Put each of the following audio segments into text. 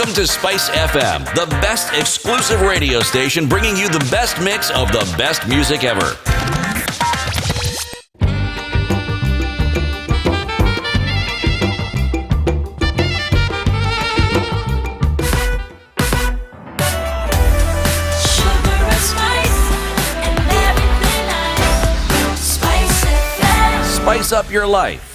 Welcome to Spice FM, the best exclusive radio station bringing you the best mix of the best music ever. Spice up your life.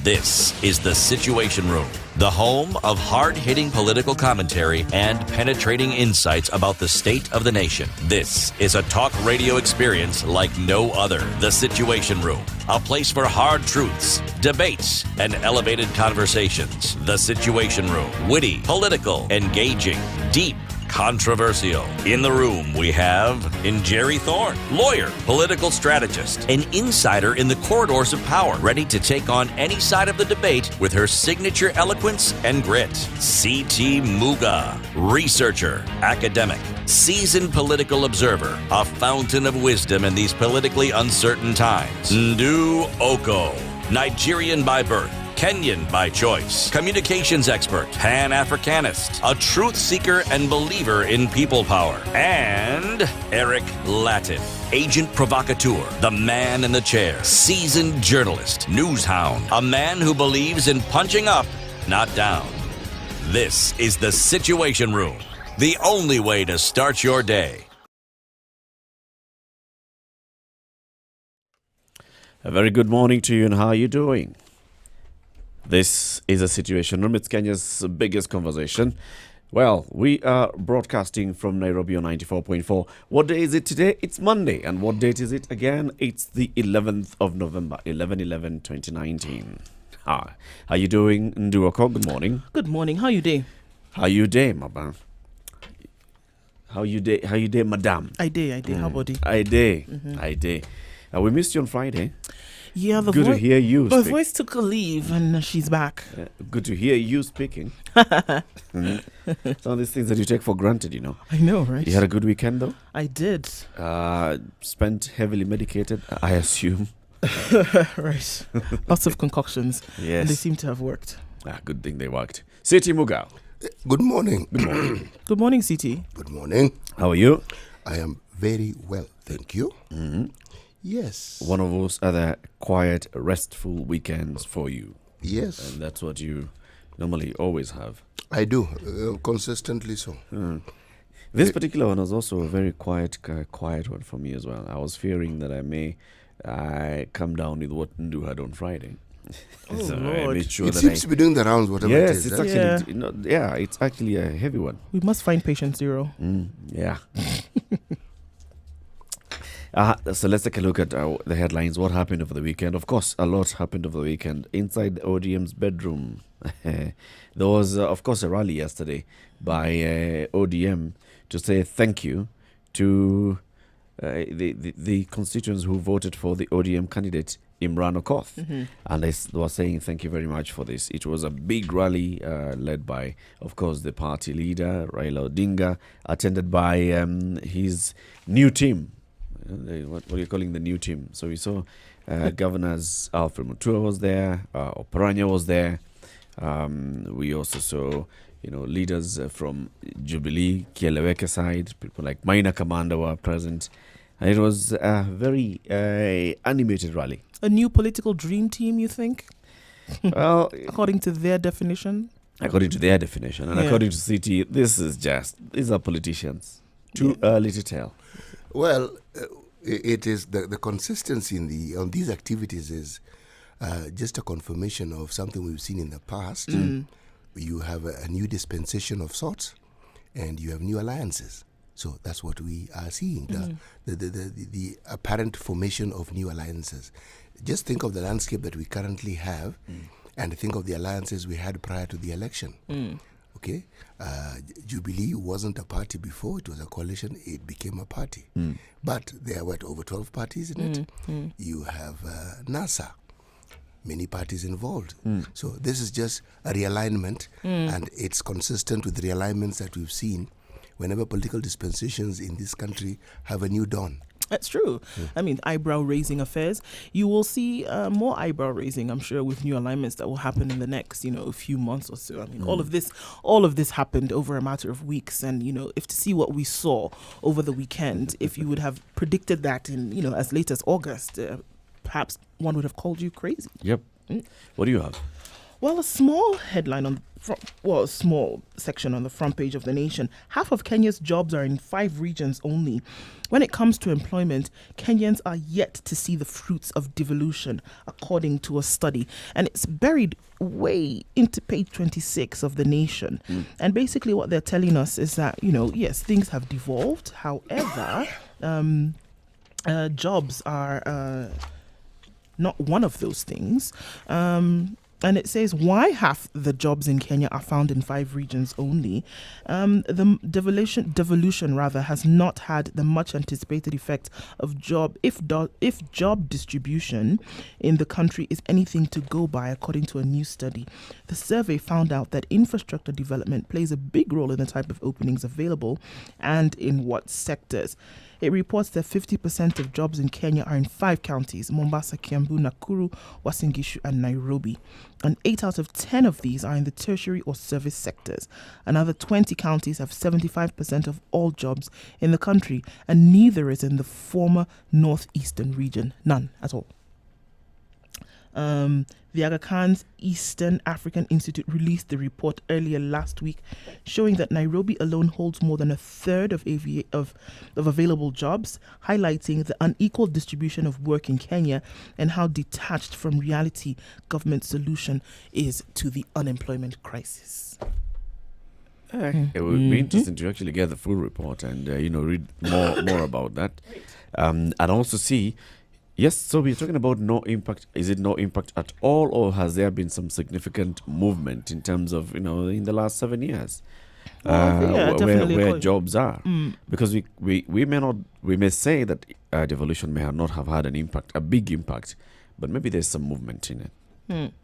This is The Situation Room, the home of hard-hitting political commentary and penetrating insights about the state of the nation. This is a talk radio experience like no other. The Situation Room, a place for hard truths, debates, and elevated conversations. The Situation Room, witty, political, engaging, deep, controversial. In the room, we have Jerry Thorne, lawyer, political strategist, an insider in the corridors of power, ready to take on any side of the debate with her signature eloquence and grit. C.T. Muga, researcher, academic, seasoned political observer, a fountain of wisdom in these politically uncertain times. Ndu Oko, Nigerian by birth, Kenyan by choice, communications expert, Pan-Africanist, a truth seeker and believer in people power, and Eric Latin, agent provocateur, the man in the chair, seasoned journalist, news hound, a man who believes in punching up, not down. This is The Situation Room, the only way to start your day. A very good morning to you, and how are you doing? This is A Situation Room. It's Kenya's biggest conversation. Well, we are broadcasting from Nairobi on 94.4. What day is it today? It's Monday. And what date is it again? It's the 11th of November, 11/11/2019. Hi. How you doing, Nduoko? Good morning. Good morning. How you day? How you day, Maba? How you day, madam? I day. How about you? I day. We missed you on Friday. Yeah, good to hear you My speak. voice took a leave and she's back. Good to hear you speaking. Some of these things that you take for granted, you know. I know, right? You had a good weekend, though? I did. Spent heavily medicated, I assume. Right. Lots of concoctions. Yes. And they seem to have worked. Good thing they worked. City Muga. Good morning. Good morning. Good morning, CT. Good morning. How are you? I am very well, thank you. Mm-hmm. Yes. One of those other quiet, restful weekends for you. Yes. And that's what you normally always have. I do, consistently so. This particular one was also a very quiet one for me as well. I was fearing that I may come down with what Ndu had on Friday. Oh, so Lord. I made sure It that seems to be doing the rounds, whatever it is. It's huh? actually, it's actually a heavy one. We must find patient zero. Yeah. So let's take a look at the headlines. What happened over the weekend? Of course, a lot happened over the weekend. Inside the ODM's bedroom, there was, of course, a rally yesterday by ODM to say thank you to the constituents who voted for the ODM candidate, Imran Okoth. Mm-hmm. And they were saying thank you very much for this. It was a big rally led by, of course, the party leader, Raila Odinga, attended by his new team. What are you calling the new team? So we saw Governors Alfred Mutua was there, Oparanya was there. We also saw, leaders from Jubilee, Kieleweke side, people like Maina Kamanda were present. And it was a very animated rally. A new political dream team, you think? Well, according to their definition? According to their definition. And according to CT, these are politicians. Too early to tell. Well, it is the consistency on these activities is just a confirmation of something we've seen in the past. You have a new dispensation of sorts, and you have new alliances. So that's what we are seeing, the apparent formation of new alliances. Just think of the landscape that we currently have, and think of the alliances we had prior to the election. Okay, Jubilee wasn't a party before; it was a coalition. It became a party, but there were over 12 parties in it. You have NASA, many parties involved. So this is just a realignment, and it's consistent with realignments that we've seen whenever political dispensations in this country have a new dawn. That's true. I mean, eyebrow-raising affairs. You will see more eyebrow-raising, I'm sure, with new alignments that will happen in the next, few months or so. I mean, all of this happened over a matter of weeks, and if to see what we saw over the weekend, if you would have predicted that in, as late as August, perhaps one would have called you crazy. Yep. What do you have? Well, a small headline a small section on the front page of The Nation. Half of Kenya's jobs are in 5 regions only. When it comes to employment, Kenyans are yet to see the fruits of devolution, according to a study. And it's buried way into page 26 of The Nation. And basically what they're telling us is that, yes, things have devolved. However, jobs are not one of those things. And it says why half the jobs in Kenya are found in 5 regions only. The devolution has not had the much anticipated effect of if job distribution in the country is anything to go by, according to a new study. The survey found out that infrastructure development plays a big role in the type of openings available and in what sectors. It reports that 50% of jobs in Kenya are in 5 counties: Mombasa, Kiambu, Nakuru, Uasin Gishu, and Nairobi. And 8 out of 10 of these are in the tertiary or service sectors. Another 20 counties have 75% of all jobs in the country, and neither is in the former northeastern region. None at all. The Aga Khan's Eastern African Institute released the report earlier last week, showing that Nairobi alone holds more than a third of available jobs, highlighting the unequal distribution of work in Kenya and how detached from reality government solution is to the unemployment crisis. It would be interesting to actually get the full report and read more about that, and also see. Yes, so we're talking about no impact. Is it no impact at all, or has there been some significant movement in terms of, in the last 7 years, where jobs are? Because we may say that devolution may not have had a big impact, but maybe there's some movement in it.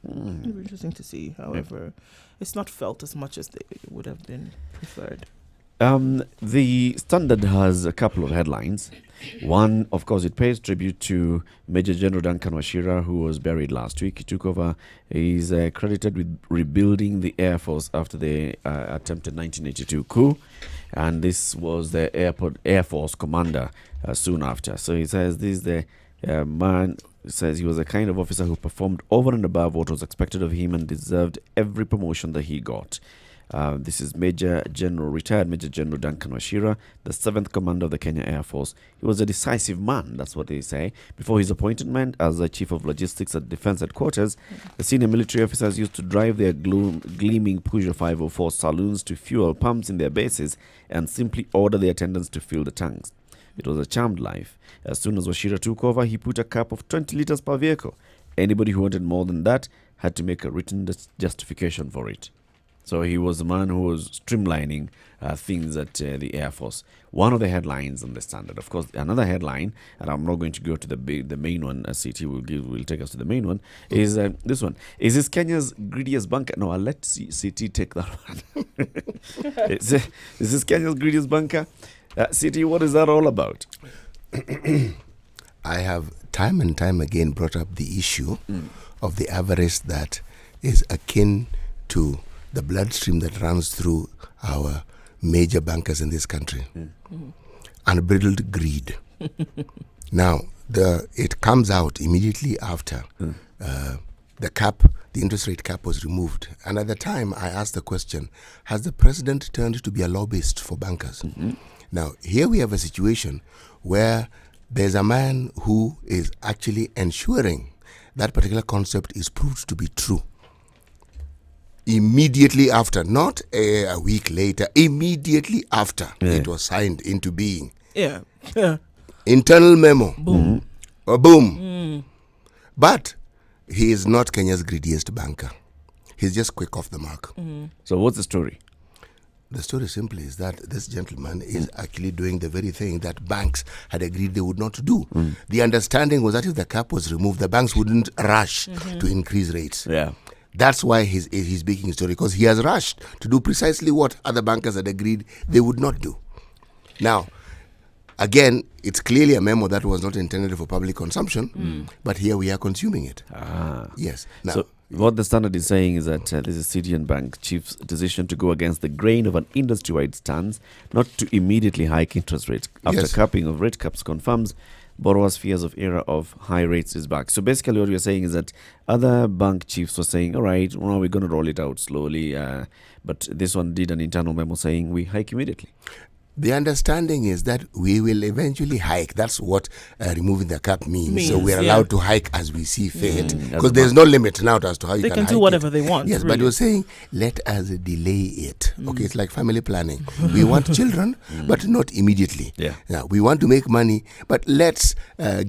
It'll be interesting to see. However, it's not felt as much as they would have been preferred. The Standard has a couple of headlines. One, of course, it pays tribute to Major General Duncan Wachira, who was buried last week. He took over. He's credited with rebuilding the Air Force after the attempted 1982 coup. And this was the Air Force commander soon after. So he says this is the man. Says he was a kind of officer who performed over and above what was expected of him and deserved every promotion that he got. This is retired Major General Duncan Wachira, the 7th commander of the Kenya Air Force. He was a decisive man, that's what they say. Before his appointment as the Chief of Logistics at Defense Headquarters, the senior military officers used to drive their gleaming Peugeot 504 saloons to fuel pumps in their bases and simply order the attendants to fill the tanks. It was a charmed life. As soon as Wachira took over, he put a cap of 20 litres per vehicle. Anybody who wanted more than that had to make a written justification for it. So he was the man who was streamlining things at the Air Force. One of the headlines on the Standard. Of course, another headline, and I'm not going to go to the main one, CT will take us to the main one, is this one. Is this Kenya's greediest banker? No, I'll let CT take that one. Is this Kenya's greediest banker? CT, what is that all about? I have time and time again brought up the issue of the avarice that is akin to the bloodstream that runs through our major bankers in this country. Unbridled greed. Now, it comes out immediately after the interest rate cap was removed. And at the time, I asked the question, has the president turned to be a lobbyist for bankers? Now, here we have a situation where there's a man who is actually ensuring that particular concept is proved to be true. Immediately after, not a week later, immediately after it was signed into being. Yeah. Internal memo. Boom. Boom. But he is not Kenya's greediest banker. He's just quick off the mark. So what's the story? The story simply is that this gentleman is actually doing the very thing that banks had agreed they would not do. The understanding was that if the cap was removed, the banks wouldn't rush to increase rates. Yeah. That's why he's making a story, because he has rushed to do precisely what other bankers had agreed they would not do. Now, again, it's clearly a memo that was not intended for public consumption, but here we are consuming it. Yes. Now, So what the Standard is saying is that this is Citian Bank chief's decision to go against the grain of an industry-wide stance not to immediately hike interest rates after Yes. capping of rate caps confirms borrowers' fears of era of high rates is back. So basically what you're saying is that other bank chiefs were saying, all right, well, we're going to roll it out slowly, but this one did an internal memo saying we hike immediately. the understanding is that we will eventually hike. That's what removing the cap means. So we're allowed to hike as we see fit, because there's no limit now as to how you They can can hike do whatever it. they want. Yes, really. but you're saying, let us delay it. Okay, it's like family planning. We want children, but not immediately. Yeah. Now, we want to make money, but let's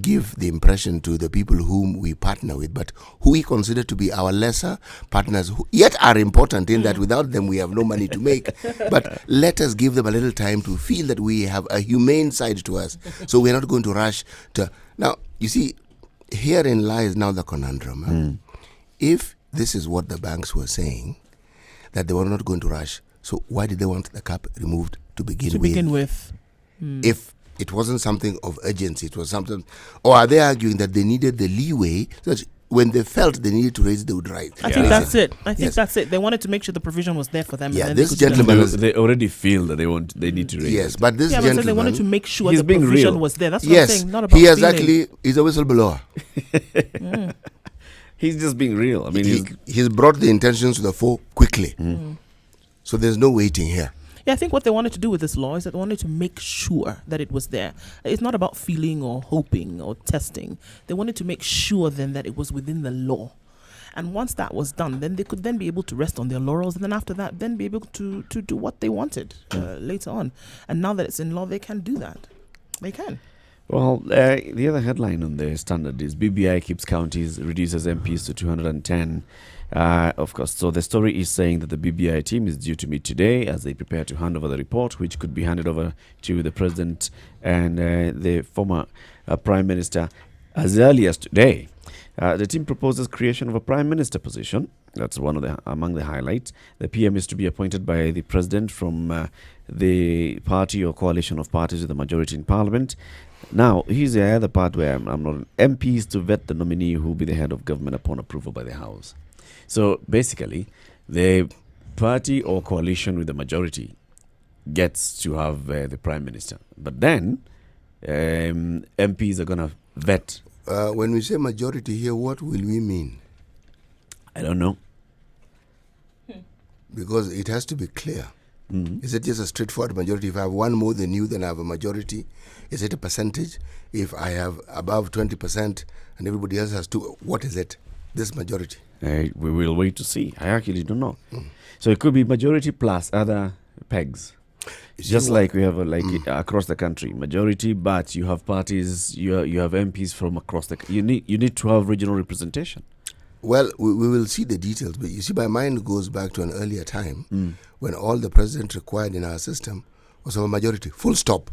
give the impression to the people whom we partner with, but who we consider to be our lesser partners, who yet are important in that without them we have no money to make. But let us give them a little time to feel that we have a humane side to us. So we're not going to rush to... Now, you see, herein lies now the conundrum. If this is what the banks were saying, that they were not going to rush, so why did they want the cap removed to begin with? If it wasn't something of urgency, it was something... Or are they arguing that they needed the leeway so that when they felt they needed to raise it, they would rise? I think that's it. I think that's it. They wanted to make sure the provision was there for them. Yeah, and then this they could gentleman do They already feel that they need to raise Yes, it. but this but gentleman... they wanted to make sure He's the being provision real. was there. That's what I'm Yes, saying. Not about he has feeling. actually... He's a whistleblower. He's just being real. I mean, He's brought the intentions to the fore quickly. So there's no waiting here. Yeah, I think what they wanted to do with this law is that they wanted to make sure that it was there. It's not about feeling or hoping or testing. They wanted to make sure then that it was within the law. And once that was done, then they could then be able to rest on their laurels, and then after that, then be able to do what they wanted later on. And now that it's in law, they can do that. They can. Well, the other headline on the Standard is BBI keeps counties, reduces MPs to 210. Of course, so the story is saying that the BBI team is due to meet today as they prepare to hand over the report, which could be handed over to the president and the former prime minister as early as today. The team proposes creation of a prime minister position. That's one of among the highlights. The PM is to be appointed by the president from the party or coalition of parties with a majority in parliament. Now, here's the other part where I'm not... MPs to vet the nominee who will be the head of government upon approval by the House. So, basically, the party or coalition with the majority gets to have the prime minister. But then, MPs are going to vet. When we say majority here, what will we mean? I don't know. Because it has to be clear. Is it just a straightforward majority? If I have one more than you, then I have a majority. Is it a percentage? If I have above 20% and everybody else has 2, what is it? This majority. We will wait to see. I actually don't know. So it could be majority plus other pegs. Just like we have across the country, majority, but you have parties, you have MPs from across the... You need to have regional representation. Well, we will see the details, but you see, my mind goes back to an earlier time when all the president required in our system was a majority. Full stop.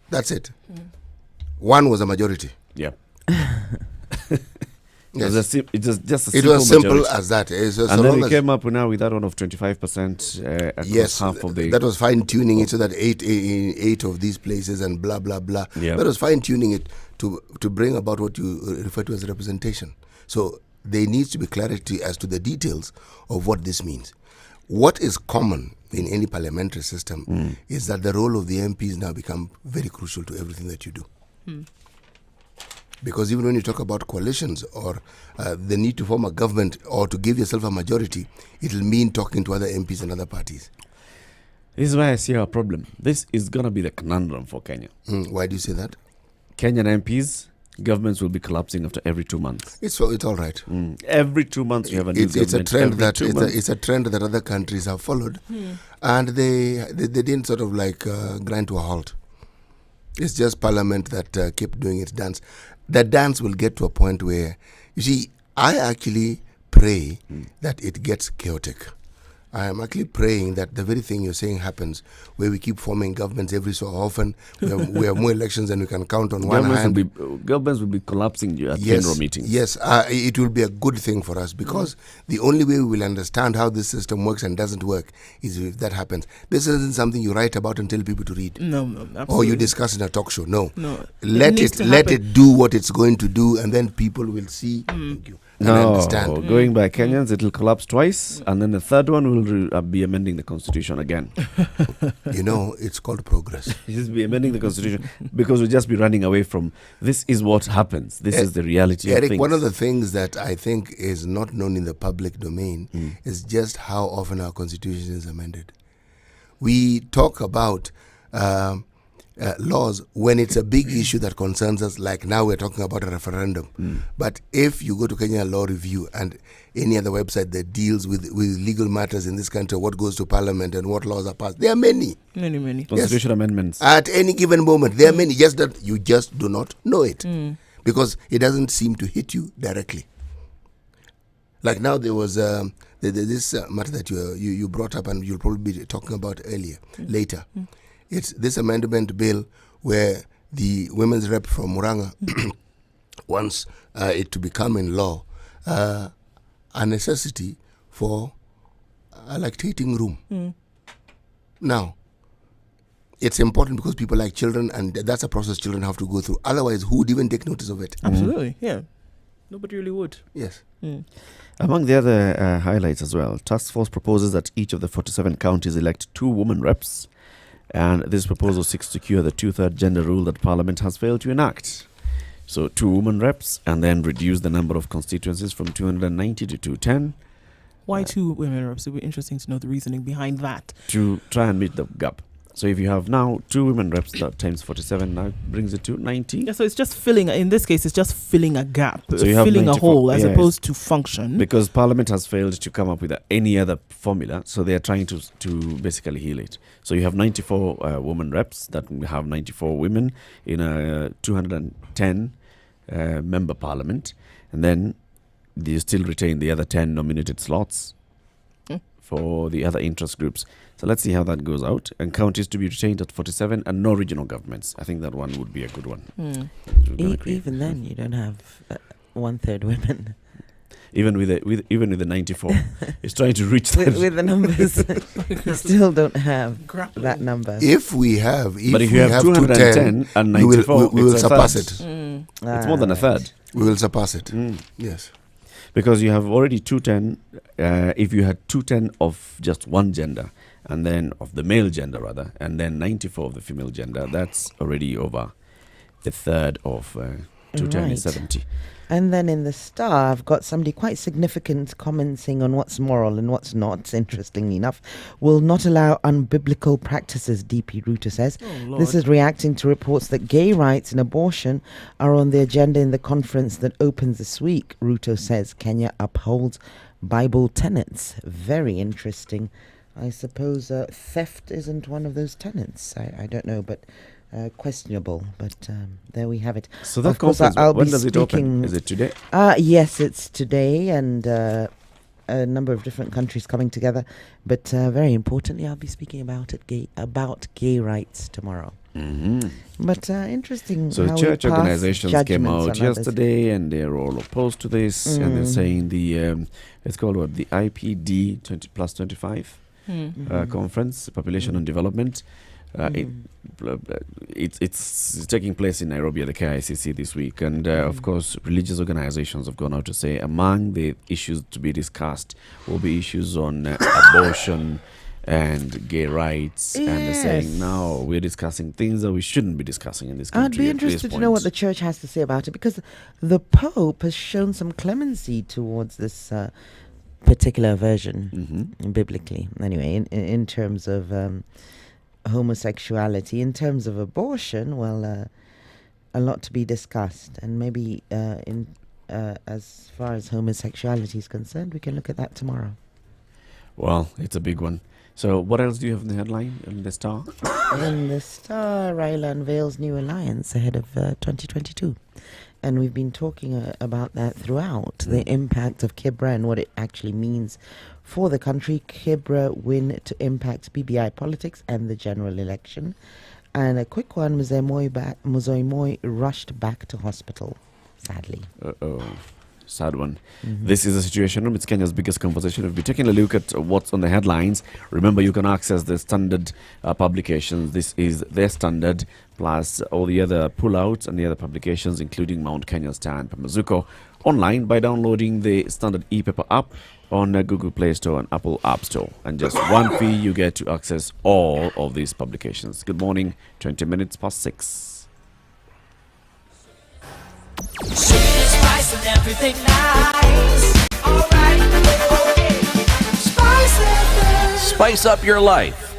That's it. One was a majority. Yeah. Yes. It was just a It simple was simple majority. as that. So And then long we as- came up now with that one of 25% across half of the... that was fine-tuning it so that eight of these places and blah, blah, blah. Yeah. That was fine-tuning it to bring about what you refer to as representation. So there needs to be clarity as to the details of what this means. What is common in any parliamentary system is that the role of the MPs now become very crucial to everything that you do. Because even when you talk about coalitions or the need to form a government or to give yourself a majority, it'll mean talking to other MPs and other parties. This is why I see our problem. This is going to be the conundrum for Kenya. Why do you say that? Kenyan MPs, governments will be collapsing after every 2 months. It's all right. Every 2 months you have a new government. It's a trend Every 2 months. it's a trend that other countries have followed, and they didn't sort of like grind to a halt. It's just Parliament that kept doing its dance. The dance will get to a point where, you see, I actually pray that it gets chaotic. I am actually praying that the very thing you're saying happens, where we keep forming governments every so often. We have more elections than we can count on one hand. Governments will be collapsing at Yes, funeral meetings. yes, it will be a good thing for us, because the only way we will understand how this system works and doesn't work is if that happens. This isn't something you write about and tell people to read. No, absolutely. Or you discuss in a talk show. No. Let it do what it's going to do, and then people will see. Thank you. And understand. Going by Kenyans, it will collapse twice, and then the third one will be amending the constitution again. It's called progress. Just be amending the constitution, because we'll just be running away from this is what happens. This is the reality Eric, of things. one of the things that I think is not known in the public domain is just how often our constitution is amended. We talk about laws when it's a big issue that concerns us, like now we're talking about a referendum. But if you go to Kenya Law Review and any other website that deals with legal matters in this country, what goes to parliament and what laws are passed, there are many Constitution amendments. at any given moment. There are many, just that you just do not know it, because it doesn't seem to hit you directly. Like now there was this matter that you brought up, and you'll probably be talking about later. It's this amendment bill where the women's rep from Muranga wants it to become in law a necessity for a lactating room. Now, it's important because people like children, and that's a process children have to go through. Otherwise, who would even take notice of it? Absolutely, yeah. Nobody really would. Yes. Among the other highlights as well, task force proposes that each of the 47 counties elect 2 women reps. And this proposal seeks to cure the 2/3 gender rule that Parliament has failed to enact. So 2 women reps, and then reduce the number of constituencies from 290 to 210. Why 2 women reps? It would be interesting to know the reasoning behind that. To try and meet the gap. So if you have now 2 women reps, that times 47 now brings it to 90. Yeah, so it's just filling, in this case, it's just filling a gap, So you have filling a 94, hole as opposed to function. Because Parliament has failed to come up with any other formula, so they are trying to basically heal it. So you have 94 women reps that have 94 women in a 210 member Parliament, and then you still retain the other 10 nominated slots for the other interest groups. So let's see how that goes out. And counties to be retained at 47, and no regional governments. I think that one would be a good one. Even then, you don't have 1/3 women. Even with the 94, it's trying to reach that. with the numbers. You still don't have that number. If we have 210 and 94, we will surpass it. It's more than a third. We will surpass it. Yes. Because you have already 210. If you had 210 of just one gender, and then of the male gender rather, and then 94 of the female gender, that's already over the third of 210 is 70. And then in the Star, I've got somebody quite significant commenting on what's moral and what's not, interestingly enough. Will not allow unbiblical practices, DP Ruto says. This is reacting to reports that gay rights and abortion are on the agenda in the conference that opens this week. Ruto says Kenya upholds Bible tenets. Very interesting. I suppose theft isn't one of those tenets. I don't know, but... questionable, but there we have it. So that conference, when does it open? Is it today? Yes, it's today, and a number of different countries coming together. But very importantly, I'll be speaking about gay rights tomorrow. But interesting. So how church organizations came out judgments on yesterday, and they're all opposed to this, and they're saying it's called what, the IPD 20+25 conference, Population and Development. It's taking place in Nairobi at the KICC this week, and of course religious organizations have gone out to say among the issues to be discussed will be issues on abortion and gay rights. Yes. And they're saying now we're discussing things that we shouldn't be discussing in this country. I'd be interested to know what the church has to say about it, because the Pope has shown some clemency towards this particular version biblically. Anyway, in terms of homosexuality, in terms of abortion, well, a lot to be discussed, and maybe as far as homosexuality is concerned, we can look at that tomorrow. Well, it's a big one. So what else do you have in the headline in the Star? In the Star, Raila unveils new alliance ahead of 2022. And we've been talking about that throughout, the impact of Kibra and what it actually means for the country. Kibra win to impact BBI politics and the general election. And a quick one, Mzee Moi rushed back to hospital, sadly. Sad one. This is the Situation Room. It's Kenya's biggest conversation. We'll be taking a look at what's on the headlines. Remember, you can access the standard publications. This is their standard, plus all the other pullouts and the other publications, including Mount Kenya Star and Pambazuko, online by downloading the standard e-paper app on Google Play Store and Apple App Store. And just one fee, you get to access all of these publications. Good morning, 20 minutes past 6. Spice and everything nice. Alright, okay. Spice up your life.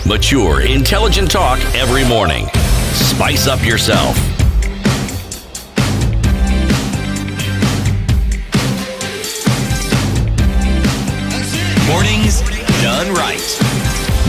Mature, intelligent talk every morning. Spice up yourself. Mornings done right.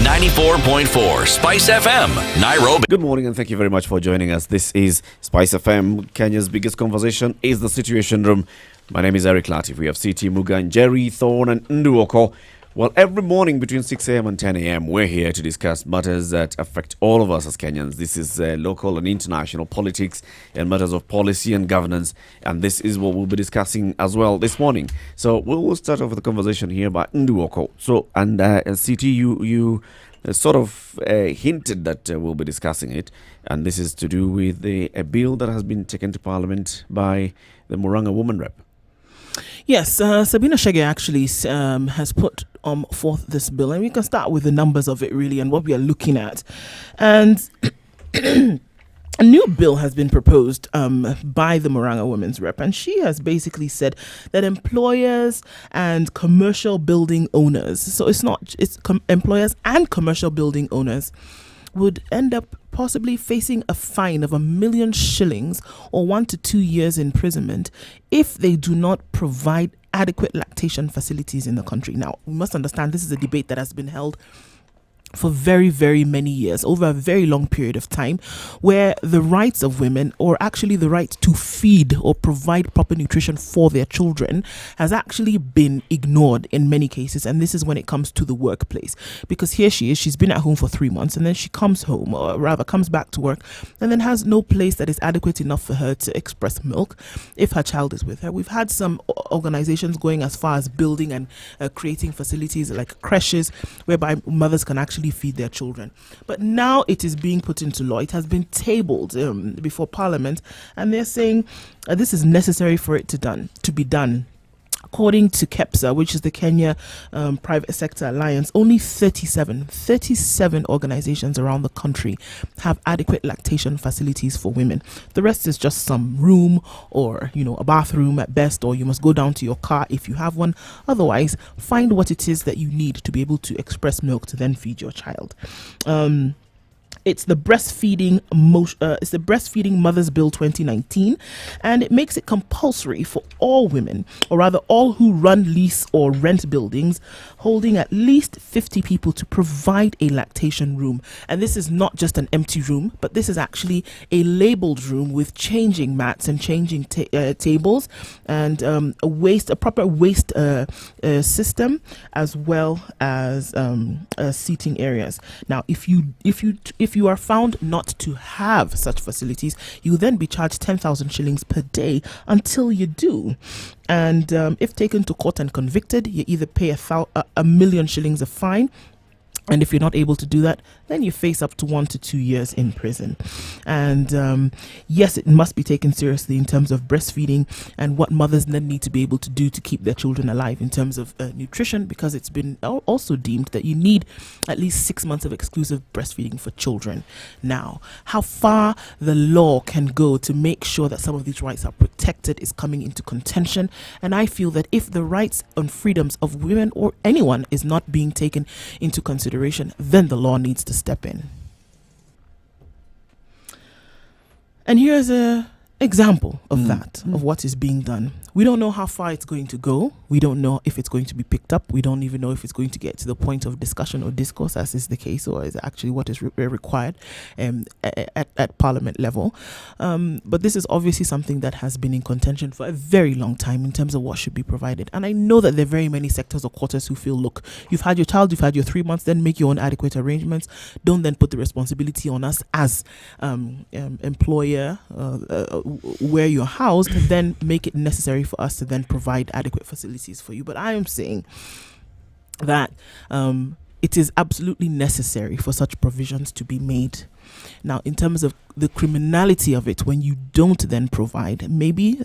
94.4 Spice FM, Nairobi. Good morning and thank you very much for joining us. This is Spice FM. Kenya's biggest conversation is the Situation Room. My name is Eric Latif. We have CT Muga and Jerry Thorne and Nduoko. Well, every morning between 6 a.m. and 10 a.m., we're here to discuss matters that affect all of us as Kenyans. This is local and international politics and matters of policy and governance. And this is what we'll be discussing as well this morning. So we'll start off with the conversation here by Nduoko. So, and CT, you sort of hinted that we'll be discussing it. And this is to do with a bill that has been taken to Parliament by the Murang'a woman rep. Yes, Sabina Chege actually has put forth this bill, and we can start with the numbers of it really and what we are looking at. And a new bill has been proposed by the Murang'a women's rep, and she has basically said that employers and commercial building owners, so it's employers and commercial building owners would end up possibly facing a fine of 1 million shillings or 1 to 2 years imprisonment if they do not provide adequate lactation facilities in the country. Now, we must understand this is a debate that has been held for very, very many years, over a very long period of time, where the rights of women, or actually the right to feed or provide proper nutrition for their children, has actually been ignored in many cases. And this is when it comes to the workplace, because here she is, she's been at home for 3 months, and then she comes home, or rather comes back to work, and then has no place that is adequate enough for her to express milk if her child is with her. We've had some organizations going as far as building and creating facilities like creches whereby mothers can actually feed their children. But now it is being put into law. It has been tabled before Parliament, and they're saying this is necessary for it to be done. According to KEPSA, which is the Kenya Private Sector Alliance, only 37 organizations around the country have adequate lactation facilities for women. The rest is just some room or, a bathroom at best, or you must go down to your car if you have one. Otherwise, find what it is that you need to be able to express milk to then feed your child. It's the Breastfeeding Mothers Bill 2019, and it makes it compulsory for all women, or rather all who run, lease or rent buildings holding at least 50 people, to provide a lactation room. And this is not just an empty room, but this is actually a labeled room with changing mats and changing tables, and a proper waste system, as well as seating areas. Now, if you are found not to have such facilities, you will then be charged 10,000 shillings per day until you do. And if taken to court and convicted, you either pay 1 million shillings of fine, and if you're not able to do that, then you face up to 1 to 2 years in prison. And yes, it must be taken seriously in terms of breastfeeding and what mothers then need to be able to do to keep their children alive in terms of nutrition, because it's been also deemed that you need at least 6 months of exclusive breastfeeding for children. Now, how far the law can go to make sure that some of these rights are protected is coming into contention. And I feel that if the rights and freedoms of women or anyone is not being taken into consideration, then the law needs to step in. And here's a example of that, of what is being done. We don't know how far it's going to go. We don't know if it's going to be picked up. We don't even know if it's going to get to the point of discussion or discourse, as is the case, or is actually what is required at Parliament level. But this is obviously something that has been in contention for a very long time in terms of what should be provided. And I know that there are very many sectors or quarters who feel, look, you've had your child, you've had your 3 months, then make your own adequate arrangements. Don't then put the responsibility on us as employer, where you're housed, and then make it necessary for us to then provide adequate facilities for you. But I am saying that it is absolutely necessary for such provisions to be made. Now, in terms of the criminality of it, when you don't then provide, maybe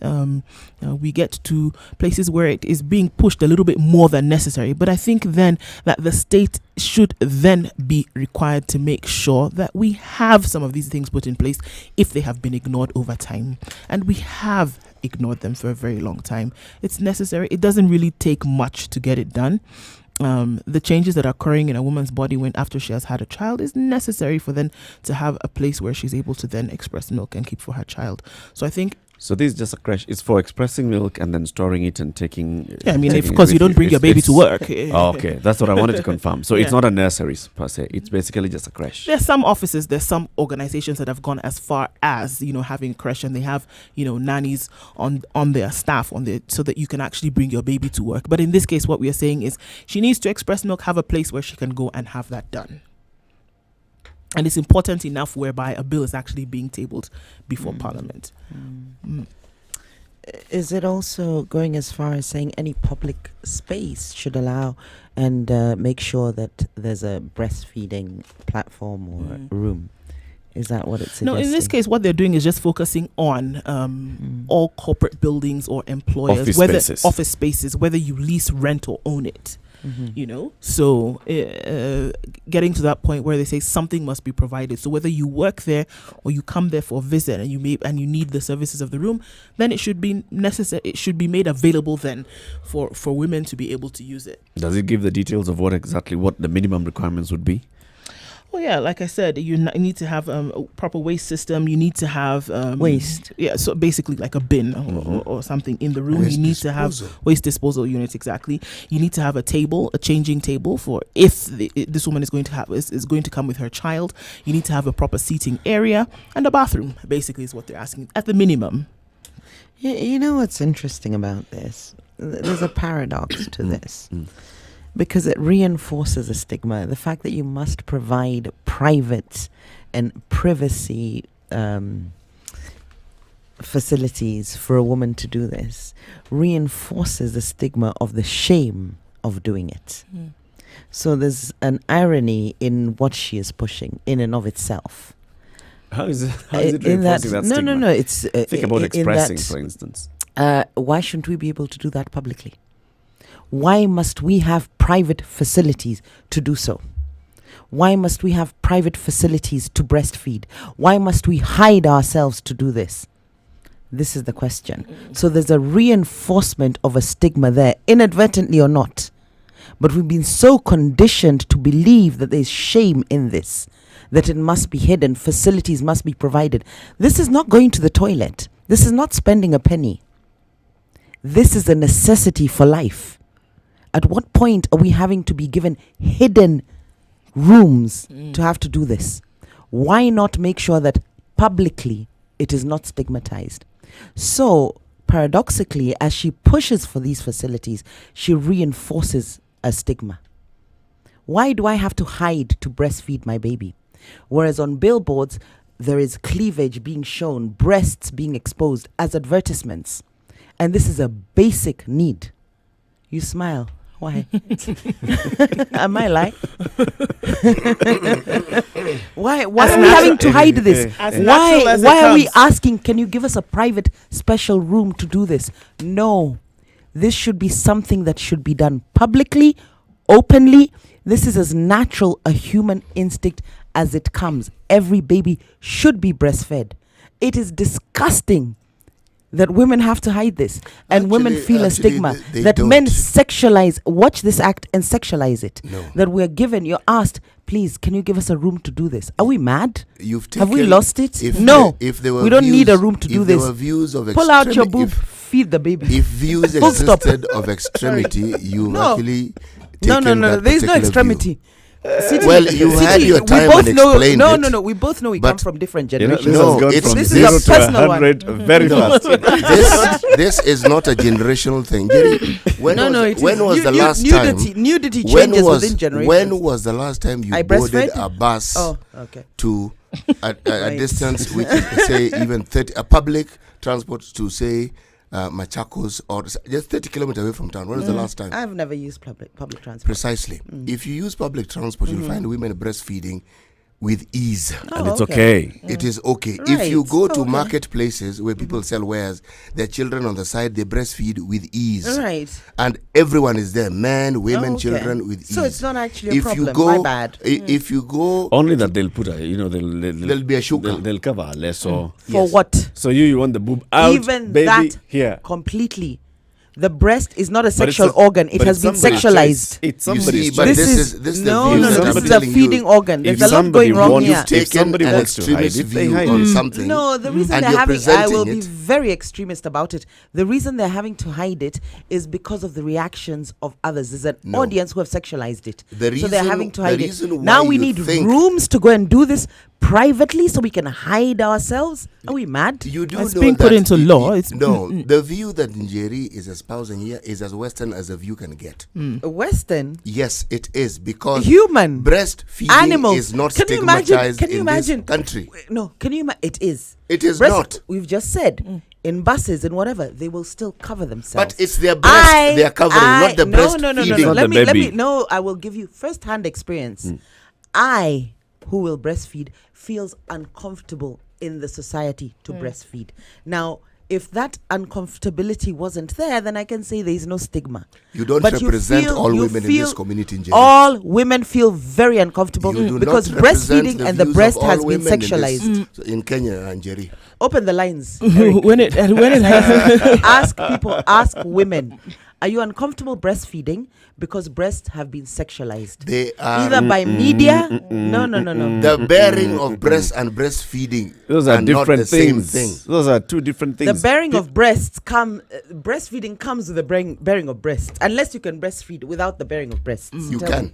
we get to places where it is being pushed a little bit more than necessary. But I think then that the state should then be required to make sure that we have some of these things put in place if they have been ignored over time. And we have ignored them for a very long time. It's necessary. It doesn't really take much to get it done. The changes that are occurring in a woman's body after she has had a child is necessary for then to have a place where she's able to then express milk and keep for her child. So I think. So this is just a crash. It's for expressing milk and then storing it and taking. Yeah, I mean, of course, you don't bring your baby to work. Oh, okay, that's what I wanted to confirm. So it's not a nursery per se. It's basically just a crash. There's some offices, there's some organizations that have gone as far as having crash, and they have nannies on their staff so that you can actually bring your baby to work. But in this case, what we are saying is she needs to express milk, have a place where she can go and have that done. And it's important enough whereby a bill is actually being tabled before Parliament. Is it also going as far as saying any public space should allow and make sure that there's a breastfeeding platform or room? Is that what it's suggesting? No, in this case, what they're doing is just focusing on all corporate buildings or employers, office spaces, whether you lease, rent, or own it. So getting to that point where they say something must be provided. So whether you work there or you come there for a visit and you need the services of the room, then it should be necessary. It should be made available then for women to be able to use it. Does it give the details of what the minimum requirements would be? Well, yeah, like I said, you need to have a proper waste system. You need to have waste. Yeah, so basically like a bin or something in the room. You need to have waste disposal units. Exactly. You need to have a changing table for if this woman is going to come with her child. You need to have a proper seating area and a bathroom. Basically, is what they're asking at the minimum. Yeah, you know what's interesting about this? There's a paradox to this. Because it reinforces a stigma. The fact that you must provide private and privacy facilities for a woman to do this reinforces the stigma of the shame of doing it. So there's an irony in what she is pushing in and of itself. How is it reinforcing that stigma? No. It's think about expressing, for instance. Why shouldn't we be able to do that publicly? Why must we have private facilities to do so? Why must we have private facilities to breastfeed? Why must we hide ourselves to do this? This is the question. So there's a reinforcement of a stigma there, inadvertently or not. But we've been so conditioned to believe that there's shame in this, that it must be hidden, facilities must be provided. This is not going to the toilet. This is not spending a penny. This is a necessity for life. At what point are we having to be given hidden rooms to have to do this? Why not make sure that publicly it is not stigmatized? So, paradoxically, as she pushes for these facilities, she reinforces a stigma. Why do I have to hide to breastfeed my baby? Whereas on billboards, there is cleavage being shown, breasts being exposed as advertisements. And this is a basic need. You smile. Why? Am I lying? Why are we having to hide this? Why are we asking, can you give us a private special room to do this? No. This should be something that should be done publicly, openly. This is as natural a human instinct as it comes. Every baby should be breastfed. It is disgusting that women have to hide this, and women feel a stigma they that don't. men sexualize. Watch this act and sexualize it. No. That we're given. You're asked, please, can you give us a room to do this? Are we mad? Have we lost it? If No. if there were We don't views, need a room to do if there this. were views of Pull out your extremi- boob, feed the baby. If views Full stop. existed of extremity, you've No. actually No, taken no. that There is no particular extremity. view. Well, you City, had your we time both and know. explained No, it. no. We both know we But come from different You know, generations. this No, has gone it's- from this is 0 a to personal 100 very No. fast. this is not a generational thing. Jerry, when was the last time? Nudity When changes was within generations. when was the last time you I boarded breastfed? a bus Oh, okay. to a Right. distance which is, say, even 30, a public transport to, say, Machakos, or just 30 kilometers away from town? When was the last time? I've never used public transport. Precisely. If you use public transport, you'll find women breastfeeding with ease. And it's okay. It is okay. If you Right. go to Okay. marketplaces where people sell wares, their children on the side, they breastfeed with ease. Right. And everyone is there, men, women, Okay. children with ease. So it's not actually a If you problem. go, My bad. If you go, Only that they'll put they'll There'll be a shuka. They'll cover less. So For Yes. what? so you want the boob out, Even baby, that here. completely. The breast is not a But it's sexual a- organ. It but has it's been somebody's sexualized. choice. It's you somebody's see, but choice. this is the no, view no, that no. I'm This is a telling feeding you. organ. If There's a lot somebody going wrong wants here. to- Taken somebody an wants to hide extremist it, they view hide on it. something. No, the reason and they're you're having, I presenting will be it. very extremist about it. The reason they're having to hide it is because of the reactions of others. There's an No. audience who have sexualized it. The So they're reason- having to the hide it. reason Now why we you need think- rooms to go and do this privately so we can hide ourselves. Are we mad? You do It's know being put that into law. It's- no, the view that Njeri is espousing here is as Western as a view can get. Western. Yes, it is, because Human. breastfeeding Animals. is not Can you stigmatized imagine? Can you in imagine? this country. No, can you imagine? It is. It is not. We've just said in buses and whatever, they will still cover themselves. But it's their breast they are covering, not the breast No. feeding. Not Let the me. baby. No, I will give you first-hand experience. I, who will breastfeed, feels uncomfortable in the society to breastfeed. Now, if that uncomfortability wasn't there, then I can say there is no stigma. You don't But represent all you women in feel this community, Njeri. all women feel very uncomfortable You do because not represent breastfeeding and the views of breast all has been women in this- sexualized. so in Kenya, Njeri. Open the lines. when it Ask people, ask women, are you uncomfortable breastfeeding because breasts have been sexualized? They are Either by media. No. the bearing of breast and breastfeeding. Those are not different the same things. thing. Those are two different The things. bearing of breasts breastfeeding comes with the bearing of breasts. Unless you can breastfeed without the bearing of breasts. You Tell can. me.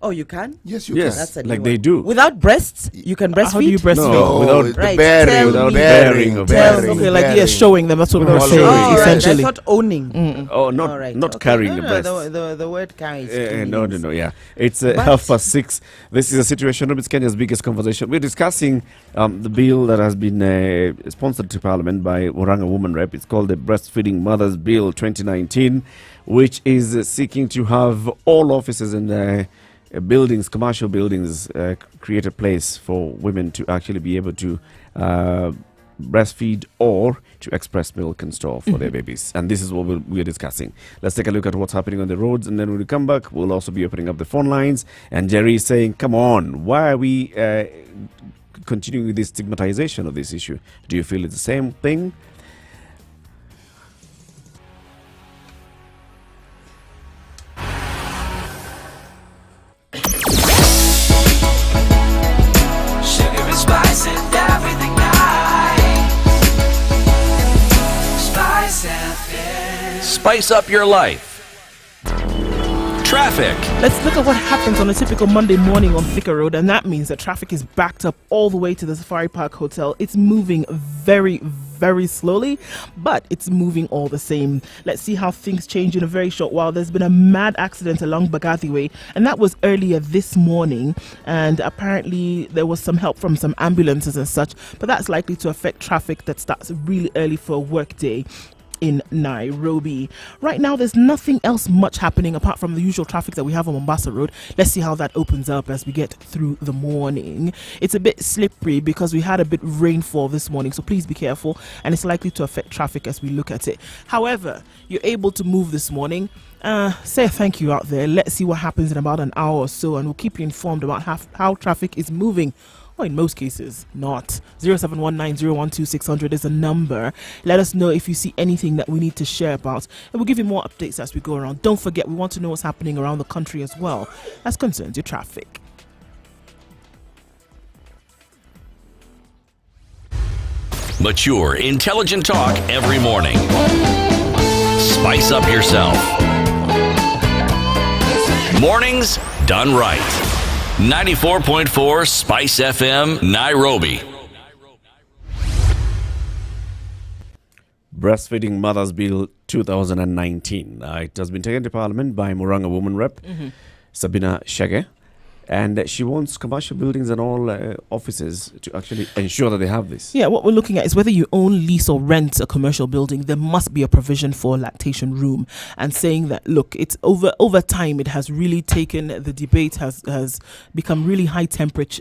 Oh, you can? Yes, you Yes. can. That's a Like new they one. do. Without breasts, you can breastfeed? How do you breastfeed? No, without the Right, bearing, tell without me. bearing, Tell bearing, me. Okay, like bearing. showing them. That's what we're Without saying. showing. Oh, right. Essentially. I thought owning. Oh, not All right, not okay. carrying the No, breast. the word carries. No. Yeah, it's But- 6:30. This is a situation. It's Kenya's biggest conversation. We're discussing the bill that has been sponsored to Parliament by Oranga Woman Rep. It's called the Breastfeeding Mothers Bill 2019, which is seeking to have all offices in buildings, commercial buildings, create a place for women to actually be able to breastfeed or to express milk and store for their babies. And this is what we're discussing. Let's take a look at what's happening on the roads, and then when we come back, we'll also be opening up the phone lines. And Jerry is saying, come on, why are we continuing with this stigmatization of this issue? Do you feel it's the same thing? Sugar and spice and everything nice. Spice FM. Spice up your life. Traffic. Let's look at what happens on a typical Monday morning on Thika Road, and that means that traffic is backed up all the way to the Safari Park Hotel. It's moving very, very slowly, but it's moving all the same. Let's see how things change in a very short while. There's been a mad accident along Bagathi Way, and that was earlier this morning, and apparently there was some help from some ambulances and such, but that's likely to affect traffic that starts really early for a work day in Nairobi. Right now, there's nothing else much happening apart from the usual traffic that we have on Mombasa Road. Let's see how that opens up as we get through the morning. It's a bit slippery because we had a bit of rainfall this morning, so please be careful, and it's likely to affect traffic as we look at it. However, you're able to move this morning. Say a thank you out there. Let's see what happens in about an hour or so, and we'll keep you informed about how traffic is moving Well, in most cases, not. 0719012600 is a number. Let us know if you see anything that we need to share about, and we'll give you more updates as we go around. Don't forget, we want to know what's happening around the country as well, as concerns your traffic. Mature, intelligent talk every morning. Spice up yourself. Mornings done right. 94.4 Spice FM, Nairobi. Breastfeeding Mothers Bill 2019. It has been taken to Parliament by Muranga Woman Rep Sabina Shege. And she wants commercial buildings and all offices to actually ensure that they have this. Yeah, what we're looking at is whether you own, lease or rent a commercial building, there must be a provision for a lactation room. And saying that, look, it's over time, it has really taken, the debate has become really high-tempered,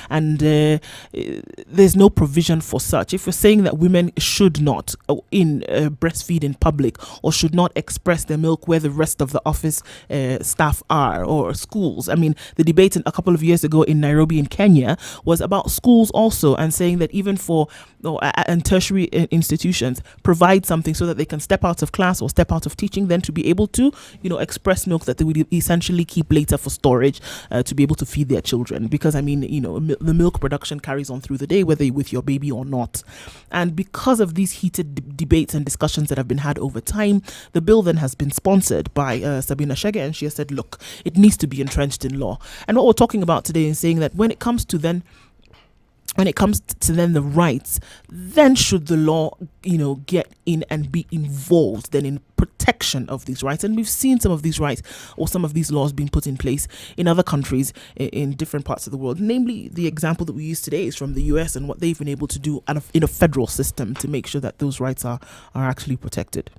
and there's no provision for such. If we're saying that women should not breastfeed in public or should not express their milk where the rest of the office staff are, or schools. I mean, the debate a couple of years ago in Nairobi in Kenya was about schools also, and saying that even for and tertiary institutions, provide something so that they can step out of class or step out of teaching, then to be able to, express milk that they would essentially keep later for storage to be able to feed their children. Because, I mean, the milk production carries on through the day, whether you're with your baby or not. And because of these heated debates and discussions that have been had over time, the bill then has been sponsored by Sabina Shege, and she has said, look, it needs to be entrenched in law. And what we're talking about today is saying that when it comes to the rights, then should the law, get in and be involved then in protection of these rights. And we've seen some of these rights or some of these laws being put in place in other countries in different parts of the world. Namely, the example that we use today is from the US and what they've been able to do in a federal system to make sure that those rights are actually protected.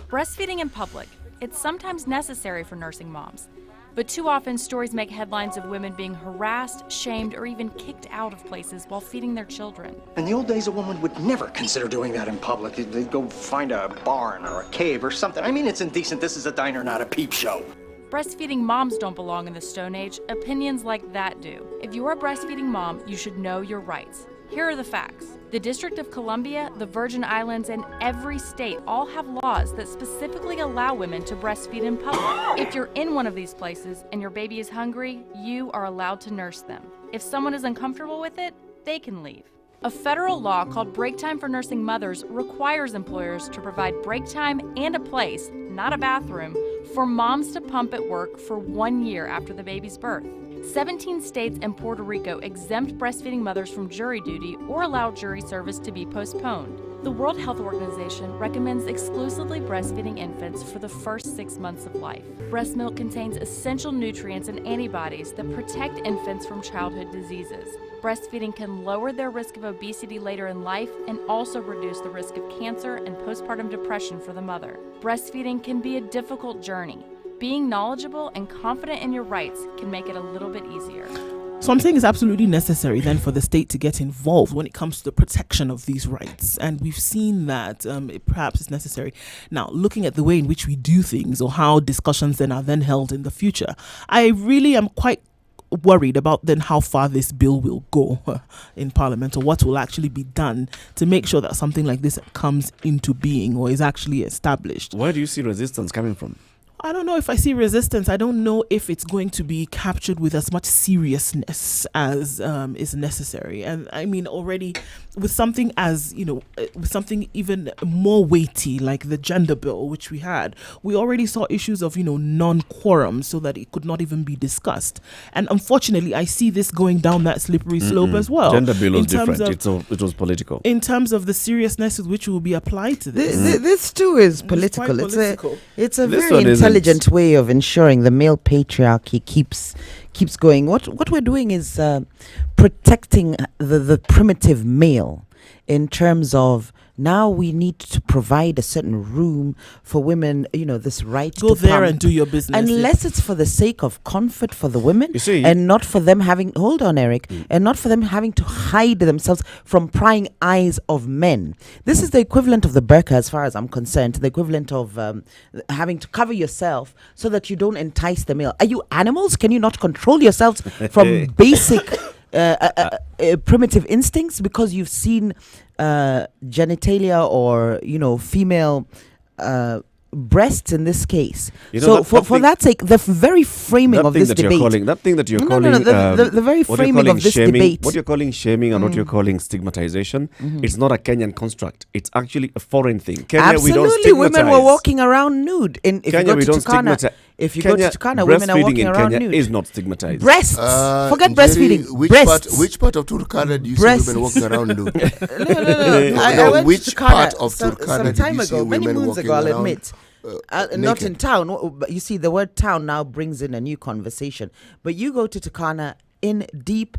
Breastfeeding in public. It's sometimes necessary for nursing moms. But too often, stories make headlines of women being harassed, shamed, or even kicked out of places while feeding their children. In the old days, a woman would never consider doing that in public. They'd go find a barn or a cave or something. I mean, it's indecent. This is a diner, not a peep show. Breastfeeding moms don't belong in the Stone Age. Opinions like that do. If you're a breastfeeding mom, you should know your rights. Here are the facts. The District of Columbia, the Virgin Islands, and every state all have laws that specifically allow women to breastfeed in public. If you're in one of these places and your baby is hungry, you are allowed to nurse them. If someone is uncomfortable with it, they can leave. A federal law called Break Time for Nursing Mothers requires employers to provide break time and a place, not a bathroom, for moms to pump at work for 1 year after the baby's birth. 17 states and Puerto Rico exempt breastfeeding mothers from jury duty or allow jury service to be postponed. The World Health Organization recommends exclusively breastfeeding infants for the first 6 months of life. Breast milk contains essential nutrients and antibodies that protect infants from childhood diseases. Breastfeeding can lower their risk of obesity later in life and also reduce the risk of cancer and postpartum depression for the mother. Breastfeeding can be a difficult journey. Being knowledgeable and confident in your rights can make it a little bit easier. So I'm saying it's absolutely necessary then for the state to get involved when it comes to the protection of these rights. And we've seen that perhaps it's necessary. Now, looking at the way in which we do things or how discussions then are then held in the future, I really am quite worried about then how far this bill will go in Parliament, or what will actually be done to make sure that something like this comes into being or is actually established. Where do you see resistance coming from? I don't know if I see resistance. I don't know if it's going to be captured with as much seriousness as is necessary. And I mean, already with something as, with something even more weighty like the gender bill, which we had, we already saw issues of, non-quorum so that it could not even be discussed. And unfortunately, I see this going down that slippery slope as well. Gender bill was different. It was political. In terms of the seriousness with which will be applied to this. This too is political. It's a This very one isn't. intelligent way of ensuring the male patriarchy keeps going. What we're doing is protecting the primitive male in terms of now we need to provide a certain room for women, this right Go to there pump, and do your business. unless it's for the sake of comfort for the women, You see- and not for them having, hold on, Eric, and not for them having to hide themselves from prying eyes of men. This is the equivalent of the burqa, as far as I'm concerned, the equivalent of having to cover yourself so that you don't entice the male. Are you animals? Can you not control yourselves from basic primitive instincts because you've seen genitalia or female breasts in this case? So for that sake, the very framing of this debate, that thing that you're No, calling, the very what you're framing calling of this shaming, debate. what you're calling shaming and what you're calling stigmatization, it's not a Kenyan construct. It's actually a foreign thing. Kenya, we don't absolutely, women were stigmatize. walking around nude. If Kenya, you go we to don't Turkana, stigmatize. if you Kenya, go to Turkana, women are breastfeeding walking in around Kenya nude. is not stigmatized. Breasts. Forget breastfeeding. Breasts. Which part of Turkana do you Breasts. see women walking around nude? No. I No, went which to part Turkana of Turkana some did time you see ago, many women moons ago, walking I'll around, admit. Not naked? in town, but you see, the word town now brings in a new conversation. But you go to Turkana in deep,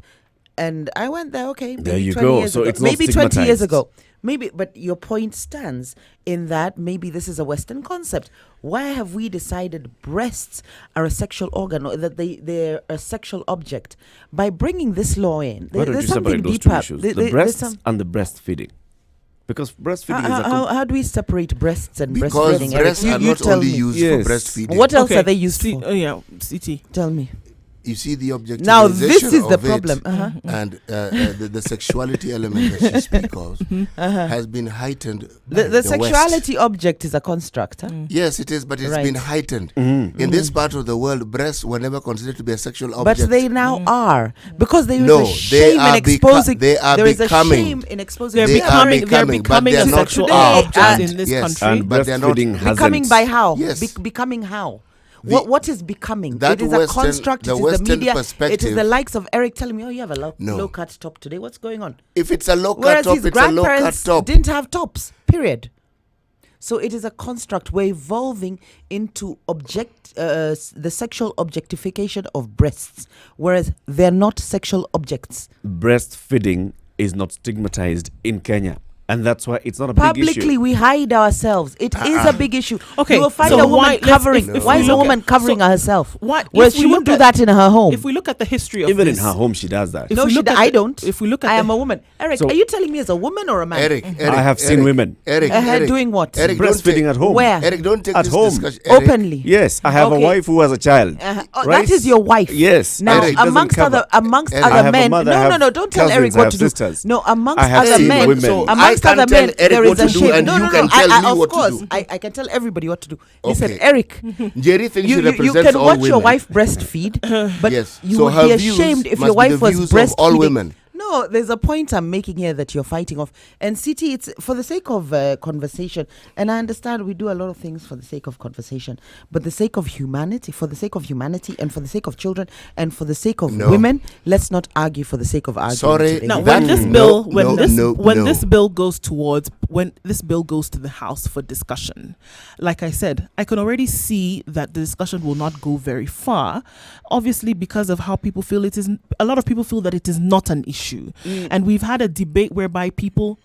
and I went there. Okay, maybe There you 20 go. years So ago. it's not Maybe 20 years stigmatized. ago. Maybe, but your point stands in that maybe this is a Western concept. Why have we decided breasts are a sexual organ, or that they're a sexual object? By bringing this law in, Why don't there's you something separate those deeper. two issues? There's The breasts some- and the breastfeeding. Because breastfeeding is a... how do we separate breasts and Because breastfeeding? Eric? breasts are You not tell only me. used Yes. for breastfeeding. What else are they used for? CT. Tell me. You see the objectivization Now this is the of it problem. and the sexuality element that she speaks of has been heightened by The West. sexuality object is a construct. Huh? Yes, it is, but it's Right. been heightened. In this part of the world, breasts were never considered to be a sexual But object. they now are, because there is No, a they shame are in exposing. they are there is a becoming. shame in exposing. They're They people. are becoming becoming, but they are not sexual today. objects in this Yes. country. And but they're not breastfeeding hasn't. Becoming by how? Yes. Becoming how? The- What is becoming? that It is a Western- construct. the It is the Western media. It is perspective- the likes of Eric telling me, "Oh, you have a No. low cut top today. What's going on?" If it's a low cut Whereas top, his it's a low cut grandparents top. didn't have tops. Period. So it is a construct. We're evolving into the sexual objectification of breasts, whereas they're not sexual objects. Breastfeeding is not stigmatized in Kenya. And that's why it's not a big Publicly, issue. we hide ourselves. It is a big issue. Okay, you will find so a why- woman let's- covering. if Why we is a look woman at- covering so herself? What- Whereas if we she wouldn't look do at- that in her home. If we look at the history of Even in this, her home, she does that. If No, we she look at I the- don't. if we look at I the- am a woman. Eric, So- are you telling me as a woman or a man? Eric, I have seen women. Eric, Doing what? Eric, don't Breastfeeding take- at home. Where? Eric, don't take At this home. discussion. Eric, Openly. Yes, I have Okay. a wife who has a child. That is your wife. Yes. Now, and she doesn't amongst cover. amongst Eric. I other have a men. mother, I No, have no. Don't tell Eric cousins, I what have to do. sisters. No, amongst I have other seen men. women. So Amongst I can't other tell men, Eric there what is a to do shame. and No, you no, can no. tell me Of what to course, do. I can tell everybody what to do. Listen, Okay. Eric. Jerry thinks she You represents can all watch women. your wife breastfeed, but Yes. you So would her be views ashamed if must your be wife the was views breastfeeding. of all women. No, there's a point I'm making here that you're fighting off. And CT, it's for the sake of conversation. And I understand we do a lot of things for the sake of conversation, but the sake of humanity, for the sake of humanity, and for the sake of children, and for the sake of No. women, let's not argue for the sake of arguing. Sorry, today. Now, That- when this no, bill, no, no. this bill goes towards, when this bill goes to the House for discussion, like I said, I can already see that the discussion will not go very far. Obviously, because of how people feel, it is. A lot of people feel that it is not an issue, and we've had a debate whereby people.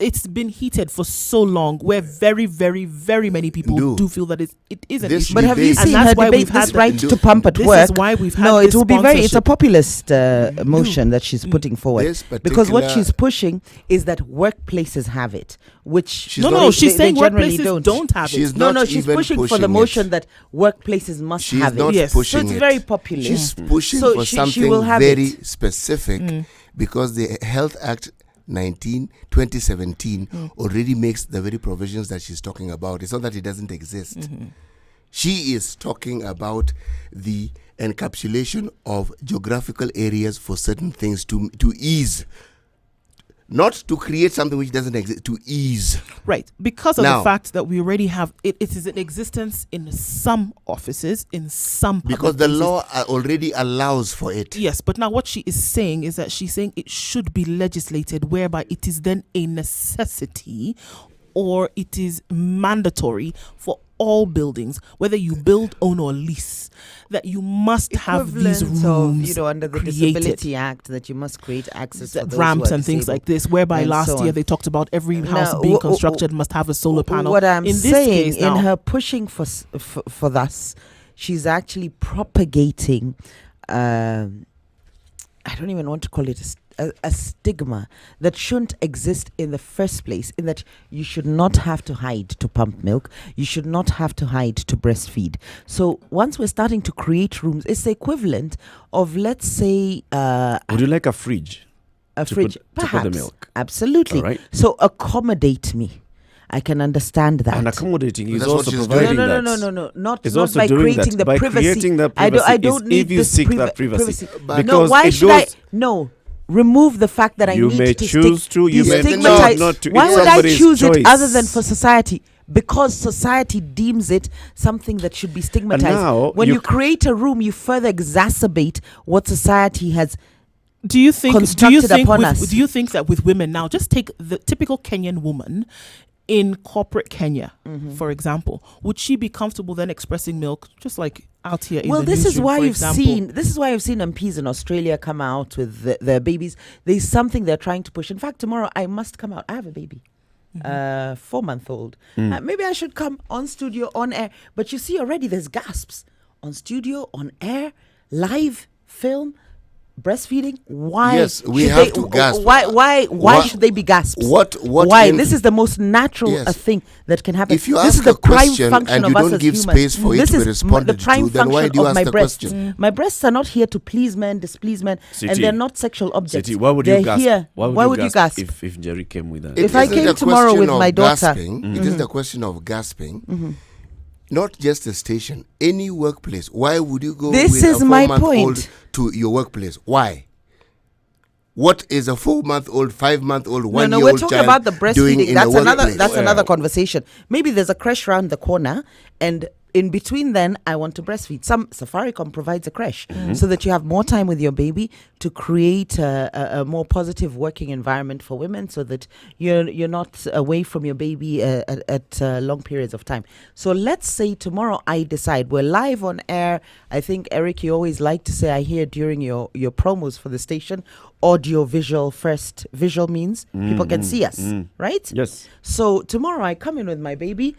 It's been heated for so long, where very, very, very many people do feel that it is an This issue. But have you debate- seen And that's her why debate we've had this right the- to pump at this work? is why we've had no, this it will be it's a sponsorship. populist motion that she's putting forward. This Because what particular- she's pushing is that workplaces have it, which She's No, not- no, she's saying they generally workplaces don't have She's it. No, not she's even pushing for the pushing motion it. that workplaces must She's have not it. Yes. pushing So it's it. very popular. She's pushing So for she something will have very it. specific because the Health Act 2017 already makes the very provisions that she's talking about. It's not that it doesn't exist. She is talking about the encapsulation of geographical areas for certain things to ease. Not to create something which doesn't exist, to ease. Right, because of Now- the fact that we already have it is in existence in some offices, in some public Because the places. law already allows for it. Yes, but now what she is saying is that she's saying it should be legislated, whereby it is then a necessity or it is mandatory for all buildings, whether you build, own, or lease, that you must have these rooms under the created. Disability Act, that you must create access for those ramps who are and things disabled, like this, whereby and last so year on. they talked about every house Now, being constructed must have a solar panel. What I'm in this saying, case now, in her pushing for this, she's actually propagating. I don't even want to call it a stigma that shouldn't exist in the first place, in that you should not have to hide to pump milk, you should not have to hide to breastfeed. So once we're starting to create rooms, it's the equivalent of, let's say, Would you like a fridge? a to fridge, put the perhaps. milk? Absolutely. All right. So accommodate me. I can understand that. And accommodating is That's what also she's providing doing. that. No. Not It's not also by doing creating that. the By privacy. creating that I privacy don't is need if you this seek that privacy. But no, Because why it should I? goes- No. Remove the fact that I You need may to choose to, you may destigmatize. not to. Why It's would I somebody's choose it choice. other than for society? Because society deems it something that should be stigmatized. now When you you create a room, you further exacerbate what society has. do you think constructed upon us. do you think that with women now, just take the typical Kenyan woman in corporate Kenya, for example, would she be comfortable then expressing milk just like out here in Well, the this is newsroom, why for you've example? seen MPs in Australia come out with their babies. There's something they're trying to push. In fact, tomorrow I must come out. I have a baby, 4-month-old. Maybe I should come on studio, on air. But you see, already there's gasps on studio, on air, live, film. Breastfeeding? Why? Yes, we should have they, to gasp. Why should they be gasped? What Why? This is the most natural Yes. thing that can happen. If you this ask is the a prime question function and of you us don't as give humans. space for it This to be is responded the prime to, then why function do you of ask my the breasts. question? My breasts are not here to please men, displease men, Siti. and they're not sexual objects. Siti, why would they're you gasp? Here. Why would you gasp gasp? if Jerry came with that? If I isn't came a tomorrow question with of my daughter- gasping, it isn't a question of gasping. Not just a station, any workplace. Why would you go This with is a my 4-month-old point. to your workplace? Why? What is a 4-month-old, 5-month-old, 1-year-old No, we're talking child about the doing breastfeeding. in That's a another. workplace? That's another conversation. Maybe there's a creche round the corner, and in between, then I want to breastfeed. Some Safaricom provides a creche so that you have more time with your baby to create a more positive working environment for women, so that you're not away from your baby at long periods of time. So let's say tomorrow I decide we're live on air. I think, Eric, you always like to say, I hear during your promos for the station, audio visual first. Visual means people can see us, right? Yes. So tomorrow I come in with my baby,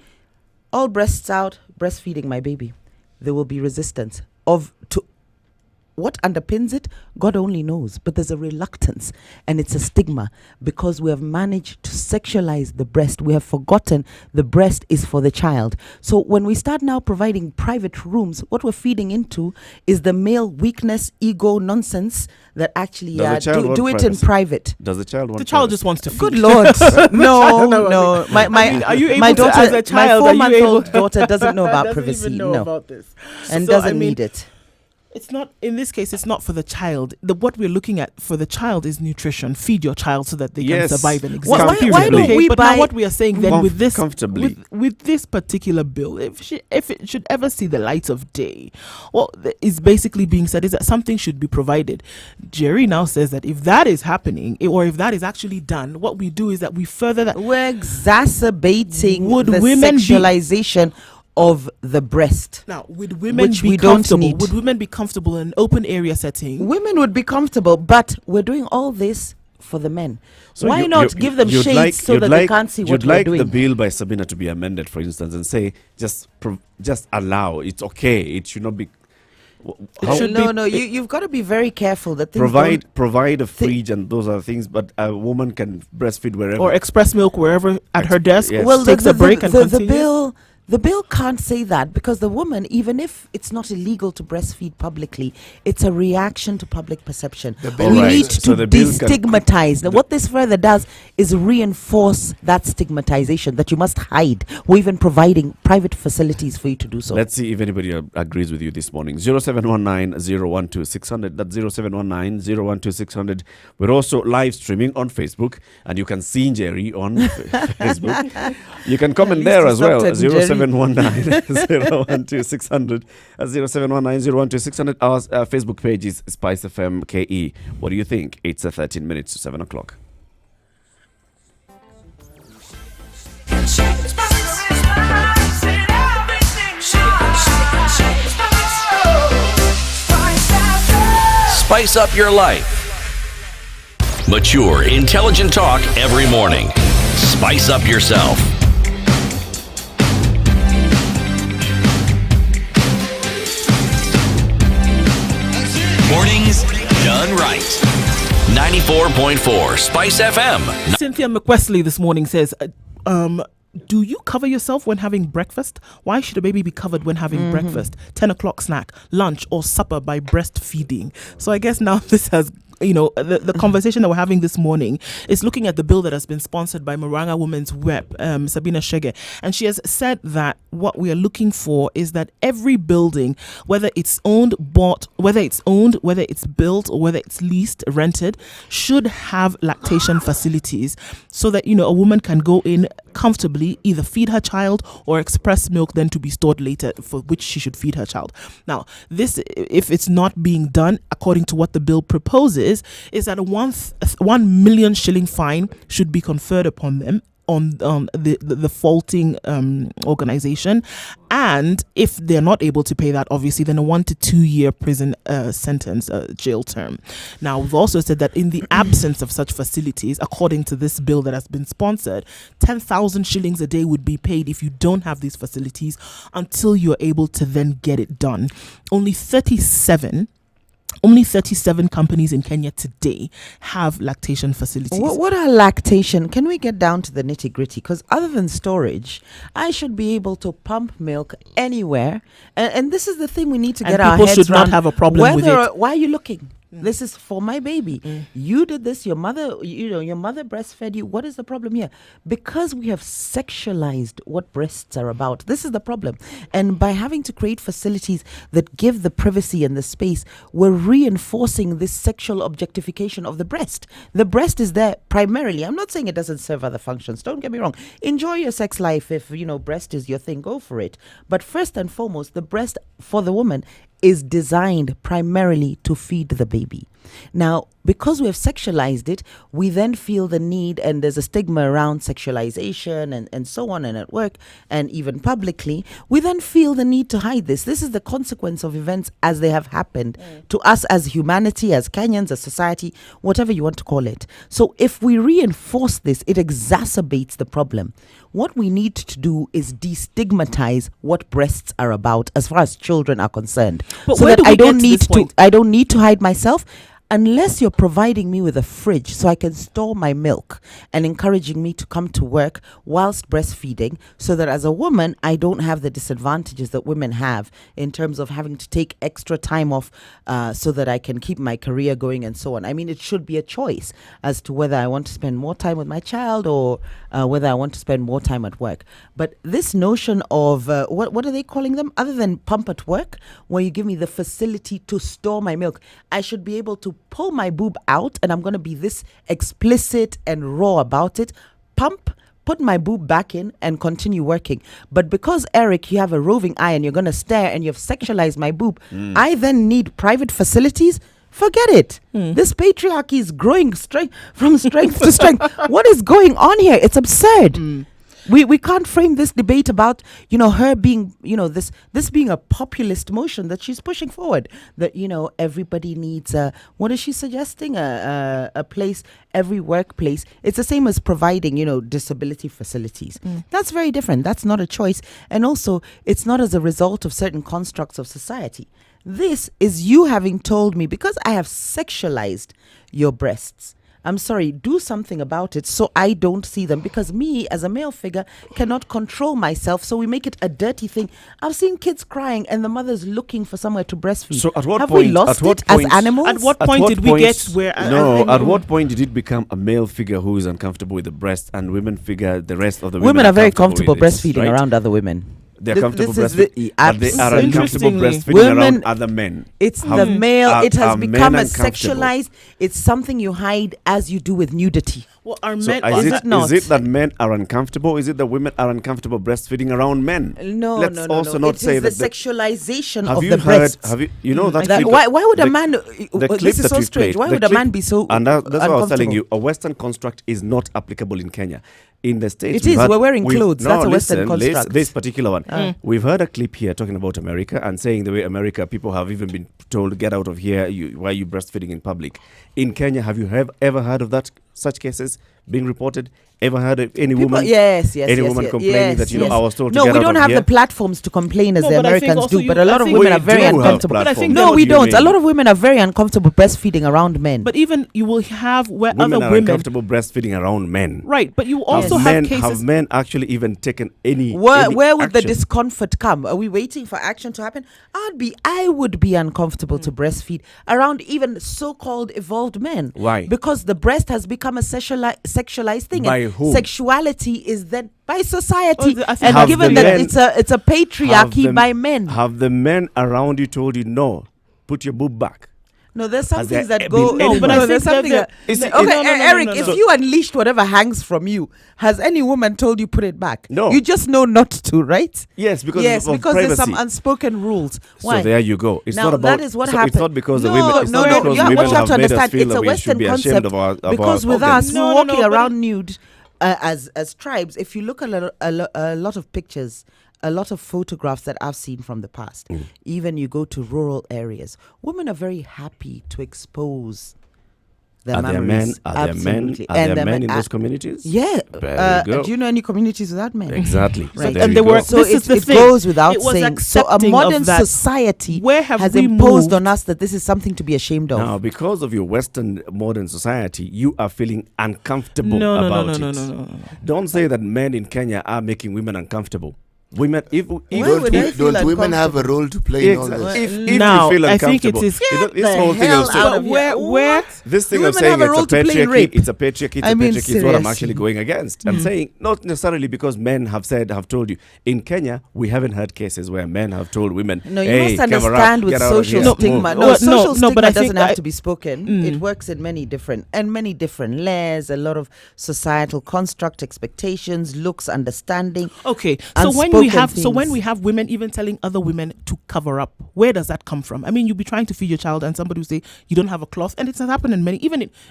all breasts out, breastfeeding my baby. There will be resistance to what underpins it, God only knows. But there's a reluctance, and it's a stigma, because we have managed to sexualize the breast. We have forgotten the breast is for the child. So when we start now providing private rooms, what we're feeding into is the male weakness, ego, nonsense that actually Does the child want do it in privacy? private. Does the child want The child privacy? just wants to feed. Good Lord. No. My are you able my to, daughter, as a child, my are you 4-month-old able- daughter doesn't know about doesn't privacy. even know No. about this, And So, doesn't I mean, need it. It's not, in this case, it's not for the child. What we're looking at for the child is nutrition. Feed your child so that they Yes. can survive and exist. Why Period. don't we but buy- now what we are saying then with this comfortably. with this particular bill, if it should ever see the light of day, what is basically being said is that something should be provided. Jerry now says that if that is happening, or if that is actually done, what we do is that we further that. We're exacerbating Would the women be- sexualization of the breast. Now, would women Which be we don't comfortable? need. Would women be comfortable in an open area setting? Women would be comfortable, but we're doing all this for the men. So Why you- not you- give them you'd shades like- so you'd that like- they can't see what You'd we're like doing? the bill by Sabina to be amended, for instance, and say just allow. It's okay. It should not be. How- You've got to be very careful that things provide a fridge and those are things, but a woman can breastfeed wherever. Or express milk wherever at her desk. Yes. Well, Takes a break and the continues. The bill can't say that, because the woman, even if it's not illegal to breastfeed publicly, it's a reaction to public perception. The bill- We Alright, need so to the bill can- destigmatize. Now, what this further does is reinforce that stigmatization that you must hide. We're even providing private facilities for you to do so. Let's see if anybody agrees with you this morning. 0719-012-600. That's 0719-012-600. We're also live streaming on Facebook, and you can see Jerry on Facebook. You can comment there as well. 0719-012-600. 0719-012-600. Our Facebook page is Spice FM KE. What do you think? It's 13 minutes to 7 o'clock. spice up your life. Mature, intelligent talk every morning. Spice up yourself. Mornings done right. 94.4 Spice FM. Cynthia McWesley this morning says, do you cover yourself when having breakfast? Why should a baby be covered when having breakfast, 10 o'clock snack, lunch, or supper by breastfeeding? So I guess now this has, the conversation that we're having this morning is looking at the bill that has been sponsored by Maranga Women's Rep, Sabina Shege. And she has said that what we are looking for is that every building, whether it's owned, bought, whether it's built, or whether it's leased, rented, should have lactation facilities so that, a woman can go in comfortably, either feed her child or express milk then to be stored later, for which she should feed her child. Now, this, if it's not being done according to what the bill proposes, is that a 1 million shilling fine should be conferred upon them, on the faulting organization, and if they're not able to pay that, obviously, then a 1 to 2 year prison sentence, jail term. Now, we've also said that in the absence of such facilities, according to this bill that has been sponsored, 10,000 shillings a day would be paid if you don't have these facilities until you're able to then get it done. Only 37 companies in Kenya today have lactation facilities. What are lactation? Can we get down to the nitty gritty? Because other than storage, I should be able to pump milk anywhere. And this is the thing we need to get our heads around. People should not have a problem with it. Why are you looking? This is for my baby. You did this. Your mother, your mother breastfed you. What is the problem here? Because we have sexualized what breasts are about. This is the problem. And by having to create facilities that give the privacy and the space, we're reinforcing this sexual objectification of the breast. The breast is there primarily. I'm not saying it doesn't serve other functions. Don't get me wrong. Enjoy your sex life. If, breast is your thing, go for it. But first and foremost, the breast for the woman is designed primarily to feed the baby. Now, because we have sexualized it, we then feel the need, and there's a stigma around sexualization and so on, and at work and even publicly, we then feel the need to hide this. This is the consequence of events as they have happened to us as humanity, as Kenyans, as society, whatever you want to call it. So if we reinforce this, it exacerbates the problem. What we need to do is destigmatize what breasts are about as far as children are concerned. But so where that do we get to this point? I don't need to hide myself. Unless you're providing me with a fridge so I can store my milk and encouraging me to come to work whilst breastfeeding, so that as a woman, I don't have the disadvantages that women have in terms of having to take extra time off so that I can keep my career going and so on. I mean, it should be a choice as to whether I want to spend more time with my child or whether I want to spend more time at work. But this notion of, what are they calling them? Other than pump at work, where you give me the facility to store my milk, I should be able to pull my boob out, and I'm going to be this explicit and raw about it, pump, put my boob back in, and continue working. But because, Eric, you have a roving eye and you're going to stare and you've sexualized my boob, I then need private facilities. Forget it. This patriarchy is growing from strength to strength. What is going on here? It's absurd. We can't frame this debate about, her being, this being a populist motion that she's pushing forward. That, everybody needs what is she suggesting? A place, every workplace. It's the same as providing, disability facilities. That's very different. That's not a choice. And also, it's not as a result of certain constructs of society. This is you having told me, because I have sexualized your breasts, I'm sorry, do something about it so I don't see them, because me as a male figure cannot control myself, so we make it a dirty thing. I've seen kids crying and the mother's looking for somewhere to breastfeed. So at what have point, we lost it as animals? At what point did we get where... at what point did it become a male figure who is uncomfortable with the breast, and women figure the rest of the women are very comfortable with it, breastfeeding right? around other women. They're comfortable this breastfeeding, but they are uncomfortable breastfeeding around other men. It's the male. It has become a sexualized. It's something you hide, as you do with nudity. Well, are So men... is is it it not? is it that men are uncomfortable? Is it that women are uncomfortable breastfeeding around men? No, Let's no. also not it say is that the sexualization have of you the heard? breasts. Have you know that? That- clip why would a the- man? the clip This is that so we strange. played, Why the would a clip- man be so? And that's what I was telling uncomfortable? you. A Western construct is not applicable in Kenya. In the States, It is. We're wearing clothes. That's a Western construct. This particular one. We've heard a clip here talking about America and saying the way America, people have even been told, get out of here, why are you breastfeeding in public? In Kenya, have you ever heard of such cases being reported? Ever heard of any woman? Any woman complaining that, I was told to get out of here? No, we don't have the platforms to complain as the Americans do, but a lot of We women are very do have uncomfortable. platforms. No, What we do you don't. mean? A lot of women are very uncomfortable breastfeeding around men. But even you will have where Women other are women, uncomfortable breastfeeding around men. right? But you also Have cases. men actually even taken any Where would the action? discomfort come? Are we waiting for action to happen? I would be uncomfortable to breastfeed around even so-called evolved men. Why? Because the breast has become a sexualized thing. By and whom? Sexuality is then by society, I think and Have given the that men- it's a patriarchy by men. Have the men around you told you, no, put your boob back? No, there's some Has there things that been go. any- No, but I there's think something. that Is it- Okay, no, no, no, Eric, no, no, if no. you unleashed whatever hangs from you, has any woman told you put it back? No. You just know not to, right? Yes, because Yes, of because privacy. there's some unspoken rules. Why? So there you go. It's Now, not about that is what so happened. It's not because the No, women. It's no, not no. because You women have to have made us understand, feel it's that a we should Western be ashamed concept of our because with organs. us No, no, walking no, but around nude as tribes, if you look at a lot of pictures, a lot of photographs that I've seen from the past, even you go to rural areas, women are very happy to expose their Are there men? memories. Are there men? Absolutely. Are And there the men in men- those communities? Yeah. There you go. Do you know any communities without men? Exactly. So Right. there And you they go. were- So This is the it thing. goes without It was saying. So a accepting of modern that. society Where have has we imposed moved? on us that this is something to be ashamed of. Now, because of your Western modern society, you are feeling uncomfortable No, no, about no, it. no, no, no, no, no. Don't say that men in Kenya are making women uncomfortable. Women, if Why would I feel Don't women have a role to play in all exactly. this? If Now, you feel I think it uncomfortable, is- you know, this the whole thing hell is out so, of here. where this thing Do of women saying have a it's role a to play in patriarchy, rape? it's a patriarchy, I mean, is what I'm seriously. actually going against. I'm saying not necessarily because men have told you. In Kenya, we haven't heard cases where men have told women, No, you hey, must come understand around, with get out of social here, stigma. move." No, Well, social no, stigma but I doesn't think have I- to be spoken. It works in many different layers, a lot of societal construct, expectations, looks, understanding. Okay, so when we Unspoken have women even telling other women to cover up, where does that come from? I mean, you'll be trying to feed your child, and somebody will say you don't have a cloth, and it's happened in many,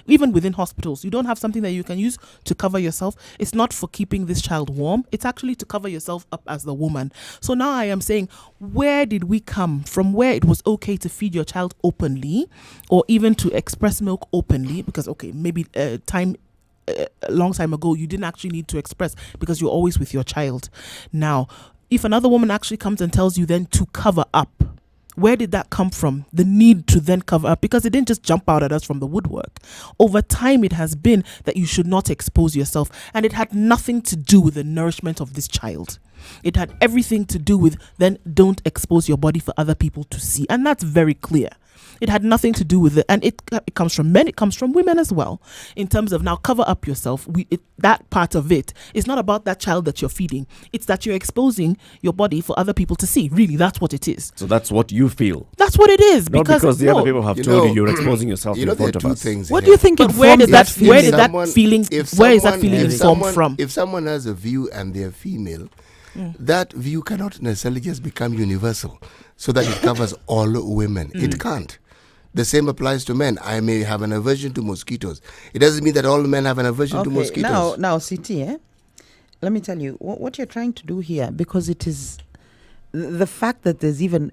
even within hospitals. You don't have something that you can use to cover yourself. It's not for keeping this child warm. It's actually to cover yourself up as the woman. So now I am saying, where did we come from? Where it was okay to feed your child openly, or even to express milk openly, because maybe a long time ago you didn't actually need to express because you're always with your child. Now, if another woman actually comes and tells you then to cover up, where did that come from? The need to then cover up, because it didn't just jump out at us from the woodwork. Over time, it has been that you should not expose yourself, and it had nothing to do with the nourishment of this child. It had everything to do with then don't expose your body for other people to see, and that's very clear. It had nothing to do with it, and it comes from men, it comes from women as well. In terms of now cover up yourself, that part of it is not about that child that you're feeding. It's that you're exposing your body for other people to see. Really, that's what it is. So that's what you feel. That's what it is. Not because the other people have You told know, you you're exposing yourself You in know, there are front of two us. things. What here. do you think But it where did that forms? where If did that someone- feeling if where is that someone- feeling if informed someone- from? If someone has a view and they're female, that view cannot necessarily just become universal so that it covers all women. It can't. The same applies to men. I may have an aversion to mosquitoes. It doesn't mean that all men have an aversion to mosquitoes. Now, CT, let me tell you what you're trying to do here, because it is the fact that there's even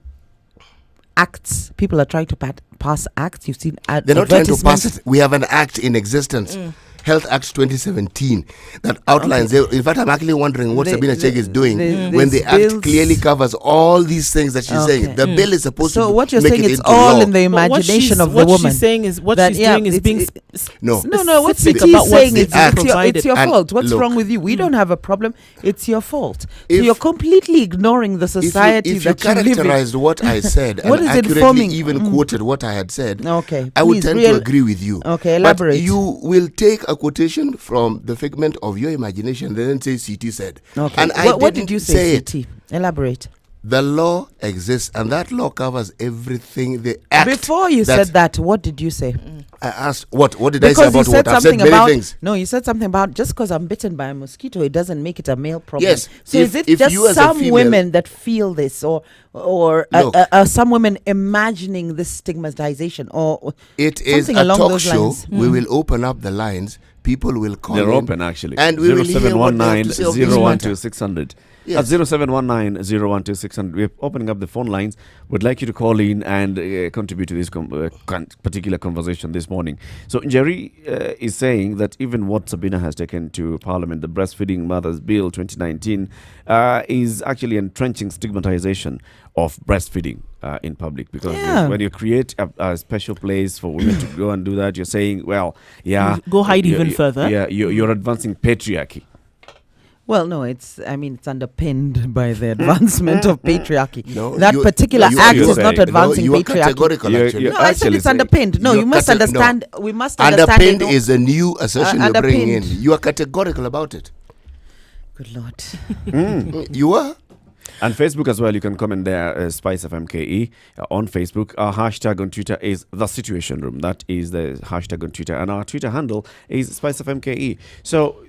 acts. People are trying to pass acts. You've seen They're not trying to pass advertisements. it. We have an act in existence. Health Act 2017 that outlines. In fact, I'm actually wondering what Sabina Chege is doing when the act bills- clearly covers all these things that she's saying. The bill is supposed So to what you're make saying, it it's into all law. in the But imagination of the what woman. she's saying is what That, she's yeah, doing is it's- being it- No. No, what specific CT about is what's saying is act. it's your And fault. What's look, wrong with you? We don't have a problem. It's your fault. So If- you're completely ignoring the society if you that you live in. characterized what I said What and is accurately informing? even quoted what I had said, Okay, I would please, tend real- to agree with you. Okay, elaborate. But you will take a quotation from the figment of your imagination, then say CT said. Okay. And I What didn't did you say, it. CT? Elaborate. The law exists, and that law covers everything. The act. Before you said that, what did you say? I asked what? What did I say Because you about said what? I've said something many about things. no, you said something about just because I'm bitten by a mosquito, it doesn't make it a male problem. Yes, So is it if just you as a some female- women that feel this, or Look. some women imagining this stigmatization, or It is something a along talk those show. lines? We will open up the lines people will call They're in, open, actually. and we will hear what they have 0719 to say of this matter. 600. Yes. That's 0719 600. We're opening up the phone lines. Would like you to call in and contribute to this particular conversation this morning. So Jerry is saying that even what Sabina has taken to Parliament, the Breastfeeding Mothers Bill 2019, is actually entrenching stigmatization of breastfeeding in public, because when you create a special place for women to go and do that, you're saying, well, go hide even further. Yeah, you're advancing patriarchy. Well, no, it's underpinned by the advancement of patriarchy. No, that particular act is not advancing you are patriarchy. categorical, actually. No, I said it's underpinned. No, you must understand. We must understand. Underpinned is a new assertion you're bringing in. You are categorical about it. Good Lord. You are? And Facebook as well, you can comment there, Spice FMKE on Facebook. Our hashtag on Twitter is The Situation Room. That is the hashtag on Twitter. And our Twitter handle is Spice FMKE. So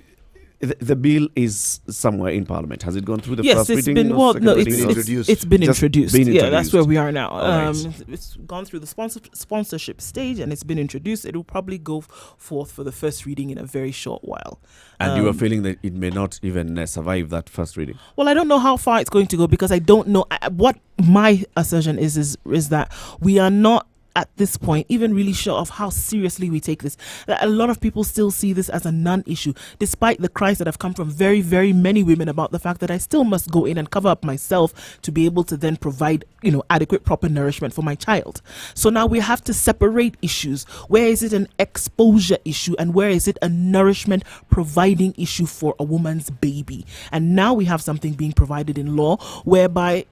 the bill is somewhere in Parliament. Has it gone through the first reading? It's been introduced. Yeah, that's where we are now. Right. It's gone through the sponsorship stage and it's been introduced. It will probably go forth for the first reading in a very short while. And you are feeling that it may not even survive that first reading? Well, I don't know how far it's going to go, because I don't know. What my assertion is that we are not at this point even really sure of how seriously we take this. A lot of people still see this as a non-issue, despite the cries that have come from very, very many women about the fact that I still must go in and cover up myself to be able to then provide, adequate, proper nourishment for my child. So now we have to separate issues. Where is it an exposure issue and where is it a nourishment providing issue for a woman's baby? And now we have something being provided in law whereby,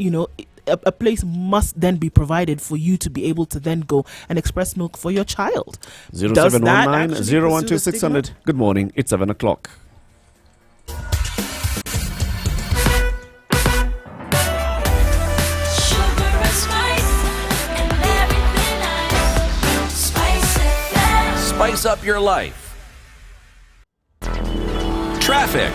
a place must then be provided for you to be able to then go and express milk for your child. 0719 012 600. Good morning. It's 7 o'clock. Spice up your life. Traffic.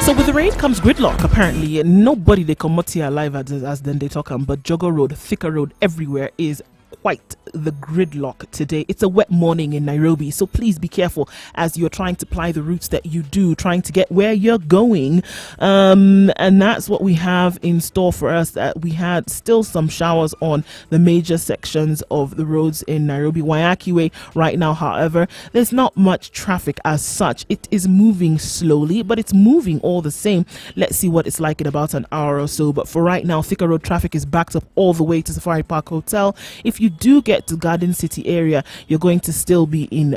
So with the rain comes gridlock, apparently. Nobody they come out here alive as then they talk but Jogger Road, Thika Road everywhere is quite the gridlock today. It's a wet morning in Nairobi, so please be careful as you're trying to ply the routes that you do, trying to get where you're going. And that's what we have in store for us. We had still some showers on the major sections of the roads in Nairobi. Waiyaki Way right now, however, there's not much traffic as such. It is moving slowly, but it's moving all the same. Let's see what it's like in about an hour or so. But for right now, Thika Road traffic is backed up all the way to Safari Park Hotel. If you do get to Garden City area, you're going to still be in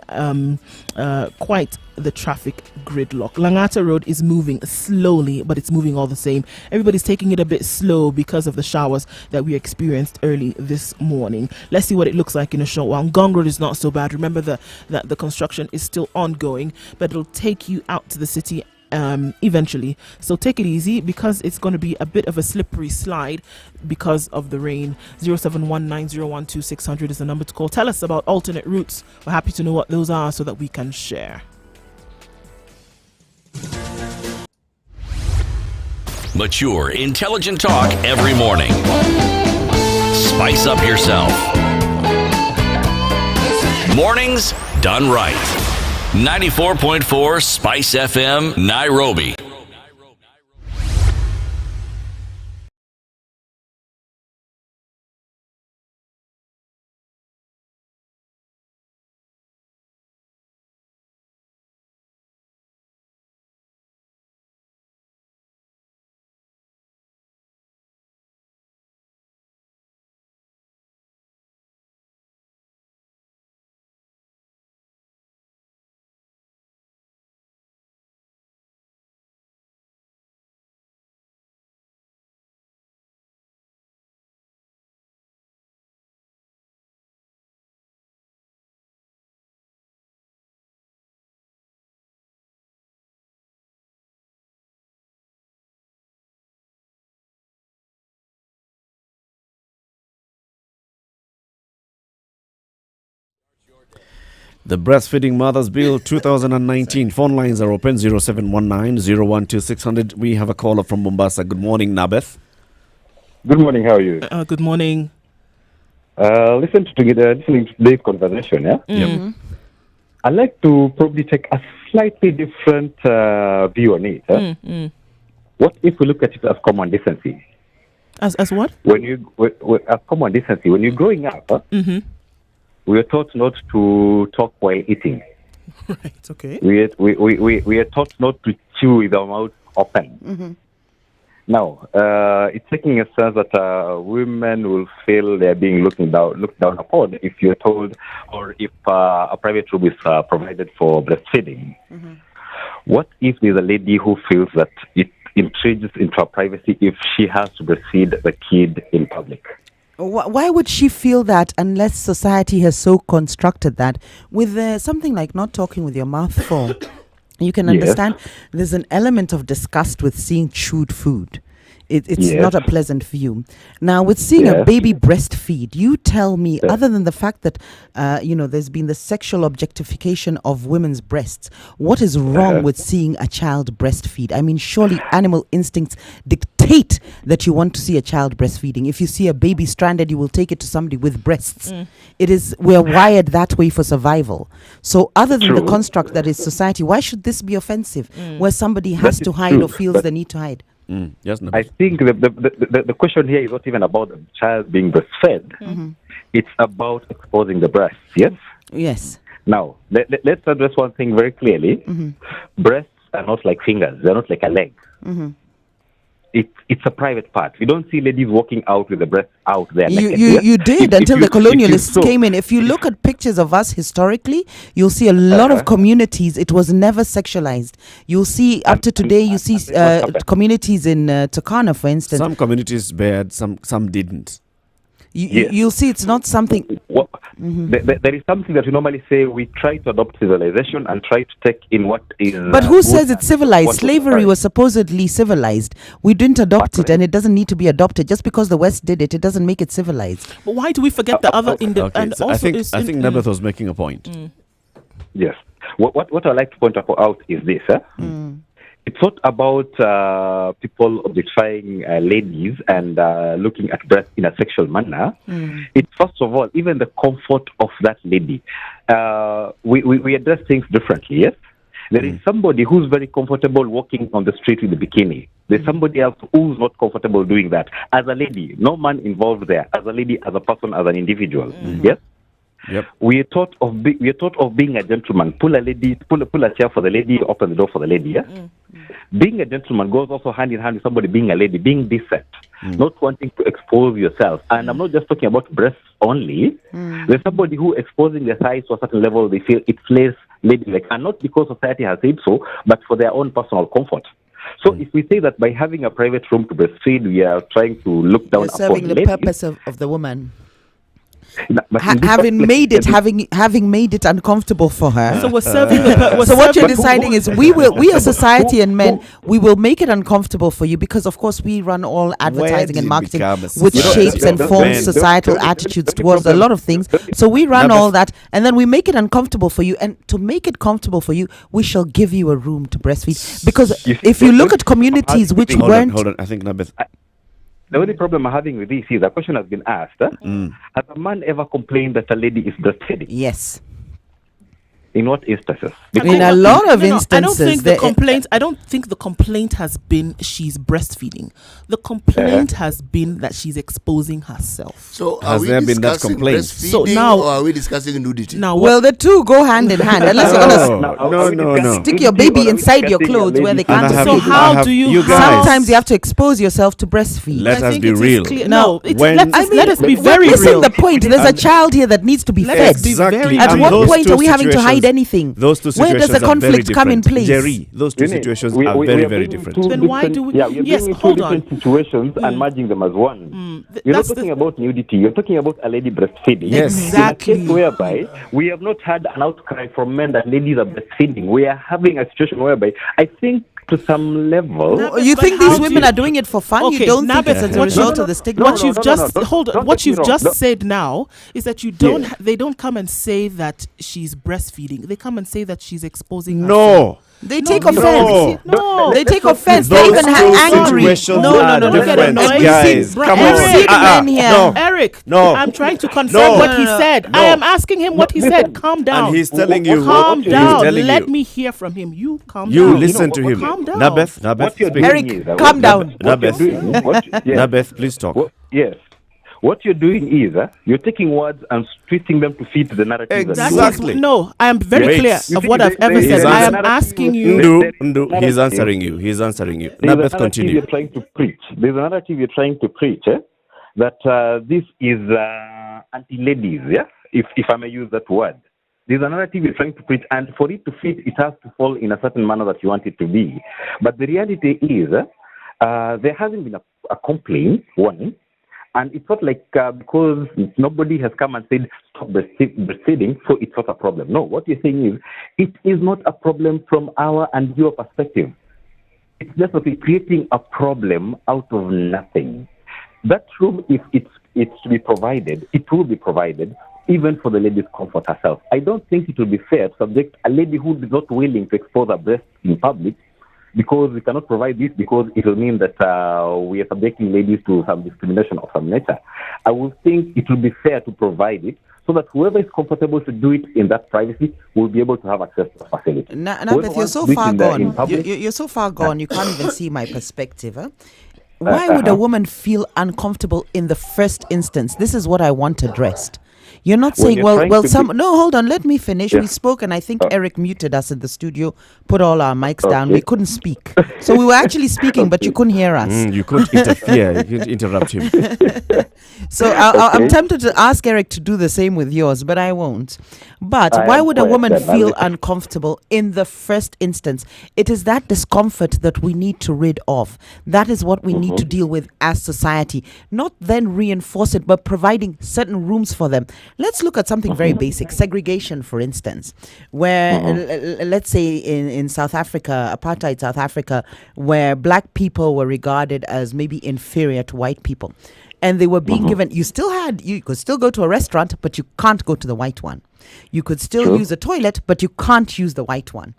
quite the traffic gridlock. Langata Road is moving slowly, but it's moving all the same. Everybody's taking it a bit slow because of the showers that we experienced early this morning. Let's see what it looks like in a short while. Ngong Road is not so bad. Remember that the construction is still ongoing, but it'll take you out to the city eventually, so take it easy because it's going to be a bit of a slippery slide because of the rain. 0719012600 is the number to call. Tell us about alternate routes. We're happy to know what those are so that we can share. Mature, intelligent talk every morning. Spice up yourself. Mornings done right. 94.4 Spice FM, Nairobi. The Breastfeeding Mothers Bill 2019. Phone lines are open 0719 012 600. We have a caller from Mombasa. Good morning, Nabeth. Good morning. How are you? Good morning. Listening to today's conversation, yeah. Mm-hmm. I'd like to probably take a slightly different view on it. What if we look at it as common decency? As what? As common decency, when you're growing up, we are taught not to talk while eating. Right. Okay. We are taught not to chew with our mouth open. Now, it's taking a sense that women will feel they're being looked down upon if you're told, or if a private room is provided for breastfeeding. What if there's a lady who feels that it intrudes into her privacy if she has to breastfeed the kid in public? Why would she feel that unless society has so constructed that with something like not talking with your mouth full? You can understand there's an element of disgust with seeing chewed food. It's not a pleasant view. Now, with seeing a baby breastfeed, you tell me, other than the fact that, there's been the sexual objectification of women's breasts, what is wrong with seeing a child breastfeed? I mean, surely animal instincts dictate that you want to see a child breastfeeding. If you see a baby stranded, you will take it to somebody with breasts. We're wired that way for survival. So other than the construct that is society, why should this be offensive, where somebody has to hide or feels the need to hide? Yes, no. I think the question here is not even about the child being breastfed. It's about exposing the breasts, yes? Yes. Now, let's address one thing very clearly. Breasts are not like fingers. They're not like a leg. It's a private part. You don't see ladies walking out with the breasts out there. You did until the colonialists came in. If you look at pictures of us historically, you'll see a lot of communities. It was never sexualized. You'll see up to today. You see communities in Turkana, for instance. Some communities bared, some didn't. You'll see it's not something. There is something that we normally say we try to adopt civilization and try to take in what is. But who says it's civilized? Slavery was supposedly civilized. We didn't adopt it, and it doesn't need to be adopted. Just because the West did it, it doesn't make it civilized. But why do we forget the other? I think Nabeth was making a point. Yes. What I like to point out is this. It's not about people objectifying ladies and looking at breasts in a sexual manner. It's first of all, even the comfort of that lady. We address things differently, yes? There is somebody who's very comfortable walking on the street with a bikini. There's somebody else who's not comfortable doing that. As a lady, no man involved there. As a lady, as a person, as an individual, yes? Yep. We are taught of being a gentleman. Pull a chair for the lady, open the door for the lady. Yeah? Being a gentleman goes also hand in hand with somebody being a lady, being decent, not wanting to expose yourself. And I'm not just talking about breasts only. There's somebody who exposing their thighs to a certain level, they feel it plays ladylike, and not because society has said so, but for their own personal comfort. So if we say that by having a private room to breastfeed, we are trying to look down upon serving the ladies, purpose of the woman. Having made it uncomfortable for her. So we're serving. So what you're deciding is we as society and men, we will make it uncomfortable for you because of course we run all advertising and marketing which shapes and forms societal attitudes towards a lot of things. So we run all that and then we make it uncomfortable for you. And to make it comfortable for you, we shall give you a room to breastfeed. Because if you look at communities which weren't. Hold on. I think Nabeth. The only problem I'm having with this is the question has been asked. Has a man ever complained that a lady is breastfeeding? Yes. In what instances? In a lot of instances. I don't think the complaint has been she's breastfeeding. The complaint has been that she's exposing herself. So has there been that complaint? So now, or are we discussing nudity? Now, well, the two go hand in hand. Unless you're gonna stick your baby inside your clothes where they can't. So how do you? Sometimes you have to expose yourself to breastfeed. Let us be real. No, let us be very real. Missing the point. There's a child here that needs to be fed. Exactly. At what point are we having to hide anything? Those two Where situations does the conflict come in place? Jerry, those two situations are very, very different. Then why do we? Yes, hold on. Situations and merging them as one. You're not talking about nudity. You're talking about a lady breastfeeding. Yes, exactly. In a case whereby we have not had an outcry from men that ladies are breastfeeding. We are having a situation whereby I think to some level. You think these women are doing it for fun? Okay, you don't think it's a result of the stigma? What you've just said now is that they don't come and say that she's breastfeeding. breastfeeding, they come and say that she's exposing herself. No. They take No. offense. No. They take offense. Those They're even two angry. situations No, are don't get different, annoyed. guys. Bro, Come Eric, on. see the men here. No. Eric, No. I'm trying to confirm No. what he No. said. No. I am asking him what he said. Calm down. And he's telling you. Calm he's down. telling Let you. me hear from him. You calm You down. listen to him. Calm down. Nabeth, What you're speak. doing Eric, is, calm down. Nabeth, please talk. Yes. What you're doing is you're taking words and twisting them to fit the narrative. That Exactly. is, no, I am very Wait. clear You of see, what I've ever there said. is I am another asking thing you. Ndu, he's answering you. He's answering you. There's a Nabeth, narrative continue. you're trying to preach. There's a narrative you're trying to preach that this is anti-ladies, yeah? If I may use that word. There's a narrative you're trying to preach, and for it to fit, it has to fall in a certain manner that you want it to be. But the reality is there hasn't been a complaint, one, and it's not like because nobody has come and said stop breastfeeding, so it's not a problem. No, what you're saying is it is not a problem from our and your perspective. It's just that we're creating a problem out of nothing. That room, if it's to be provided, it will be provided, even for the lady's comfort herself. I don't think it will be fair to subject a lady who is not willing to expose her breast in public because we cannot provide this because it will mean that we are subjecting ladies to some discrimination of some nature. I would think it will be fair to provide it so that whoever is comfortable to do it in that privacy will be able to have access to the facility. Nabeth, you're so far gone. You're so far gone, you can't even see my perspective. Huh? Why would a woman feel uncomfortable in the first instance? This is what I want addressed. You're not saying, no, hold on, let me finish. Yeah. We spoke, and I think Eric muted us in the studio, put all our mics down. We couldn't speak. So we were actually speaking, but you couldn't hear us. You couldn't interfere. You couldn't interrupt him. So I'm tempted to ask Eric to do the same with yours, but I won't. But why would a woman feel uncomfortable in the first instance? It is that discomfort that we need to rid of. That is what we need to deal with as society. Not then reinforce it, but providing certain rooms for them. Let's look at something very basic, segregation, for instance, where, let's say in South Africa, apartheid South Africa, where black people were regarded as maybe inferior to white people. And they were being given, you could still go to a restaurant, but you can't go to the white one. You could still use a toilet, but you can't use the white one.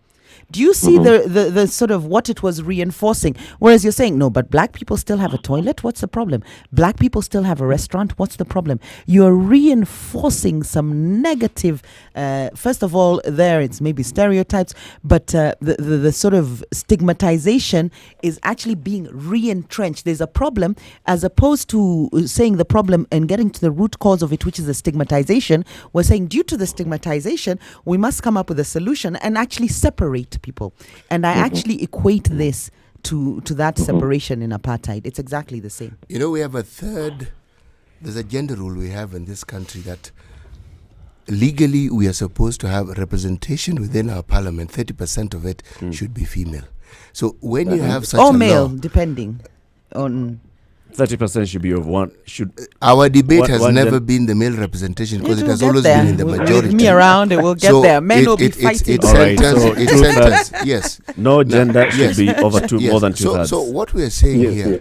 Do you see the sort of what it was reinforcing? Whereas you're saying, no, but black people still have a toilet. What's the problem? Black people still have a restaurant. What's the problem? You're reinforcing some negative, first of all, there it's maybe stereotypes, but the sort of stigmatization is actually being re-entrenched. There's a problem, as opposed to saying the problem and getting to the root cause of it, which is the stigmatization. We're saying due to the stigmatization, we must come up with a solution and actually separate people. And I actually equate this to that separation in apartheid. It's exactly the same. You know, we have there's a gender rule we have in this country that legally we are supposed to have representation within our parliament. 30% of it should be female. So when you have such or a male, law, depending on 30% should be of one. Our debate has one never been the male representation because it has always there. been in the majority. With me around, it will get there. Men will be fighting. It's All right, sentence. so It's sentence. Yes. No gender should yes. be over two, Yes. more than two-thirds. So what we are saying here,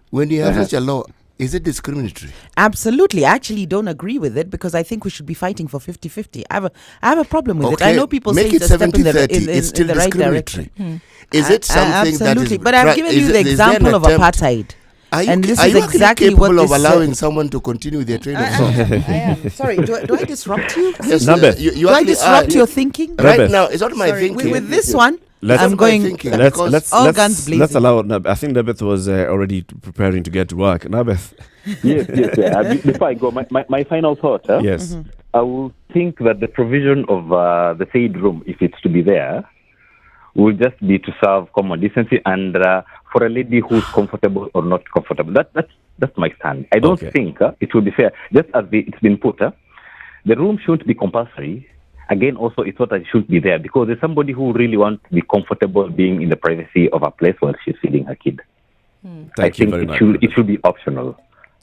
when you have such a law, is it discriminatory? Absolutely. I actually don't agree with it because I think we should be fighting for 50-50. I have a problem with it. I know people say it's a step in the right direction. Is it something absolutely. that is... But I've given you the example of apartheid. Are you, and this are is you exactly capable what of this allowing someone to continue with their train of thought? I am. Sorry, do I disrupt you? Yes, Nabeth. Do I disrupt your thinking? Right Nabeth. now, it's not my Sorry, thinking. with this one, Let's I'm going all guns blazing. Let's allow. I think Nabeth was already preparing to get to work. Nabeth. Yes. Before I go, my final thought. Yes. I will think that the provision of the said room, if it's to be there, will just be to serve common decency and for a lady who's comfortable or not comfortable. That's my stand. I don't think it will be fair. Just as it's been put, the room shouldn't be compulsory. Again, also, it's not that it shouldn't be there because there's somebody who really wants to be comfortable being in the privacy of a place where she's feeding her kid. Thank you very much. It should be optional.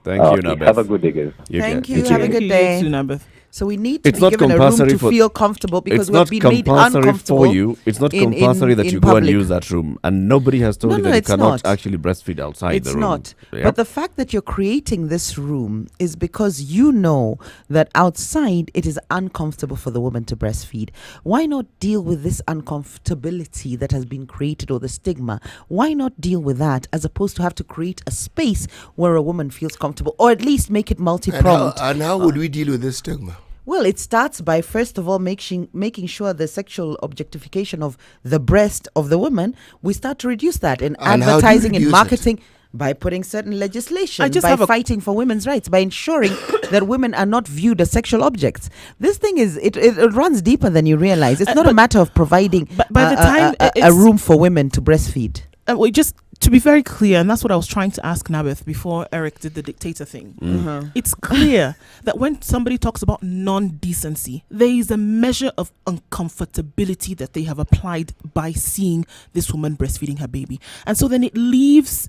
Thank you, Nabeth. Have a good day, guys. Thank you. Have a good day. You too, Nabeth. So we need to It's be not given a room compulsory to for- feel comfortable because It's we've not been made compulsory uncomfortable. for you. It's not in- compulsory in- that in you go and public. use that room, and nobody has told No, you no, that you it's cannot not. actually breastfeed outside It's the room. not. Yep. But the fact that you're creating this room is because you know that outside it is uncomfortable for the woman to breastfeed. Why not deal with this uncomfortability that has been created, or the stigma? Why not deal with that as opposed to have to create a space where a woman feels comfortable, or at least make it multi-pronged? And how would we deal with this stigma? Well, it starts by, first of all, making sure the sexual objectification of the breast of the woman, we start to reduce that in And how do you advertising and reduce marketing. By putting certain legislation, I just by have a- fighting for women's rights, by ensuring that women are not viewed as sexual objects. This thing is, it runs deeper than you realize. It's not a but- matter of providing but by the time a it's- room for women to breastfeed. We just to be very clear, and that's what I was trying to ask Nabeth before Eric did the dictator thing. It's clear that when somebody talks about non-decency, there is a measure of uncomfortability that they have applied by seeing this woman breastfeeding her baby. And so then it leaves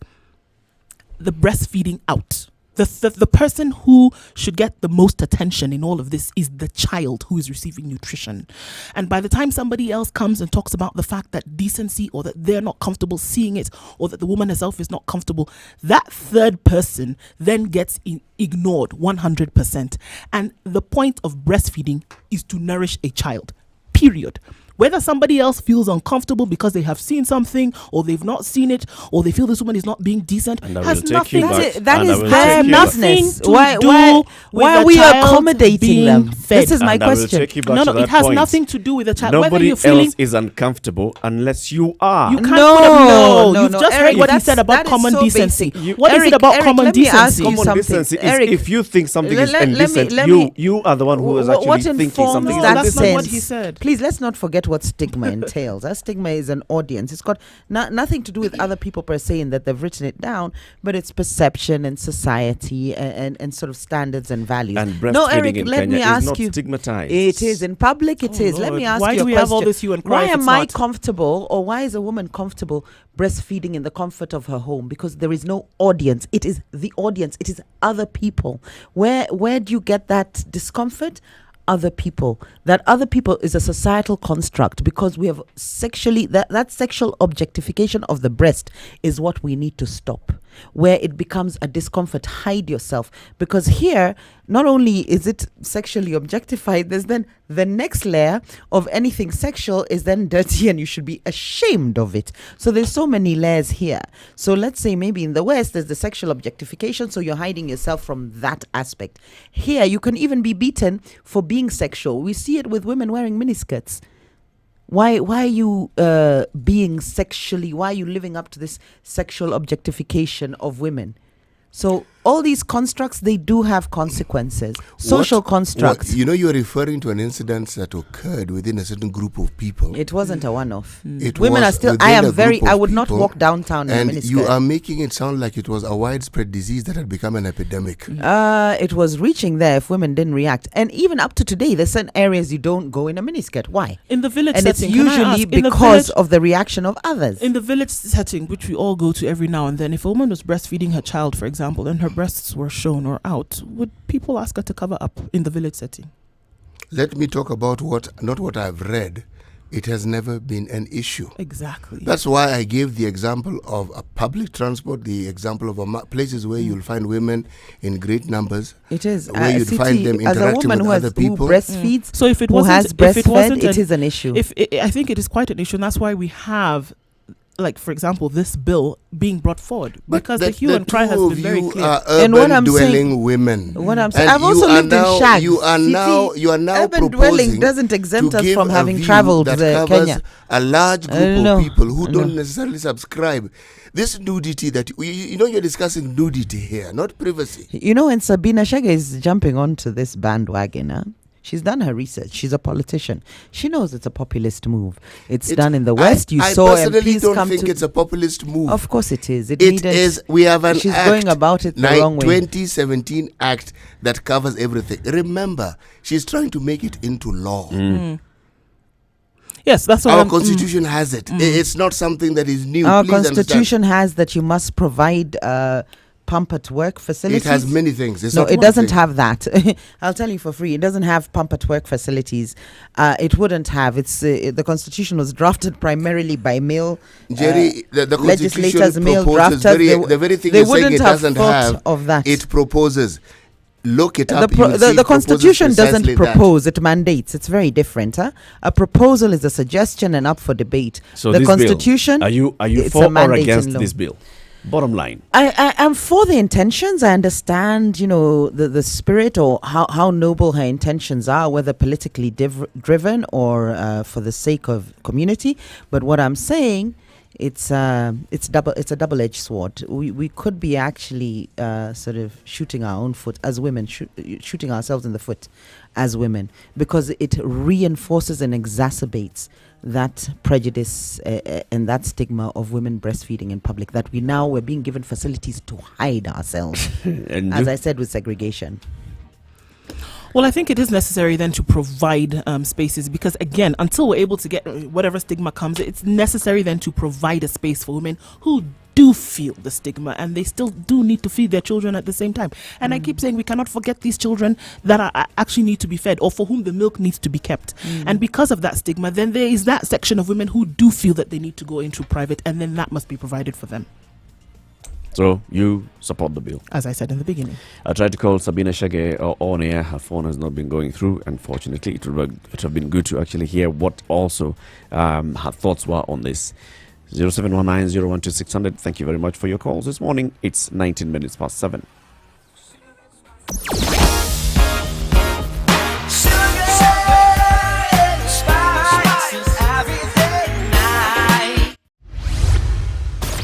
the breastfeeding out. The person who should get the most attention in all of this is the child who is receiving nutrition. And by the time somebody else comes and talks about the fact that decency, or that they're not comfortable seeing it, or that the woman herself is not comfortable, that third person then gets ignored 100%. And the point of breastfeeding is to nourish a child, period. Whether somebody else feels uncomfortable because they have seen something, or they've not seen it, or they feel this woman is not being decent, And I has will take nothing you back. to That And I is will their take you nothing madness. to Why do with are the we child accommodating being them? fed. This is my And I will question. take you back No, to no, that it has point. nothing to do with the child. Whether Nobody you're feeling, else is uncomfortable unless you are. you can't No, put a, no, You've no, just Eric, heard what he that's- said about that is common so decency. basic. What is Eric, it about Eric, common let me ask decency? you Common something. decency is Eric, if you think something is let me- indecent, let me- you are the one who is What actually thinking informs something is No, that that's indecent. not what sense? he said. Please, let's not forget what stigma entails. That stigma is an audience. It's got nothing to do with other people per se, in that they've written it down, but it's perception and society and sort of standards and values. And No, breastfeeding Eric, in let Kenya me is ask not you. stigmatized. It is in public. It Oh, is. Let Lord. me ask Why you do a we question. have all this hue and cry Why if it's am I not? comfortable, or why is a woman comfortable breastfeeding in the comfort of her home? Because there is no audience. It is the audience. It is other people. Where do you get that discomfort? Other people. That other people is a societal construct, because we have sexually, that sexual objectification of the breast is what we need to stop, where it becomes a discomfort. Hide yourself, because here not only is it sexually objectified, there's then the next layer of anything sexual is then dirty, and you should be ashamed of it. So there's so many layers here. So let's say maybe in the West there's the sexual objectification, so you're hiding yourself from that aspect. Here you can even be beaten for being sexual. We see it with women wearing miniskirts. Why are you being sexually, why are you living up to this sexual objectification of women? So all these constructs, they do have consequences, social constructs. You're referring to an incident that occurred within a certain group of people. It wasn't a one-off. It Women was are still, within I a am group very, of I would not people, walk downtown in a and miniskirt. you are making it sound like it was a widespread disease that had become an epidemic. It was reaching there if women didn't react. And even up to today, there's certain areas you don't go in a miniskirt. Why? In the village And it's setting, can I usually ask, in the because village- of the reaction of others. In the village setting, which we all go to every now and then, if a woman was breastfeeding her child, for example, and her breasts were shown or out, would people ask her to cover up in the village setting? Let me talk about not what I've read. It has never been an issue. Exactly. That's why I gave the example of a public transport, the example of places where you'll find women in great numbers. It is. Where you'd find them as a interacting woman with who other people. who breastfeeds, So if it who wasn't, has if it breastfed, wasn't, it is an issue. I think it is quite an issue, and that's why we have, like, for example, this bill being brought forward, because the hue and cry has been very clear. Are And what urban I'm dwelling saying- women. What I'm saying, And I've also you are lived now- in shags. You are now urban proposing dwelling doesn't exempt to us give from a having view traveled that Kenya. covers a large group No, of people who no. don't necessarily subscribe. This nudity that you're discussing nudity here, not privacy. You know, and Sabina Shege is jumping onto this bandwagon. Huh? She's done her research. She's a politician. She knows it's a populist move. It's done in the West. I saw personally MPs don't come think to. it's a populist move. Of course it is. It is. We have an She's act, going about it the wrong way. 2017 Act that covers everything. Remember, she's trying to make it into law. Yes, that's what Our I'm- constitution has it. It's not something that is new. Our Please understand. constitution has that you must provide pump at work facilities. It has many things. It's No, not it one doesn't thing. have that. I'll tell you for free. It doesn't have pump at work facilities. It wouldn't have. It's the Constitution was drafted primarily by male Jerry, the legislators, Constitution male proposes drafters. the very thing they you're saying wouldn't it have doesn't thought have. of that. It proposes. Look it up. The Constitution doesn't propose, it mandates. It's very different. Huh? A proposal is a suggestion and up for debate. So the this Constitution, bill, are you it's for a or mandate against in law. this bill? Bottom line. I am for the intentions. I understand, the spirit or how noble her intentions are, whether politically driven or for the sake of community. But what I'm saying, it's a double-edged sword. We could be actually sort of shooting our own foot as women, shooting ourselves in the foot as women, because it reinforces and exacerbates that prejudice and that stigma of women breastfeeding in public, that we're being given facilities to hide ourselves, as I said, with segregation. Well, I think it is necessary then to provide spaces, because again, until we're able to get whatever stigma comes, it's necessary then to provide a space for women who do feel the stigma, and they still do need to feed their children at the same time. And I keep saying we cannot forget these children that are actually need to be fed, or for whom the milk needs to be kept. And because of that stigma, then there is that section of women who do feel that they need to go into private, and then that must be provided for them. So you support the bill? As I said in the beginning. I tried to call Sabina Shege on air. Her phone has not been going through. Unfortunately, it would have been good to actually hear what also her thoughts were on this. 0719-012-600. Thank you very much for your calls this morning. It's 19 minutes past 7.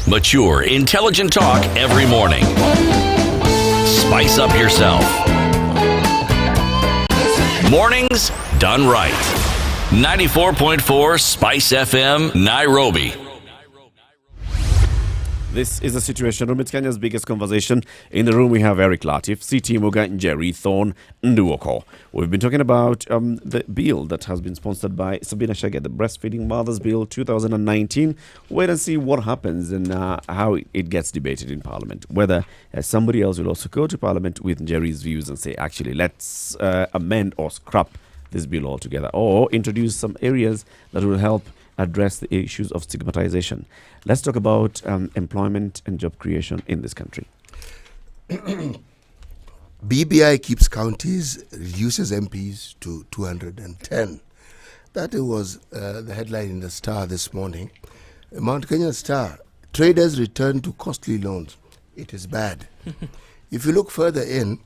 Mature, intelligent talk every morning. Spice up yourself. Mornings done right. 94.4 Spice FM, Nairobi. This is the Situation Room. It's Kenya's biggest conversation. In the room, we have Eric Latif, C.T. Muga, Jerry Thorne, Nduoko. We've been talking about the bill that has been sponsored by Sabina Shege, the Breastfeeding Mothers Bill 2019. Wait and see what happens and how it gets debated in Parliament. Whether somebody else will also go to Parliament with Jerry's views and say, actually, let's amend or scrap this bill altogether, or introduce some areas that will help address the issues of stigmatization. Let's talk about employment and job creation in this country. BBI keeps counties, reduces MPs to 210. That was the headline in the Star this morning. Mount Kenya Star, traders return to costly loans. It is bad. If you look further in,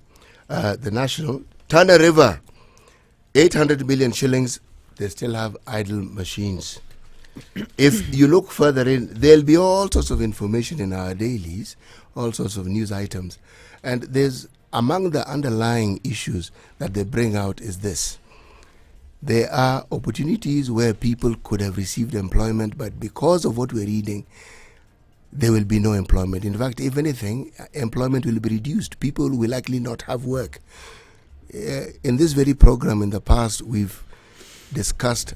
the National, Tana River, 800 million shillings, they still have idle machines. If you look further in, there'll be all sorts of information in our dailies, all sorts of news items. And there's, among the underlying issues that they bring out is this. There are opportunities where people could have received employment, but because of what we're reading, there will be no employment. In fact, if anything, employment will be reduced. People will likely not have work. In this very program in the past, we've discussed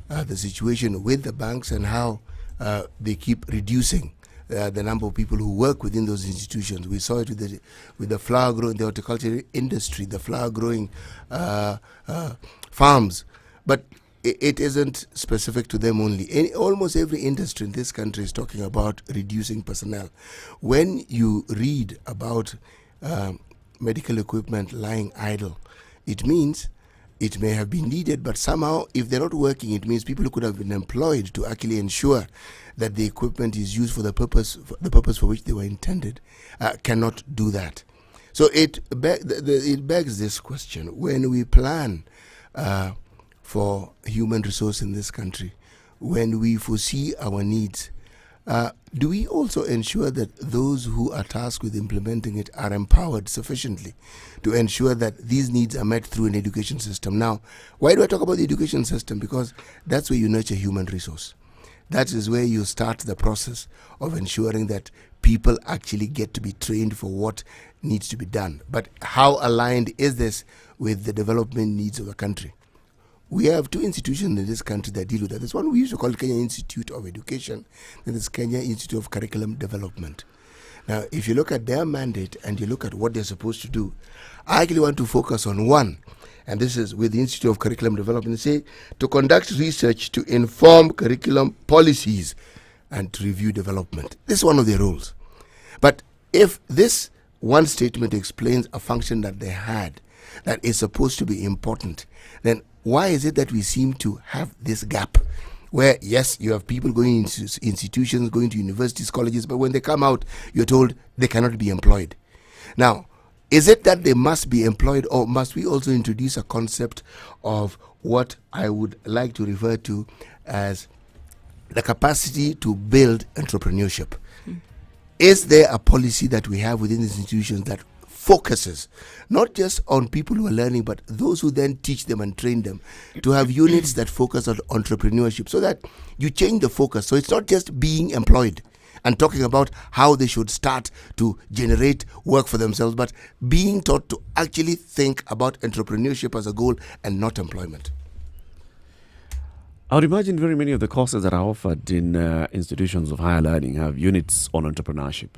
the situation with the banks and how they keep reducing the number of people who work within those institutions. We saw it with the flower growing, the horticulture industry, the flower growing farms. But it isn't specific to them only. Almost every industry in this country is talking about reducing personnel. When you read about medical equipment lying idle, it means it may have been needed, but somehow, if they're not working, it means people who could have been employed to actually ensure that the equipment is used for the purpose for which they were intended, cannot do that. So it begs this question: when we plan for human resource in this country, when we foresee our needs, do we also ensure that those who are tasked with implementing it are empowered sufficiently to ensure that these needs are met through an education system? Now, why do I talk about the education system? Because that's where you nurture human resource. That is where you start the process of ensuring that people actually get to be trained for what needs to be done. But how aligned is this with the development needs of the country? We have two institutions in this country that deal with that. There's one we used to call Kenya Institute of Education, and there's Kenya Institute of Curriculum Development. Now, if you look at their mandate and you look at what they're supposed to do, I actually want to focus on one, and this is with the Institute of Curriculum Development. They say to conduct research to inform curriculum policies and to review development. This is one of their roles. But if this one statement explains a function that they had that is supposed to be important, then why is it that we seem to have this gap where, yes, you have people going into institutions, going to universities, colleges, but when they come out, you're told they cannot be employed. Now, is it that they must be employed, or must we also introduce a concept of what I would like to refer to as the capacity to build entrepreneurship? Is there a policy that we have within these institutions that focuses not just on people who are learning, but those who then teach them and train them to have units that focus on entrepreneurship, so that you change the focus? So it's not just being employed and talking about how they should start to generate work for themselves, but being taught to actually think about entrepreneurship as a goal and not employment. I would imagine very many of the courses that are offered in institutions of higher learning have units on entrepreneurship.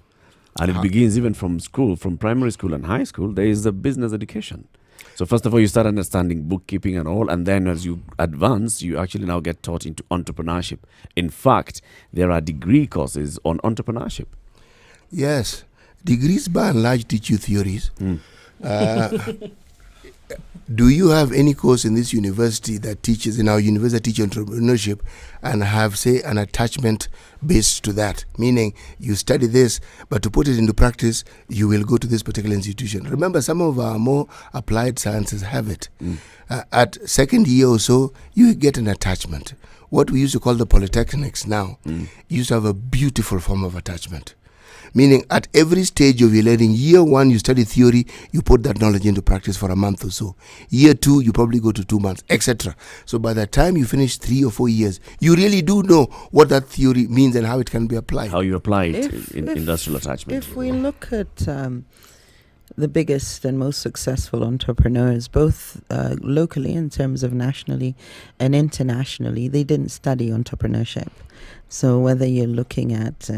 And it begins even from school, from primary school and high school. There is a business education. So first of all, you start understanding bookkeeping and all, and then as you advance, you actually now get taught into entrepreneurship. In fact, there are degree courses on entrepreneurship. Yes. Degrees by and large teach you theories. Do you have any course in this university that teaches, in our university, teach entrepreneurship and have, say, an attachment based to that? Meaning, you study this, but to put it into practice, you will go to this particular institution. Remember, some of our more applied sciences have it. At second year or so, you get an attachment. What we used to call the polytechnics now used to have a beautiful form of attachment. Meaning, at every stage of your learning, year one, you study theory, you put that knowledge into practice for a month or so. Year two, you probably go to 2 months, etc. So by the time you finish 3 or 4 years, you really do know what that theory means and how it can be applied. How you apply it in industrial attachment. If we look at the biggest and most successful entrepreneurs, both locally in terms of nationally and internationally, they didn't study entrepreneurship. So whether you're looking at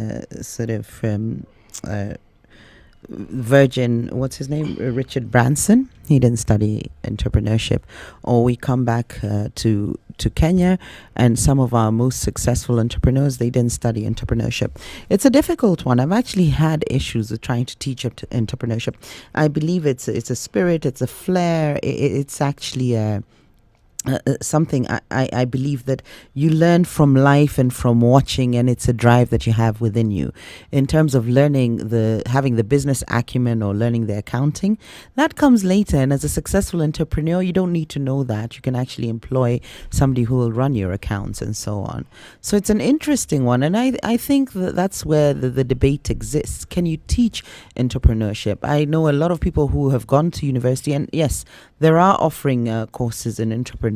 Virgin, what's his name? Richard Branson, he didn't study entrepreneurship. Or we come back to Kenya, and some of our most successful entrepreneurs, they didn't study entrepreneurship. It's a difficult one. I've actually had issues with trying to teach entrepreneurship. I believe it's a spirit, it's a flair, it's actually something I believe that you learn from life and from watching, and it's a drive that you have within you. In terms of learning having the business acumen or learning the accounting, that comes later. And as a successful entrepreneur, you don't need to know that. You can actually employ somebody who will run your accounts and so on. So it's an interesting one, and I think that's where the debate exists. Can you teach entrepreneurship? I know a lot of people who have gone to university, and yes, there are offering courses in entrepreneurship.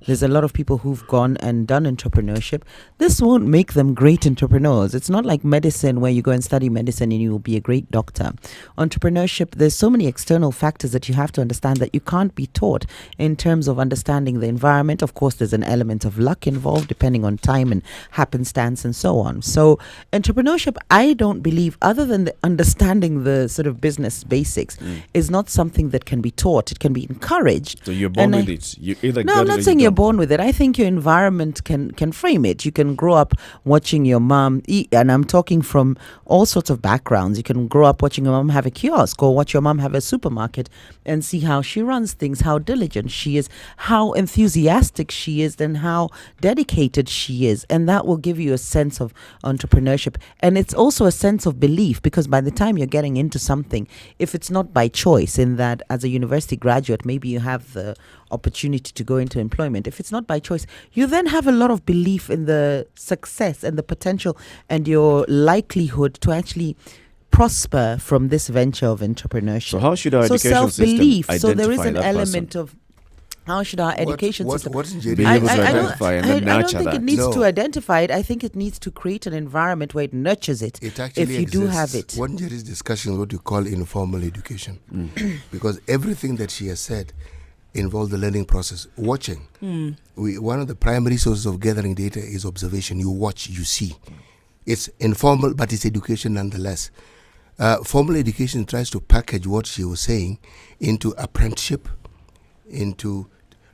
There's a lot of people who've gone and done entrepreneurship. This won't make them great entrepreneurs. It's not like medicine where you go and study medicine and you will be a great doctor. Entrepreneurship, there's so many external factors that you have to understand that you can't be taught in terms of understanding the environment. Of course, there's an element of luck involved depending on time and happenstance and so on. So entrepreneurship, I don't believe, other than understanding the sort of business basics, is not something that can be taught. It can be encouraged. So you're born with it. You either no, I'm not saying you're born with it. I think your environment can frame it. You can grow up watching your mom eat, and I'm talking from all sorts of backgrounds. You can grow up watching your mom have a kiosk or watch your mom have a supermarket and see how she runs things, how diligent she is, how enthusiastic she is, and how dedicated she is. And that will give you a sense of entrepreneurship. And it's also a sense of belief, because by the time you're getting into something, if it's not by choice, in that as a university graduate, maybe you have the opportunity to go into employment. If it's not by choice, you then have a lot of belief in the success and the potential and your likelihood to actually prosper from this venture of entrepreneurship. So how should our education self-belief, system so there is an identify that element person? of how should our education system be able to identify and then I don't nurture think that? it needs to identify it. I think it needs to create an environment where it nurtures it, It actually if you do have it. One Jerry's discussion is what you call informal education. Because everything that she has said involves the learning process. Watching. One of the primary sources of gathering data is observation. You watch, you see. It's informal, but it's education nonetheless. formal education tries to package what she was saying into apprenticeship, into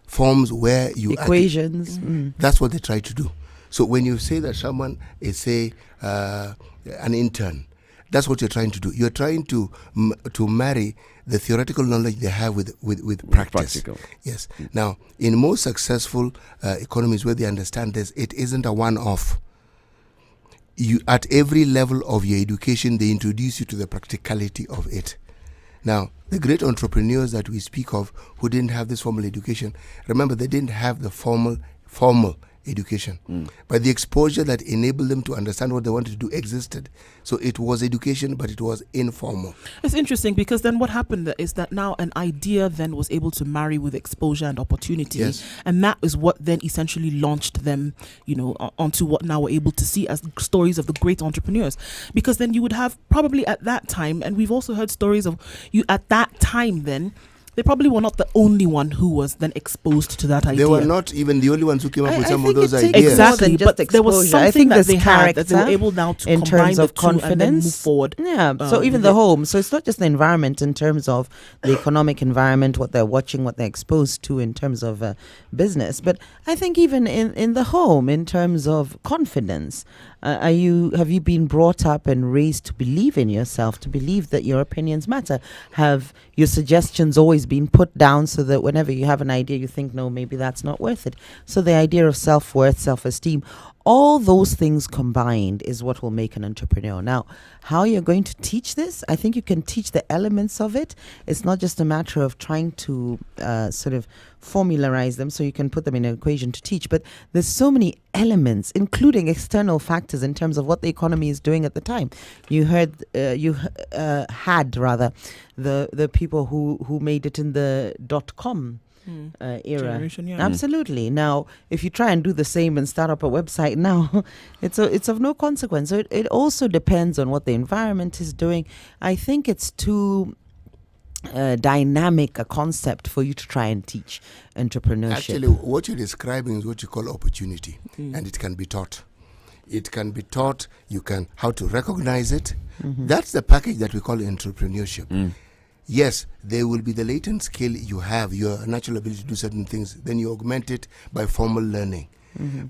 forms where you equations. That's what they try to do. So when you say that someone is, say, an intern, that's what you're trying to do. You're trying to marry the theoretical knowledge they have with practice. Practical. Yes. Now, in most successful economies where they understand this, it isn't a one-off. You, at every level of your education, they introduce you to the practicality of it. Now, the great entrepreneurs that we speak of who didn't have this formal education, remember, they didn't have the formal education. But the exposure that enabled them to understand what they wanted to do existed. So it was education, but it was informal. It's interesting because then what happened is that now an idea then was able to marry with exposure and opportunity. Yes. And that is what then essentially launched them, onto what now we're able to see as stories of the great entrepreneurs. Because then you would have probably at that time, and we've also heard stories of you at that time then, they probably were not the only one who was then exposed to that idea. They were not even the only ones who came up with some of those ideas. Exactly, but there was something that they had that they were able now to in combine terms of the two and then move confidence. forward. Yeah, so even the home. So it's not just the environment in terms of the economic environment, what they're watching, what they're exposed to in terms of business. But I think even in the home, in terms of confidence, have you been brought up and raised to believe in yourself, to believe that your opinions matter? Have your suggestions always been put down so that whenever you have an idea, you think, no, maybe that's not worth it? So the idea of self-worth, self-esteem, all those things combined is what will make an entrepreneur. Now, how you're going to teach this, I think you can teach the elements of it. It's not just a matter of trying to sort of formularize them so you can put them in an equation to teach, but there's so many elements, including external factors in terms of what the economy is doing at the time. You had the people who made it in the .com era. Generation, yeah. Absolutely. Now, if you try and do the same and start up a website now, it's of no consequence. So it also depends on what the environment is doing. I think it's too dynamic a concept for you to try and teach entrepreneurship. Actually, what you're describing is what you call opportunity, and it can be taught. It can be taught. You can how to recognize it. That's the package that we call entrepreneurship. Yes, there will be the latent skill you have, your natural ability to do certain things. Then you augment it by formal learning.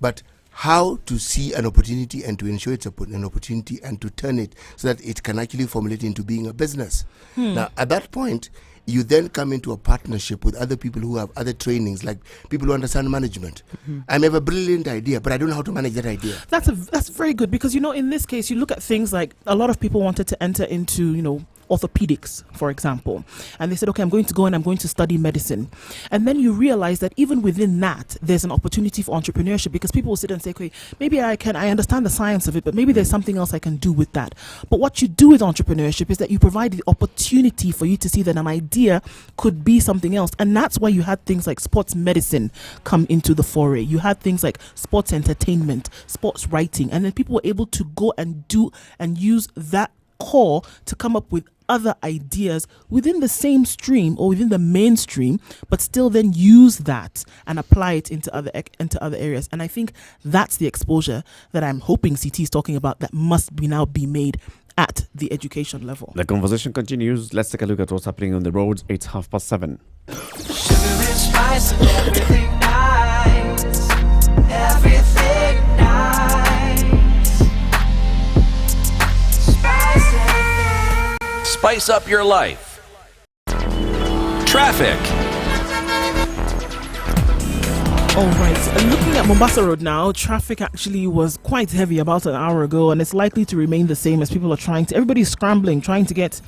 But how to see an opportunity and to ensure it's an opportunity and to turn it so that it can actually formulate into being a business. Now, at that point, you then come into a partnership with other people who have other trainings, like people who understand management. I have a brilliant idea, but I don't know how to manage that idea. That's very good because, in this case, you look at things like a lot of people wanted to enter into, orthopedics, for example. And they said, okay, I'm going to go and I'm going to study medicine. And then you realize that even within that, there's an opportunity for entrepreneurship because people will sit and say, okay, maybe I understand the science of it, but maybe there's something else I can do with that. But what you do with entrepreneurship is that you provide the opportunity for you to see that an idea could be something else. And that's why you had things like sports medicine come into the foray. You had things like sports entertainment, sports writing, and then people were able to go and do and use that core to come up with other ideas within the same stream or within the mainstream, but still then use that and apply it into other areas. And I think that's the exposure that I'm hoping CT is talking about that must now be made at the education level. The conversation continues. Let's take a look at what's happening on the roads. It's 7:30. Sugar and spice and everything nice. Everything nice. Spice everything. Spice up your life. Traffic. All right, looking at Mombasa Road now, traffic actually was quite heavy about an hour ago, and it's likely to remain the same as people are everybody's scrambling, trying to get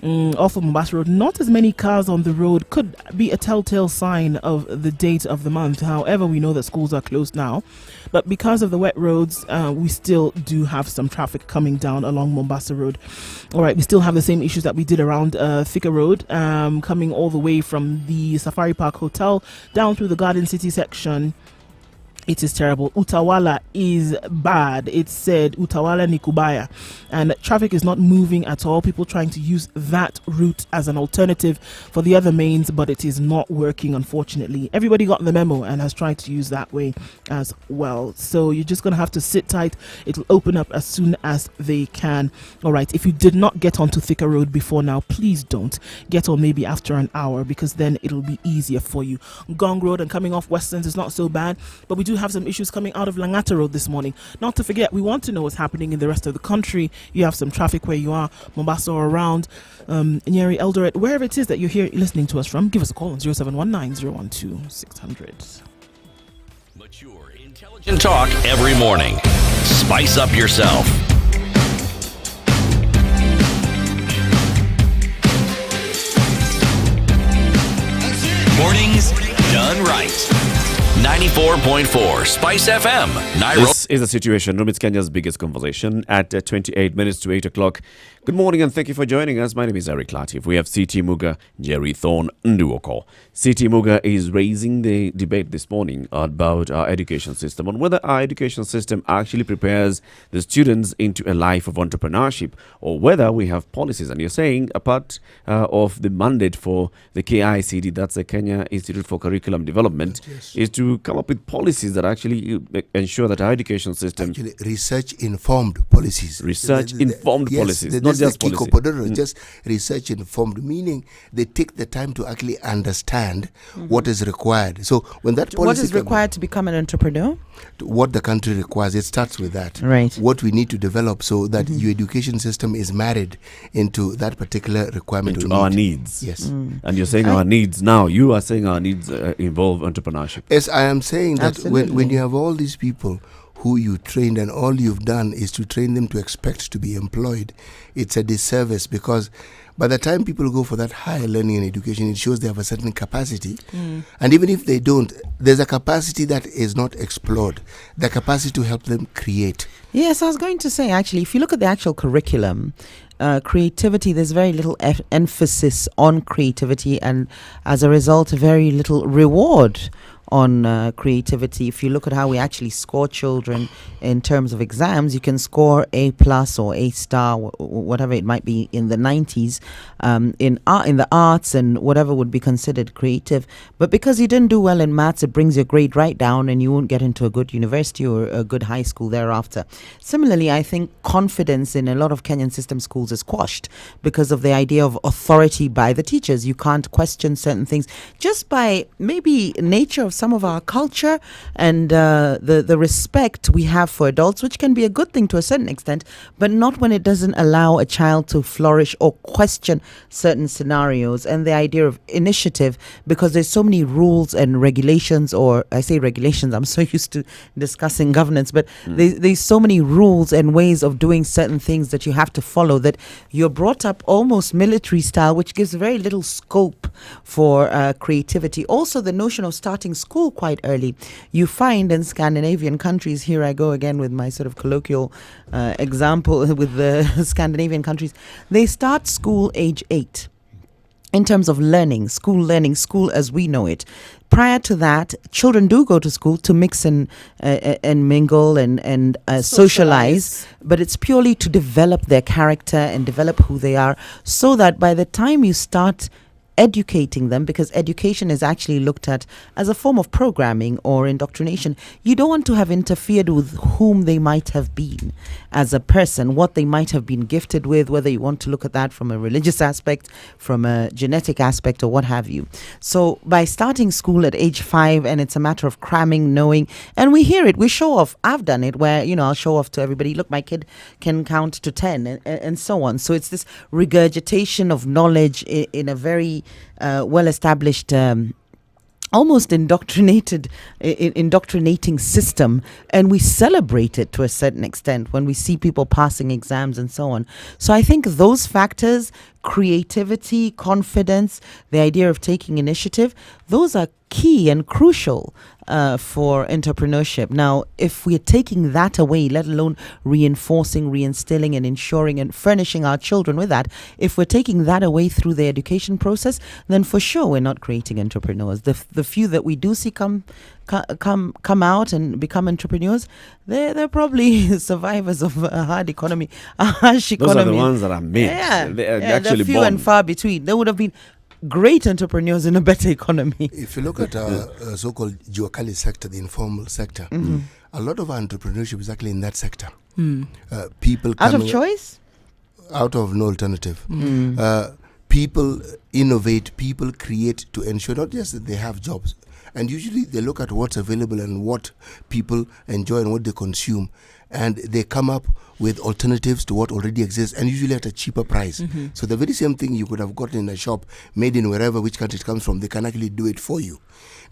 off of Mombasa Road. Not as many cars on the road could be a telltale sign of the date of the month. However, we know that schools are closed now, but because of the wet roads, we still do have some traffic coming down along Mombasa Road. All right, we still have the same issues that we did around Thika Road, coming all the way from the Safari Park Hotel down through the Garden City section It is terrible. Utawala is bad. It said Utawala Nikubaya. And traffic is not moving at all. People trying to use that route as an alternative for the other mains, but it is not working, unfortunately. Everybody got the memo and has tried to use that way as well. So you're just going to have to sit tight. It'll open up as soon as they can. All right. If you did not get onto Thika Road before now, please don't. Get on maybe after an hour, because then it'll be easier for you. Gong Road and coming off Westerns is not so bad, but we do have some issues coming out of Langata Road this morning. Not to forget, we want to know what's happening in the rest of the country. You have some traffic where you are, Mombasa or around, Nyeri, Eldoret, wherever it is that you're here listening to us from. Give us a call on 0719-012-600. Mature, intelligent talk every morning. Spice up yourself. Mornings done right. 94.4 Spice FM, Nairobi. This is the Situation Room. It's Kenya's biggest conversation at 28 minutes to 8 o'clock. Good morning and thank you for joining us. My name is Eric Latif. We have CT Muga, Jerry Thorne Nduoko. CT Muga is raising the debate this morning about our education system, on whether our education system actually prepares the students into a life of entrepreneurship, or whether we have policies. And you're saying a part of the mandate for the KICD, that's the Kenya Institute for Curriculum Development, is to come up with policies that actually ensure that our education system... Actually, research-informed policies. Research-informed policies, not just policy. Just research-informed, meaning they take the time to actually understand what is required. So when that policy... What is required to become an entrepreneur? What the country requires, it starts with that. Right. What we need to develop so that your education system is married into that particular requirement. Into our needs. Yes. And you're saying our needs now. You are saying our needs involve entrepreneurship. Yes, I am saying that Absolutely. when you have all these people who you trained and all you've done is to train them to expect to be employed, it's a disservice, because by the time people go for that higher learning and education, it shows they have a certain capacity. And even if they don't, there's a capacity that is not explored, the capacity to help them create. Yes, I was going to say, actually, if you look at the actual curriculum, creativity, there's very little emphasis on creativity, and as a result, very little reward on creativity. If you look at how we actually score children in terms of exams, you can score A+ or A*, whatever it might be, in the 90s in the arts and whatever would be considered creative. But because you didn't do well in maths, it brings your grade right down and you won't get into a good university or a good high school thereafter. Similarly, I think confidence in a lot of Kenyan system schools is quashed because of the idea of authority by the teachers. You can't question certain things just by maybe nature of some of our culture and the respect we have for adults, which can be a good thing to a certain extent, but not when it doesn't allow a child to flourish or question certain scenarios. And the idea of initiative, because there's so many rules and regulations, or I say regulations, I'm so used to discussing governance, but there's so many rules and ways of doing certain things that you have to follow, that you're brought up almost military style, which gives very little scope for creativity. Also, the notion of starting school quite early. You find in Scandinavian countries, here I go again with my sort of colloquial example with the Scandinavian countries, they start school age 8 in terms of learning, school as we know it. Prior to that, children do go to school to mix and mingle and socialize, but it's purely to develop their character and develop who they are, so that by the time you start educating them, because education is actually looked at as a form of programming or indoctrination, you don't want to have interfered with whom they might have been as a person, what they might have been gifted with, whether you want to look at that from a religious aspect, from a genetic aspect, or what have you. So by starting school at age 5, and it's a matter of cramming, knowing, and we hear it, we show off. I've done it where, I'll show off to everybody, look, my kid can count to 10 and so on. So it's this regurgitation of knowledge in a very well-established, almost indoctrinating system, and we celebrate it to a certain extent when we see people passing exams and so on. So I think those factors, creativity, confidence, the idea of taking initiative, those are key and crucial for entrepreneurship. Now, if we're taking that away, let alone reinforcing, reinstilling and ensuring and furnishing our children with that, if we're taking that away through the education process, then for sure we're not creating entrepreneurs. The few that we do see come come out and become entrepreneurs, they're probably survivors of a hard economy, a harsh economy. Those are the ones that are made. Yeah, They're they're actually few born. and far between. They would have been great entrepreneurs in a better economy. If you look at our so-called Juakali sector, the informal sector, a lot of entrepreneurship is actually in that sector. People Out of coming choice? out of no alternative. People innovate, people create to ensure not just that they have jobs. And usually they look at what's available and what people enjoy and what they consume. And they come up with alternatives to what already exists, and usually at a cheaper price. So the very same thing you could have gotten in a shop, made in wherever, which country it comes from, they can actually do it for you.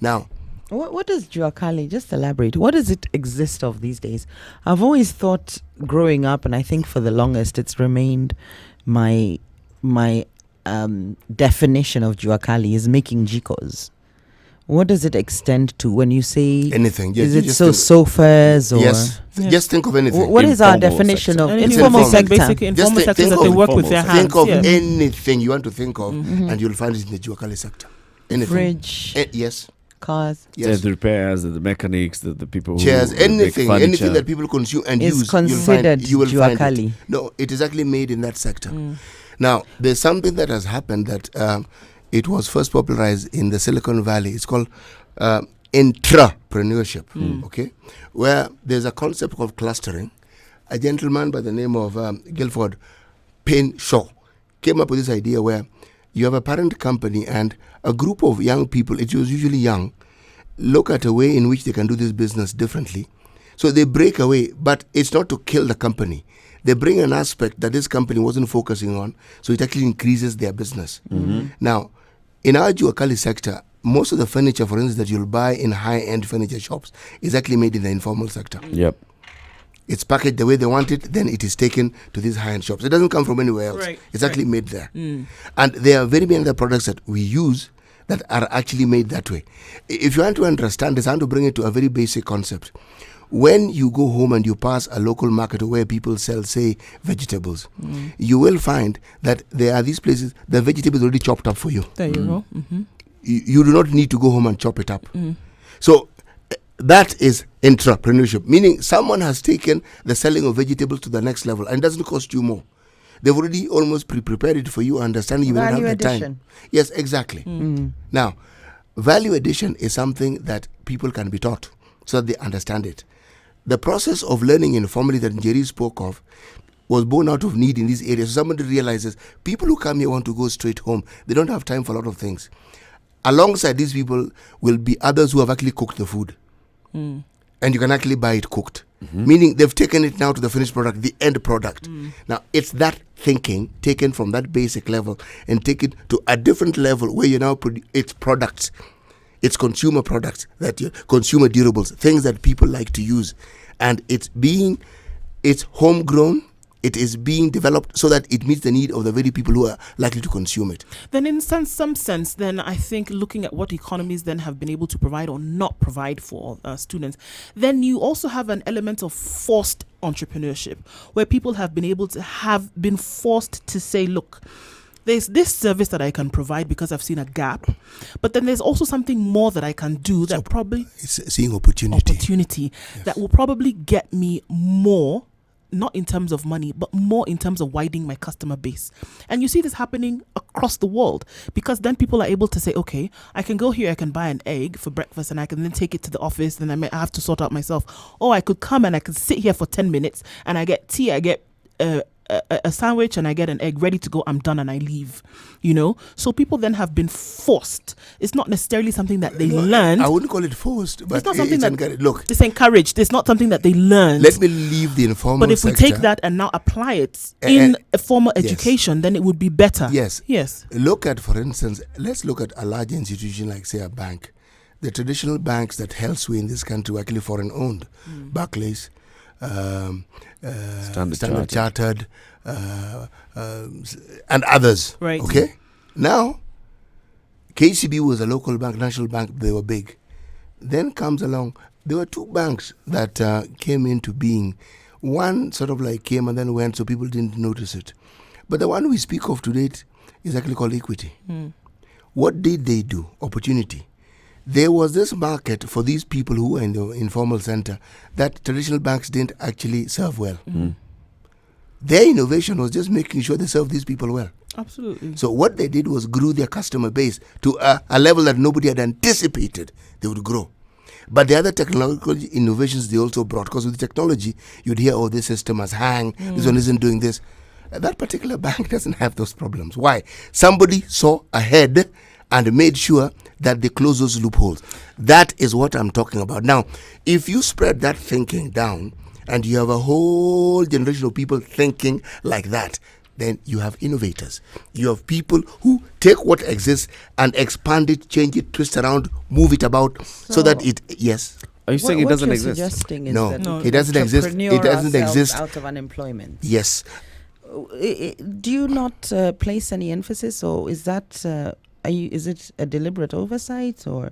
Now, What does Juakali, just elaborate, what does it exist of these days? I've always thought growing up, and I think for the longest it's remained my definition of Juakali is making jikos. What does it extend to when you say anything? Is it so sofas or yes? Just think of anything. What is our Informal definition sector. of Anything informal like sector? Basically, informal Just sectors think that they of work with their informal hands. Think of yeah. anything you want to think of, and you'll find it in the Juakali sector. Anything. Fridge, Yes. cars. Yes. The repairs, the mechanics, the people Chairs, who make anything furniture. that people consume and Is use, considered you will find Juakali. it. No, it is actually made in that sector. Now, there's something that has happened that it was first popularized in the Silicon Valley. It's called intrapreneurship, okay? Where there's a concept called clustering. A gentleman by the name of Guilford Payne Shaw came up with this idea where you have a parent company and a group of young people, it was usually young, look at a way in which they can do this business differently. So they break away, but it's not to kill the company. They bring an aspect that this company wasn't focusing on, so it actually increases their business. Now, in our Juakali sector, most of the furniture, for instance, that you'll buy in high-end furniture shops is actually made in the informal sector. Yep. It's packaged the way they want it, then it is taken to these high-end shops. It doesn't come from anywhere else. Right, It's actually made there. And there are very many other products that we use that are actually made that way. If you want to understand this, I want to bring it to a very basic concept. When you go home and you pass a local market where people sell, say, vegetables, you will find that there are these places, the vegetables already chopped up for you. There you go. You do not need to go home and chop it up. So that is entrepreneurship, meaning someone has taken the selling of vegetables to the next level and it doesn't cost you more. They've already almost prepared it for you, understanding you will Value have the addition. time. Yes, exactly. Now, value addition is something that people can be taught so that they understand it. The process of learning informally that Njeri spoke of was born out of need in these areas. So somebody realizes people who come here want to go straight home. They don't have time for a lot of things. Alongside these people will be others who have actually cooked the food. And you can actually buy it cooked. Meaning they've taken it now to the finished product, the end product. Now, it's that thinking taken from that basic level and take it to a different level where you now it's products. It's consumer products, consumer durables, things that people like to use. And it's homegrown, it is being developed so that it meets the need of the very people who are likely to consume it. Then in some sense, then I think looking at what economies then have been able to provide or not provide for students, then you also have an element of forced entrepreneurship where people have been forced to say, look, there's this service that I can provide because I've seen a gap, but then there's also something more that I can do that probably it's seeing opportunity that will probably get me more, not in terms of money, but more in terms of widening my customer base. And you see this happening across the world because then people are able to say, okay, I can go here, I can buy an egg for breakfast and I can then take it to the office, then I have to sort out myself. Or I could come and I could sit here for 10 minutes and I get tea, I get a sandwich and I get an egg ready to go, I'm done and I leave, so people then have been forced. It's not necessarily something that they learned. I wouldn't call it forced, but it's not something it's encouraged. It's not something that they learned. Let me leave the informal but if sector. we take that and now apply it in a formal education, then it would be better. Yes. Look at, for instance, let's look at a large institution like, say, a bank. The traditional banks that held sway in this country were actually foreign owned. Barclays, Standard Chartered, and others. Right. Okay. Now, KCB was a local bank, national bank. They were big. Then comes along. There were two banks that came into being. One sort of like came and then went, so people didn't notice it. But the one we speak of today is actually called Equity. What did they do? Opportunity. there was this market for these people who were in the informal center that traditional banks didn't actually serve well. Their innovation was just making sure they serve these people well. Absolutely. So what they did was grew their customer base to a level that nobody had anticipated they would grow. But the other technological innovations they also brought, because with technology, you'd hear, oh, this system has hang, this one isn't doing this. That particular bank doesn't have those problems. Why? Somebody saw ahead and made sure that they close those loopholes. That is what I'm talking about. Now, if you spread that thinking down and you have a whole generation of people thinking like that, then you have innovators. You have people who take what exists and expand it, change it, twist around, move it about so that it, yes. Are you saying it doesn't exist? Suggesting is No, that it doesn't exist. It doesn't exist out of unemployment. Yes. Do you not place any emphasis, or is that is it a deliberate oversight, or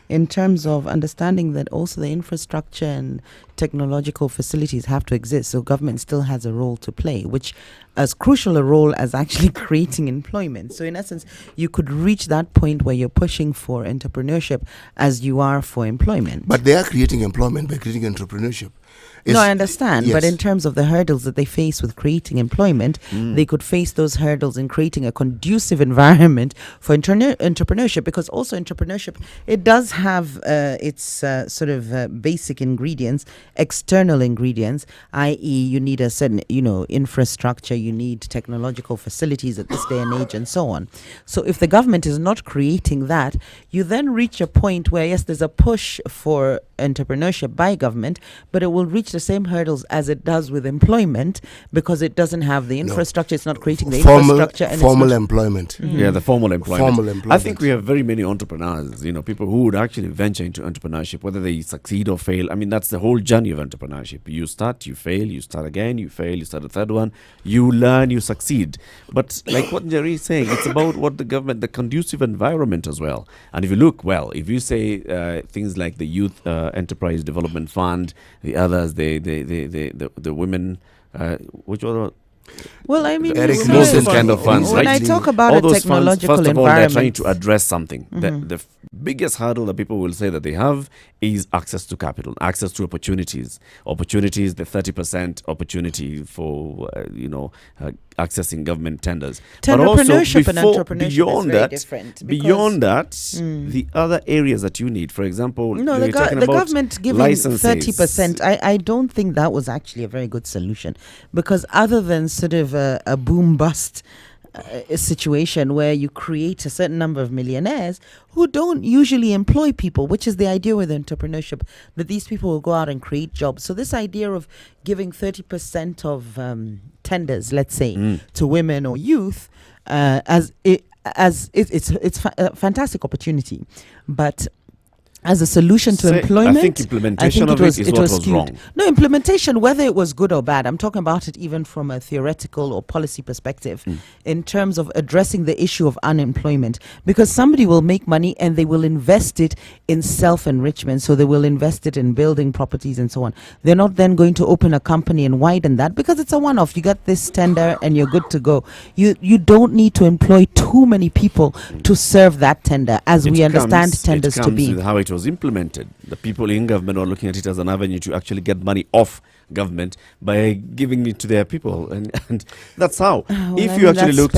in terms of understanding that also the infrastructure and technological facilities have to exist, so government still has a role to play, which as crucial a role as actually creating employment. So in essence, you could reach that point where you're pushing for entrepreneurship as you are for employment. But they are creating employment by creating entrepreneurship. No, I understand. Yes. But in terms of the hurdles that they face with creating employment, they could face those hurdles in creating a conducive environment for entrepreneurship, because also entrepreneurship, it does have its sort of basic ingredients, external ingredients, i.e. you need a certain, infrastructure, you need technological facilities at this day and age and so on. So if the government is not creating that, you then reach a point where, yes, there's a push for entrepreneurship by government, but it will reach the same hurdles as it does with employment, because it doesn't have the infrastructure, it's not creating the infrastructure. And formal employment. Yeah, the formal employment. Formal employment. I think we have very many entrepreneurs, people who would actually venture into entrepreneurship, whether they succeed or fail. I mean, that's the whole journey of entrepreneurship. You start, you fail, you start again, you fail, you start a third one, you learn, you succeed. But like what Jerry is saying, it's about what the government, the conducive environment as well. And if you look, if you say things like the Youth Enterprise Development Fund, the others, the women, which other? Well, I mean, Eric Wilson kind of funds, when right? I talk about all a those technological funds, first of all, environment, they're trying to address something. The biggest hurdle that people will say that they have is access to capital, access to opportunities. Opportunities, the 30% opportunity for, accessing government tenders. But also, entrepreneurship and entrepreneurship beyond is very that, different. Beyond that, the other areas that you need, for example, no, the government giving 30%, I don't think that was actually a very good solution, because other than sort of a boom-bust situation where you create a certain number of millionaires who don't usually employ people, which is the idea with entrepreneurship, that these people will go out and create jobs. So this idea of giving 30% of tenders, let's say, to women or youth, it's a fantastic opportunity, but as a solution to employment, I think implementation of it is what was wrong. No, implementation, whether it was good or bad, I'm talking about it even from a theoretical or policy perspective, in terms of addressing the issue of unemployment. Because somebody will make money and they will invest it in self-enrichment. So they will invest it in building properties and so on. They're not then going to open a company and widen that, because it's a one-off. You got this tender and you're good to go. You don't need to employ too many people to serve that tender, as we understand tenders to be. With how it was implemented. The people in government are looking at it as an avenue to actually get money off government by giving it to their people, and that's how. If you looked,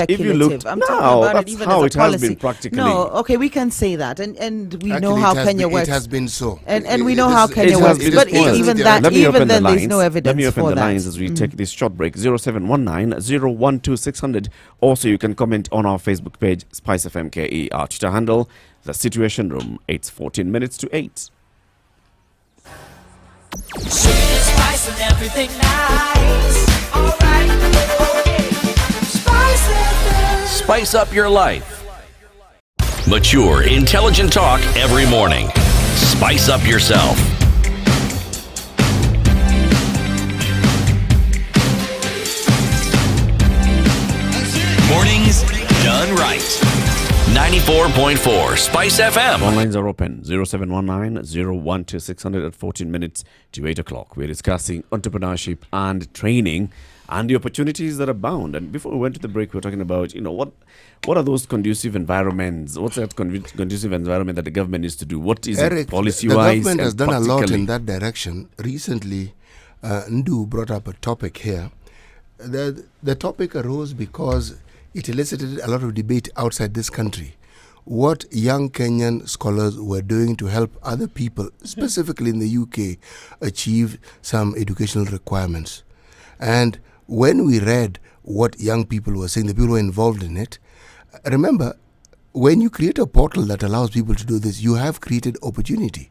I'm talking about it even how as a it has policy. been practically. No, okay, we can say that, and we Actually, know how Kenya works. It has been so, and we know how Kenya works. But even then, there's no evidence. Let me open for the that. lines as we take this short break. 0719-012-600. Also, you can comment on our Facebook page, Spice FM KE, our Twitter handle, The Situation Room. It's 14 minutes to 8. Sugar and spice and everything nice. Alright, okay. Spice FM. Spice up your life. Mature, intelligent talk every morning. Spice up yourself. Mornings done right. 94.4 Spice FM. Phone lines are open. 0719-012-600 at 14 minutes to 8 o'clock. We're discussing entrepreneurship and training. and the opportunities that abound. And before we went to the break, we were talking about, what are those conducive environments? What's that conducive environment that the government needs to do? What is Eric, it policy-wise? the government has done a lot practically? in that direction. Recently, Ndu brought up a topic here. The topic arose because it elicited a lot of debate outside this country. What young Kenyan scholars were doing to help other people, specifically in the UK, achieve some educational requirements. And when we read what young people were saying, the people who were involved in it, remember, when you create a portal that allows people to do this, you have created opportunity.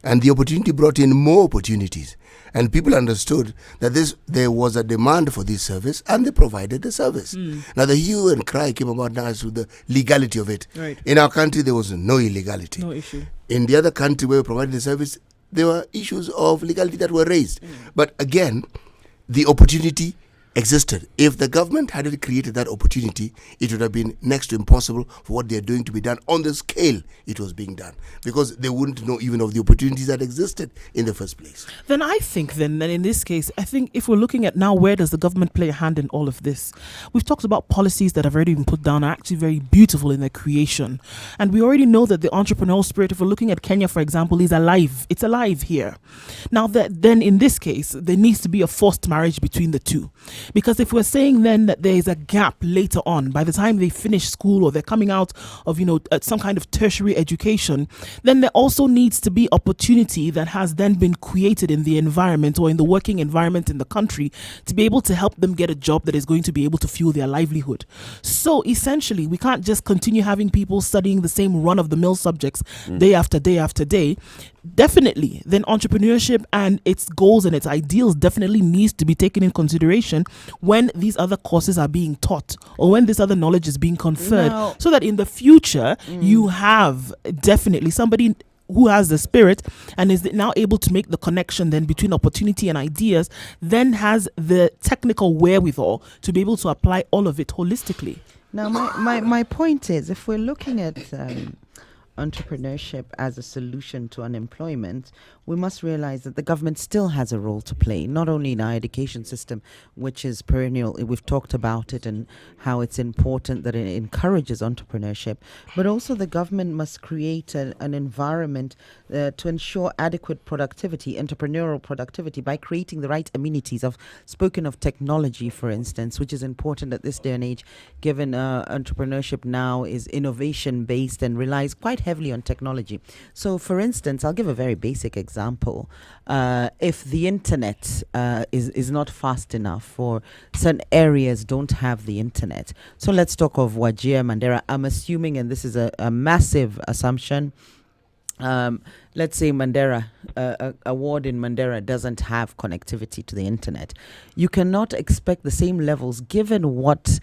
And the opportunity brought in more opportunities. And people understood that there was a demand for this service, and they provided the service. Now, the hue and cry came about now as to the legality of it. Right. In our country, there was no illegality. No issue. In the other country where we provided the service, there were issues of legality that were raised. But again, the opportunity existed. If the government hadn't created that opportunity, it would have been next to impossible for what they're doing to be done on the scale it was being done, because they wouldn't know even of the opportunities that existed in the first place. Then I think then in this case, I think if we're looking at now, where does the government play a hand in all of this? We've talked about policies that have already been put down are actually very beautiful in their creation. And we already know that the entrepreneurial spirit, if we're looking at Kenya, for example, is alive. It's alive here. Now then in this case, there needs to be a forced marriage between the two. Because if we're saying then that there is a gap later on, by the time they finish school or they're coming out of, some kind of tertiary education, then there also needs to be opportunity that has then been created in the environment or in the working environment in the country to be able to help them get a job that is going to be able to fuel their livelihood. So essentially, we can't just continue having people studying the same run-of-the-mill subjects day after day after day. Definitely, then entrepreneurship and its goals and its ideals definitely needs to be taken in consideration when these other courses are being taught or when this other knowledge is being conferred, so that in the future you have definitely somebody who has the spirit and is now able to make the connection then between opportunity and ideas, then has the technical wherewithal to be able to apply all of it holistically. Now, my point is, if we're looking at entrepreneurship as a solution to unemployment, we must realize that the government still has a role to play, not only in our education system, which is perennial. We've talked about it and how it's important that it encourages entrepreneurship, but also the government must create an environment to ensure adequate productivity, entrepreneurial productivity, by creating the right amenities. I've spoken of technology, for instance, which is important at this day and age, given entrepreneurship now is innovation-based and relies quite heavily on technology. So, for instance, I'll give a very basic example. If the internet is not fast enough, or certain areas don't have the internet. So let's talk of Wajir, Mandera. I'm assuming, and this is a massive assumption, let's say Mandera, a ward in Mandera doesn't have connectivity to the internet. You cannot expect the same levels, given what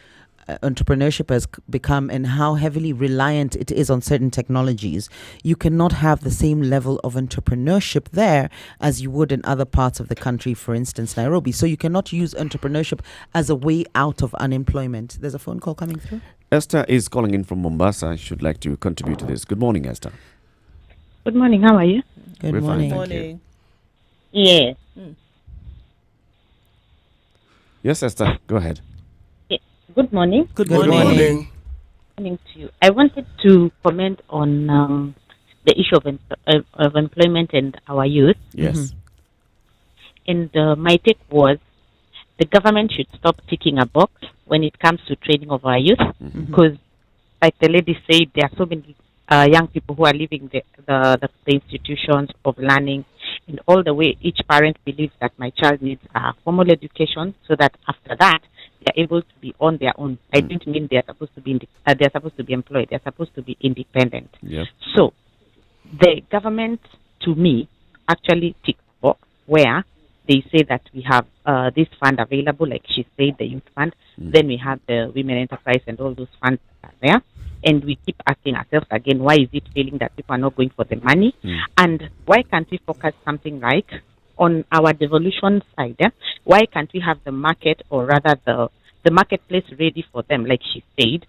entrepreneurship has become and how heavily reliant it is on certain technologies. You cannot have the same level of entrepreneurship there as you would in other parts of the country, for instance, Nairobi. So you cannot use entrepreneurship as a way out of unemployment. There's a phone call coming through. Esther is calling in from Mombasa. She'd like to contribute to this. Good morning, Esther. Good morning. How are you? Good We're morning. fine, thank you. Yes. Yes, Esther, go ahead. Good morning. Good Good morning. morning. Good morning to you. I wanted to comment on the issue of employment and our youth. Yes. And my take was the government should stop ticking a box when it comes to training of our youth, because, like the lady said, there are so many young people who are leaving the institutions of learning, and all the way each parent believes that my child needs a formal education so that after that they're able to be on their own. I don't mean they're supposed to be employed. They're supposed to be independent. Yep. So the government, to me, actually ticks the box where they say that we have this fund available, like she said, the youth fund. Then we have the women enterprise and all those funds are there. And we keep asking ourselves again, why is it feeling that people are not going for the money? And why can't we focus something like on our devolution side? Why can't we have the market, or rather the marketplace ready for them, like she said,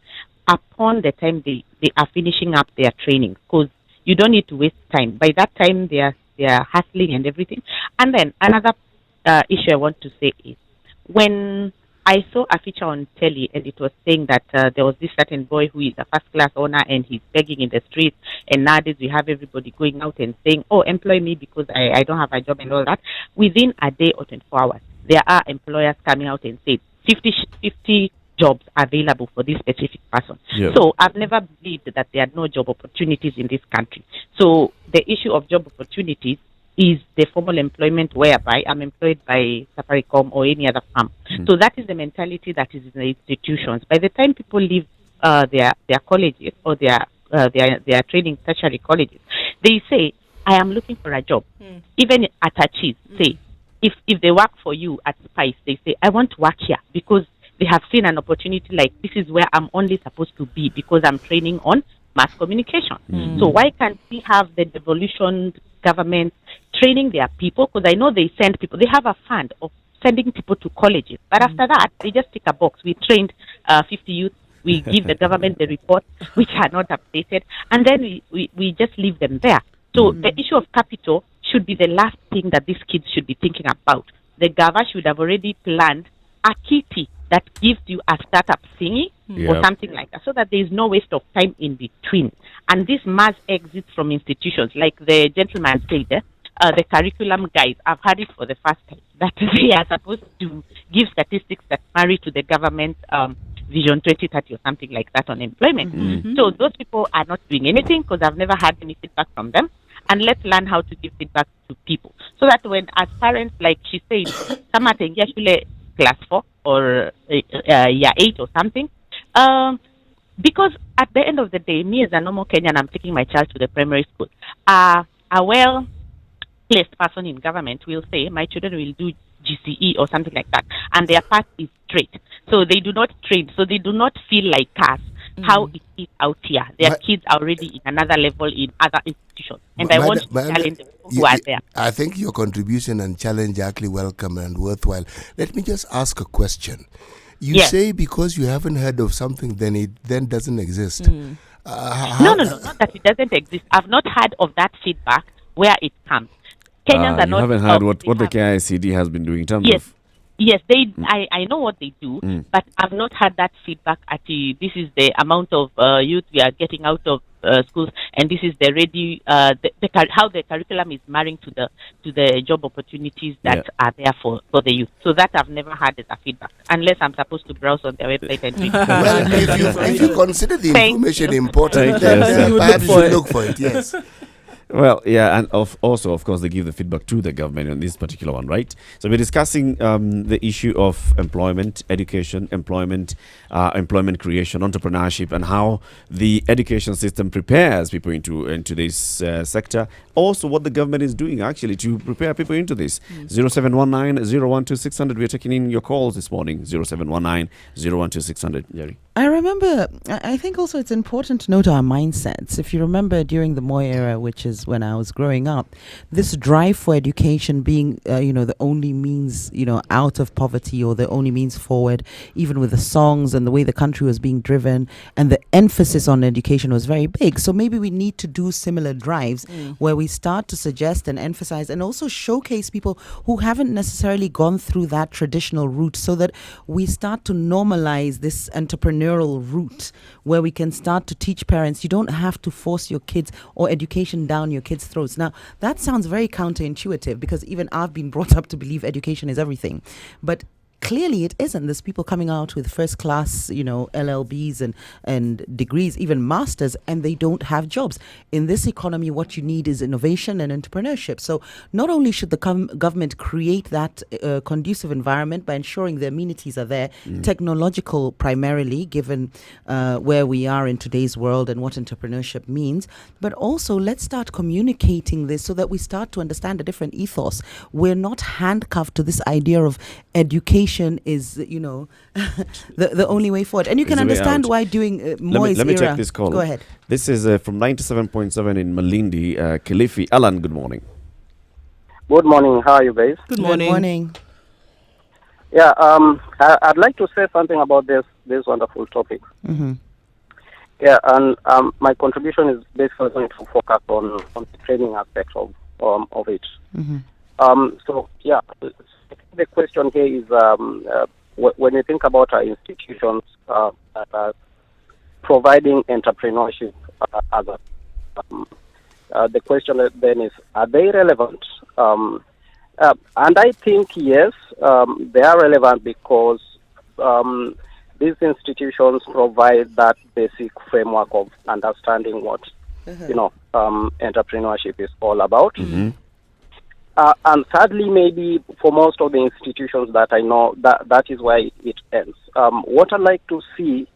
upon the time they are finishing up their training? Because you don't need to waste time. By that time, they are hustling and everything. And then another issue I want to say is, when I saw a feature on telly, and it was saying that there was this certain boy who is a first-class owner, and he's begging in the streets. And nowadays we have everybody going out and saying, "Oh, employ me because I don't have a job," and all that. Within a day or 24 hours, there are employers coming out and saying 50 jobs available for this specific person. Yeah. So I've never believed that there are no job opportunities in this country. So the issue of job opportunities is the formal employment whereby I'm employed by Safaricom or any other firm. So that is the mentality that is in the institutions. By the time people leave their colleges or their training tertiary colleges, they say, "I am looking for a job." Even at Achis, say, if they work for you at Spice, they say, "I want to work here," because they have seen an opportunity like this is where I'm only supposed to be because I'm training on mass communication. So why can't we have the devolution government training their people? Because I know they send people, they have a fund of sending people to colleges, but after that they just tick a box. We trained 50 youth, we give the government the reports which are not updated, and then we just leave them there. So the issue of capital should be the last thing that these kids should be thinking about. The government should have already planned a kitty that gives you a startup thingy or something like that, so that there is no waste of time in between. And this mass exits from institutions, like the gentleman said, the curriculum guys, I've heard it for the first time, that they are supposed to give statistics that marry to the government Vision 2030 or something like that on employment. So those people are not doing anything because I've never had any feedback from them. And let's learn how to give feedback to people, so that when as parents, like she said, kama ataingia shule class 4 or year 8 or something, because at the end of the day, me as a normal Kenyan, I'm taking my child to the primary school. A well-placed person in government will say, my children will do GCE or something like that, and their path is straight. So they do not train, so they do not feel like us, how it is out here. Their kids are already in another level in other institutions. And I want to challenge the people who are there. I think your contribution and challenge are actually welcome and worthwhile. Let me just ask a question. You say because you haven't heard of something, then it then doesn't exist. No, not that it doesn't exist. I've not heard of that feedback where it comes. Kenyans are you not. haven't heard what the KICD has been doing in terms of. Yes, they. I know what they do, but I've not had that feedback. This is the amount of youth we are getting out of schools, and this is the ready how the curriculum is marrying to the job opportunities that are there for the youth. So that I've never had as a feedback, unless I'm supposed to browse on their website and read. Well, if you consider the information important, then perhaps you look for it. Yes. Well, yeah, and also, of course, they give the feedback to the government on this particular one, right? So we're discussing the issue of employment, education, employment creation, entrepreneurship, and how the education system prepares people into this sector. Also, what the government is doing actually to prepare people into this. 0719-012-600. We're taking in your calls this morning. 0719-012-600. Jerry. I remember, I think also it's important to note our mindsets. If you remember during the Moi era, which is when I was growing up, this drive for education being, the only means, out of poverty, or the only means forward, even with the songs and the way the country was being driven, and the emphasis on education was very big. So maybe we need to do similar drives where we start to suggest and emphasize and also showcase people who haven't necessarily gone through that traditional route, so that we start to normalize this entrepreneurial route where we can start to teach parents you don't have to force your kids or education down your kids' throats. Now, that sounds very counterintuitive, because even I've been brought up to believe education is everything. But clearly it isn't. There's people coming out with first class, LLBs and degrees, even masters, and they don't have jobs. In this economy, what you need is innovation and entrepreneurship. So not only should the government create that conducive environment by ensuring the amenities are there, technological primarily, given where we are in today's world and what entrepreneurship means, but also let's start communicating this so that we start to understand a different ethos. We're not handcuffed to this idea of education is, the only way forward. And you can understand why doing Moi's Let me check this call. Go ahead. This is from 97.7 in Malindi, Kilifi. Alan, good morning. Good morning. How are you guys? Good morning. Good morning. Yeah, I'd like to say something about this wonderful topic. Mm-hmm. Yeah, and my contribution is basically going to focus on the training aspect of it. Mm-hmm. So, yeah, the question here is when you think about our institutions that are providing entrepreneurship as the question then is, are they relevant? And I think, yes, they are relevant because these institutions provide that basic framework of understanding what, entrepreneurship is all about. And sadly, maybe for most of the institutions that I know, that is why it ends. What I'd like to see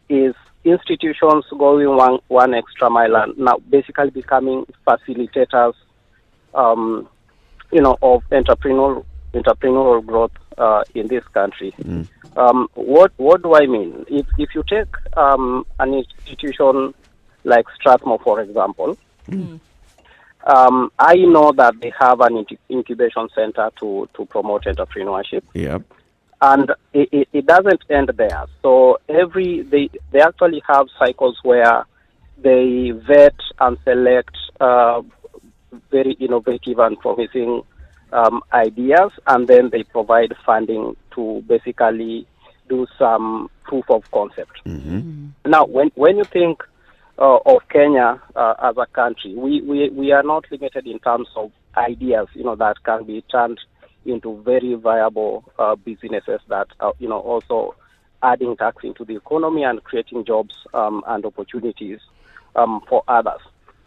is institutions going one extra mile and now basically becoming facilitators, of entrepreneurial growth in this country. What do I mean? If you take an institution like Strathmore, for example, I know that they have an incubation center to promote entrepreneurship. Yep. And it doesn't end there. So they actually have cycles where they vet and select very innovative and promising ideas, and then they provide funding to basically do some proof of concept. Now, when you think of Kenya as a country, we are not limited in terms of ideas, that can be turned into very viable businesses that also adding tax into the economy and creating jobs and opportunities for others.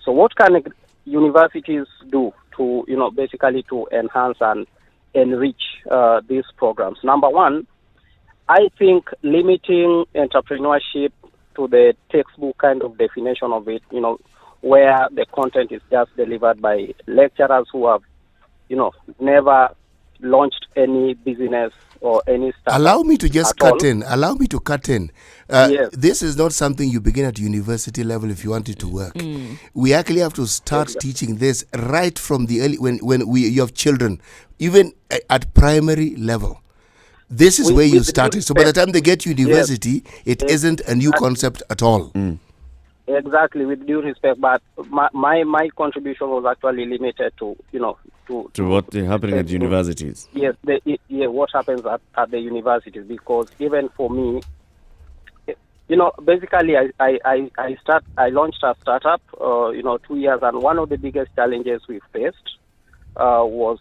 So what can universities do to basically to enhance and enrich these programs? Number one, I think limiting entrepreneurship to the textbook kind of definition of it, where the content is just delivered by lecturers who have never launched any business or any startup. Allow me to just cut all. in. Allow me to cut in. Yes. This is not something you begin at university level if you want it to work. We actually have to start teaching this right from the early, when you have children, even at primary level. This is where you started. So by the time they get to university, it isn't a new concept at all. Exactly, with due respect, but my contribution was actually limited to what is happening at universities. Yes, what happens at the universities, because even for me, basically I launched a startup 2 years, and one of the biggest challenges we faced was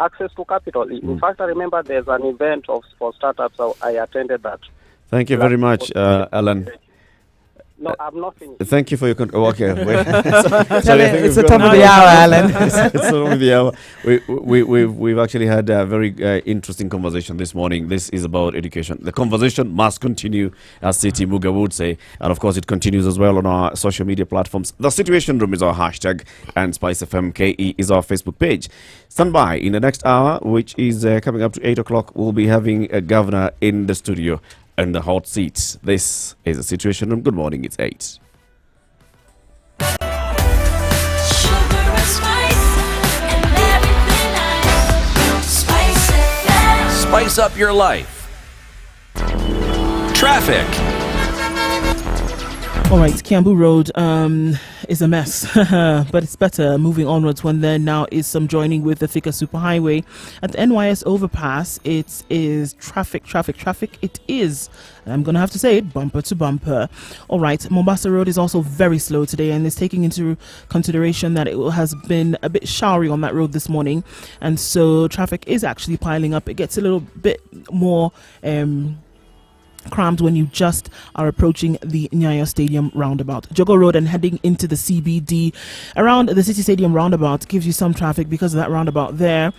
access to capital. In fact, I remember there's an event for startups, so I attended that. Thank you very much, Alan. No, I'm not finished. Thank you for your okay. It's the top of the hour, Alan. It's the top of the hour. We've actually had a very interesting conversation this morning. This is about education. The conversation must continue, as City Muga would say, and of course it continues as well on our social media platforms. The Situation Room is our hashtag, and Spice FM KE is our Facebook page. Stand by. In the next hour, which is coming up to 8 o'clock, we'll be having a governor in the studio and the hot seats. This is a Situation Room. Good morning, it's 8. Spice up your life. Traffic. All right, Kiambu Road is a mess, but it's better moving onwards when there now is some joining with the Thika Superhighway. At the NYS overpass, it is traffic. It is, I'm going to have to say it, bumper to bumper. All right, Mombasa Road is also very slow today, and it's taking into consideration that it has been a bit showery on that road this morning, and so traffic is actually piling up. It gets a little bit more crammed when you just are approaching the Nyayo Stadium roundabout. Jogo Road and heading into the CBD around the City Stadium roundabout gives you some traffic because of that roundabout there.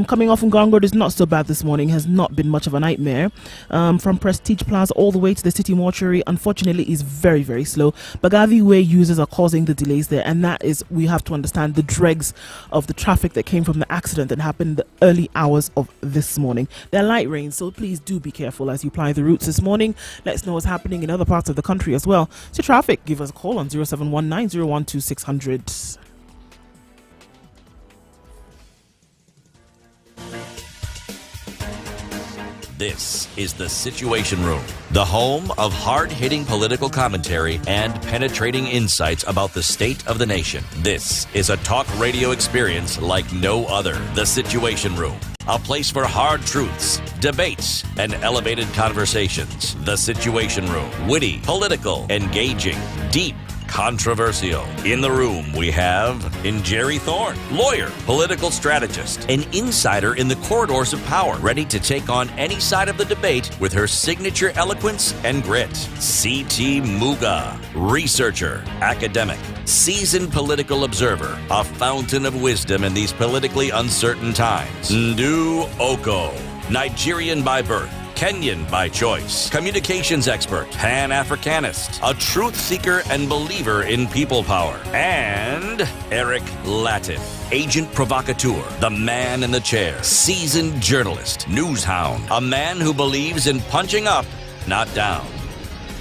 Coming off from Gong Road is not so bad this morning, has not been much of a nightmare. From Prestige Plaza all the way to the City Mortuary, unfortunately, is very, very slow. Bagavi Way users are causing the delays there, and that is, we have to understand, the dregs of the traffic that came from the accident that happened in the early hours of this morning. There are light rains, so please do be careful as you ply the routes this morning. Let us know what's happening in other parts of the country as well. So traffic, give us a call on 0719 012 600. This is The Situation Room, the home of hard-hitting political commentary and penetrating insights about the state of the nation. This is a talk radio experience like no other. The Situation Room. A place for hard truths, debates, and elevated conversations. The Situation Room. Witty, political, engaging, deep, controversial. In the room, we have Jerry Thorne, lawyer, political strategist, an insider in the corridors of power, ready to take on any side of the debate with her signature eloquence and grit. C.T. Muga, researcher, academic, seasoned political observer, a fountain of wisdom in these politically uncertain times. Ndu Oko, Nigerian by birth, Kenyan by choice, communications expert, Pan-Africanist, a truth seeker and believer in people power, and Eric Latin, agent provocateur, the man in the chair, seasoned journalist, news hound, a man who believes in punching up, not down.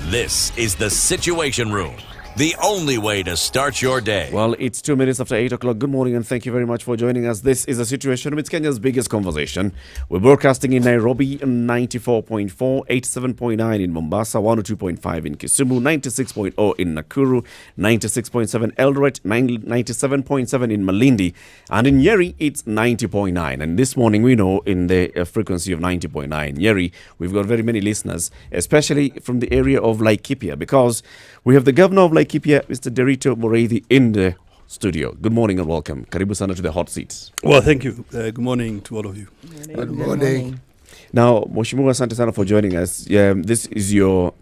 This is the Situation Room. The only way to start your day. Well, it's 2 minutes after 8 o'clock. Good morning and thank you very much for joining us. This is The Situation Room. It's Kenya's biggest conversation. We're broadcasting in Nairobi, 94.4, 87.9 in Mombasa, 102.5 in Kisumu, 96.0 in Nakuru, 96.7 Eldoret, 97.7 in Malindi, and in Nyeri, it's 90.9. And this morning, we know in the frequency of 90.9, Nyeri, we've got very many listeners, especially from the area of Laikipia, because we have the governor of Laikipia, Mr. Derito Moreithi, in the studio. Good morning and welcome. Karibu sana to the hot seats. Well, thank you. Good morning to all of you. Good morning. Now, Mheshimiwa, asante sana for joining us. This is your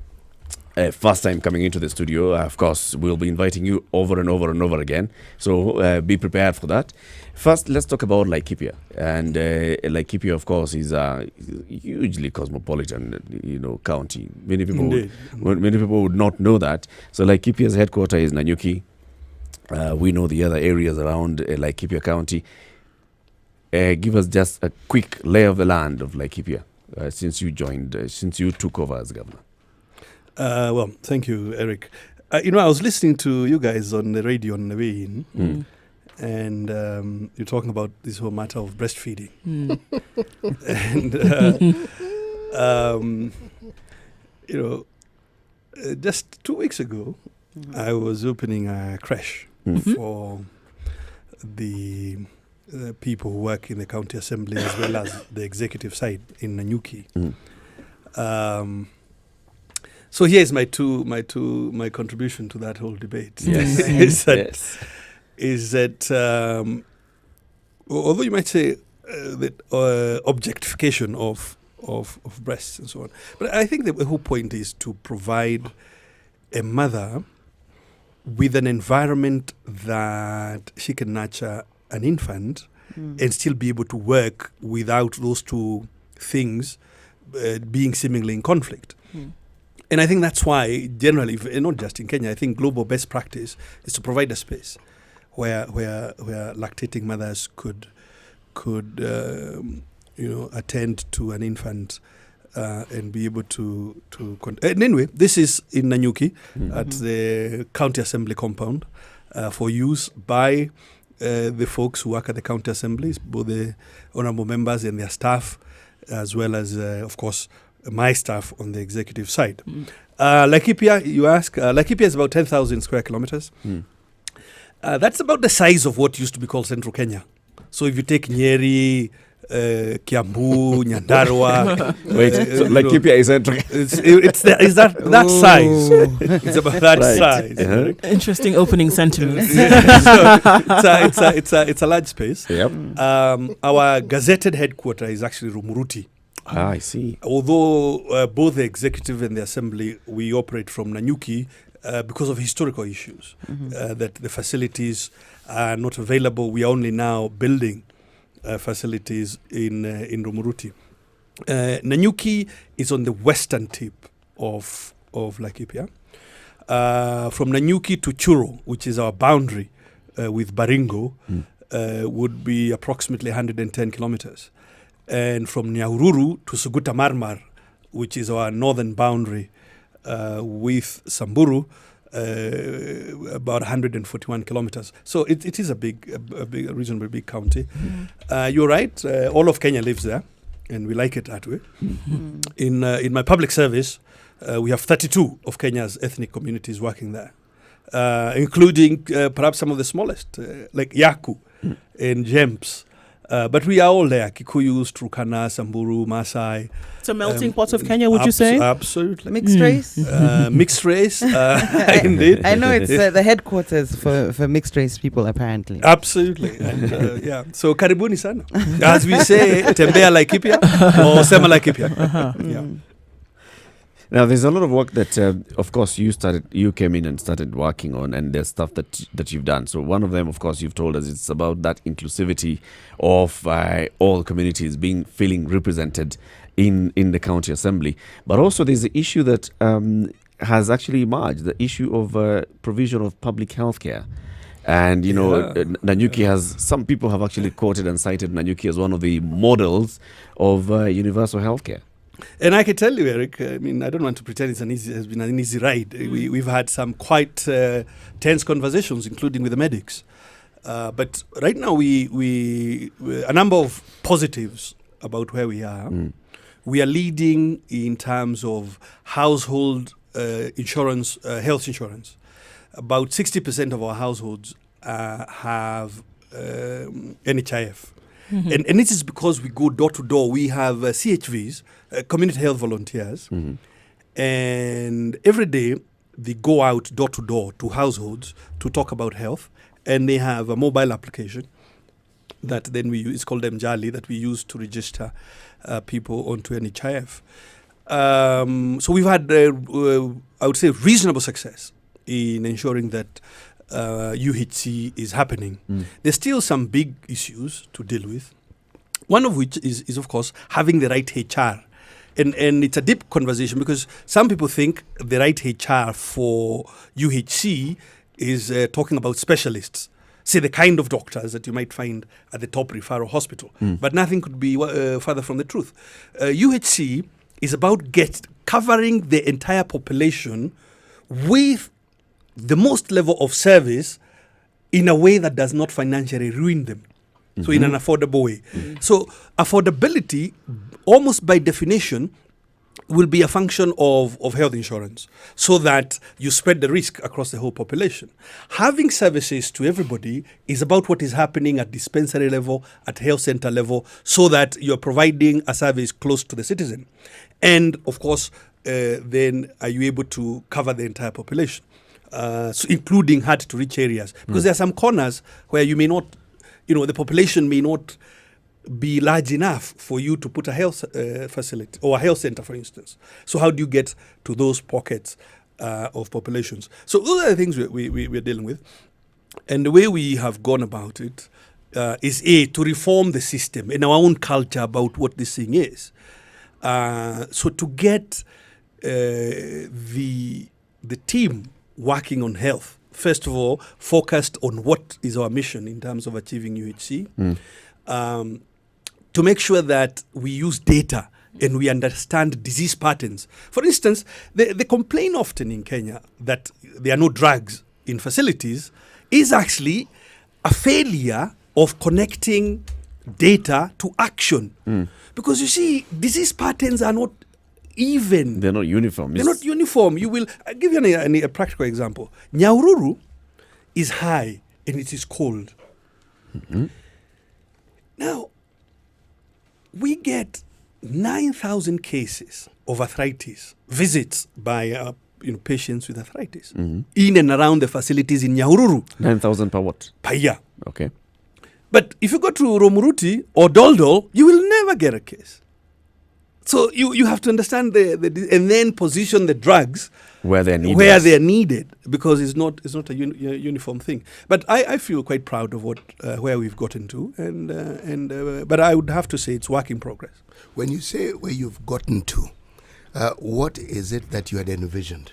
first time coming into the studio. Of course, we'll be inviting you over and over and over again. So be prepared for that. First, let's talk about Laikipia. And Laikipia, of course, is a hugely cosmopolitan, county. Many people would not know that. So Laikipia's headquarters is Nanyuki. We know the other areas around Laikipia County. Give us just a quick lay of the land of Laikipia since you took over as governor. Well, thank you, Eric. I was listening to you guys on the radio on the way in. And you're talking about this whole matter of breastfeeding. And, just 2 weeks ago, I was opening a creche for the people who work in the county assembly as well as the executive side in Nanyuki. So here's my contribution to that whole debate. Yes. Is that although you might say that objectification of breasts and so on, but I think the whole point is to provide a mother with an environment that she can nurture an infant and still be able to work without those two things being seemingly in conflict. And I think that's why generally, not just in Kenya, I think global best practice is to provide a space where lactating mothers could attend to an infant and be able to and anyway, this is in Nanyuki at the county assembly compound for use by the folks who work at the county assemblies, both the honorable members and their staff, as well as of course my staff on the executive side. Laikipia, you ask, Laikipia is about 10,000 square kilometers. That's about the size of what used to be called Central Kenya. So if you take Nyeri, Kiambu, Nyandarua. Wait, so Laikipia is Central. It's that size. It's about that size. Interesting opening sentence. It's a large space. Yep. Our gazetted headquarters is actually Rumuruti. I see. Although both the executive and the assembly, we operate from Nanyuki because of historical issues, that the facilities are not available. We are only now building facilities in Rumuruti. Nanyuki is on the western tip of Laikipia. From Nanyuki to Churo, which is our boundary with Baringo, would be approximately 110 kilometers. And from Nyahururu to Suguta Marmar, which is our northern boundary with Samburu, about 141 kilometers. So it is a reasonably big county. You're right. All of Kenya lives there, and we like it that way. In my public service, we have 32 of Kenya's ethnic communities working there, including perhaps some of the smallest, like Yaku and Jems. But we are all there: Kikuyus, Turkana, Samburu, Maasai. It's a melting pot of Kenya, would you say? Absolutely. Mixed race? Mixed race, indeed. I know it's the headquarters for mixed race people, apparently. Absolutely. And, yeah. So, karibuni sana. As we say, tembea Laikipia or sema Laikipia. Yeah. Now, there's a lot of work that, of course, you came in and started working on, and there's stuff that you've done. So one of them, of course, you've told us it's about that inclusivity of all communities feeling represented in the county assembly. But also there's the issue that has actually emerged, the issue of provision of public health care. And, Nanyuki some people have actually quoted and cited Nanyuki as one of the models of universal health care. And I can tell you, Eric, I mean, I don't want to pretend it has been an easy ride. We've had some quite tense conversations, including with the medics. But right now, we a number of positives about where we are. We are leading in terms of household insurance, health insurance. About 60% of our households have NHIF. Mm-hmm. And this is because we go door to door. We have CHVs, community health volunteers, and every day they go out door to door to households to talk about health. And they have a mobile application that then we use. It's called Mjali, that we use to register people onto NHIF. So we've had, I would say, reasonable success in ensuring that UHC is happening. There's still some big issues to deal with. One of which is of course, having the right HR. And it's a deep conversation because some people think the right HR for UHC is talking about specialists. Say the kind of doctors that you might find at the top referral hospital. But nothing could be further from the truth. UHC is about covering the entire population with the most level of service in a way that does not financially ruin them. So in an affordable way. So affordability, almost by definition, will be a function of health insurance so that you spread the risk across the whole population. Having services to everybody is about what is happening at dispensary level, at health center level, so that you're providing a service close to the citizen. And of course, then are you able to cover the entire population? So including hard to reach areas, because there are some corners where you may not, the population may not be large enough for you to put a health facility or a health center, for instance. So how do you get to those pockets of populations? So those are the things we're dealing with. And the way we have gone about it is to reform the system in our own culture about what this thing is. So to get the team working on health, first of all, focused on what is our mission in terms of achieving UHC, to make sure that we use data and we understand disease patterns. For instance, they complain often in Kenya that there are no drugs in facilities is actually a failure of connecting data to action. Because you see, disease patterns are not even. They're not uniform. They're not uniform. I'll give you a practical example. Nyahururu is high and it is cold. Now, we get 9,000 cases of arthritis, visits by patients with arthritis in and around the facilities in Nyahururu. 9,000 per what? Per year. Okay. But if you go to Romuruti or Doldol, you will never get a case. So you have to understand and then position the drugs where they're needed, because it's not a uniform thing. But I feel quite proud of where we've gotten to, but I would have to say it's work in progress. When you say where you've gotten to, what is it that you had envisioned?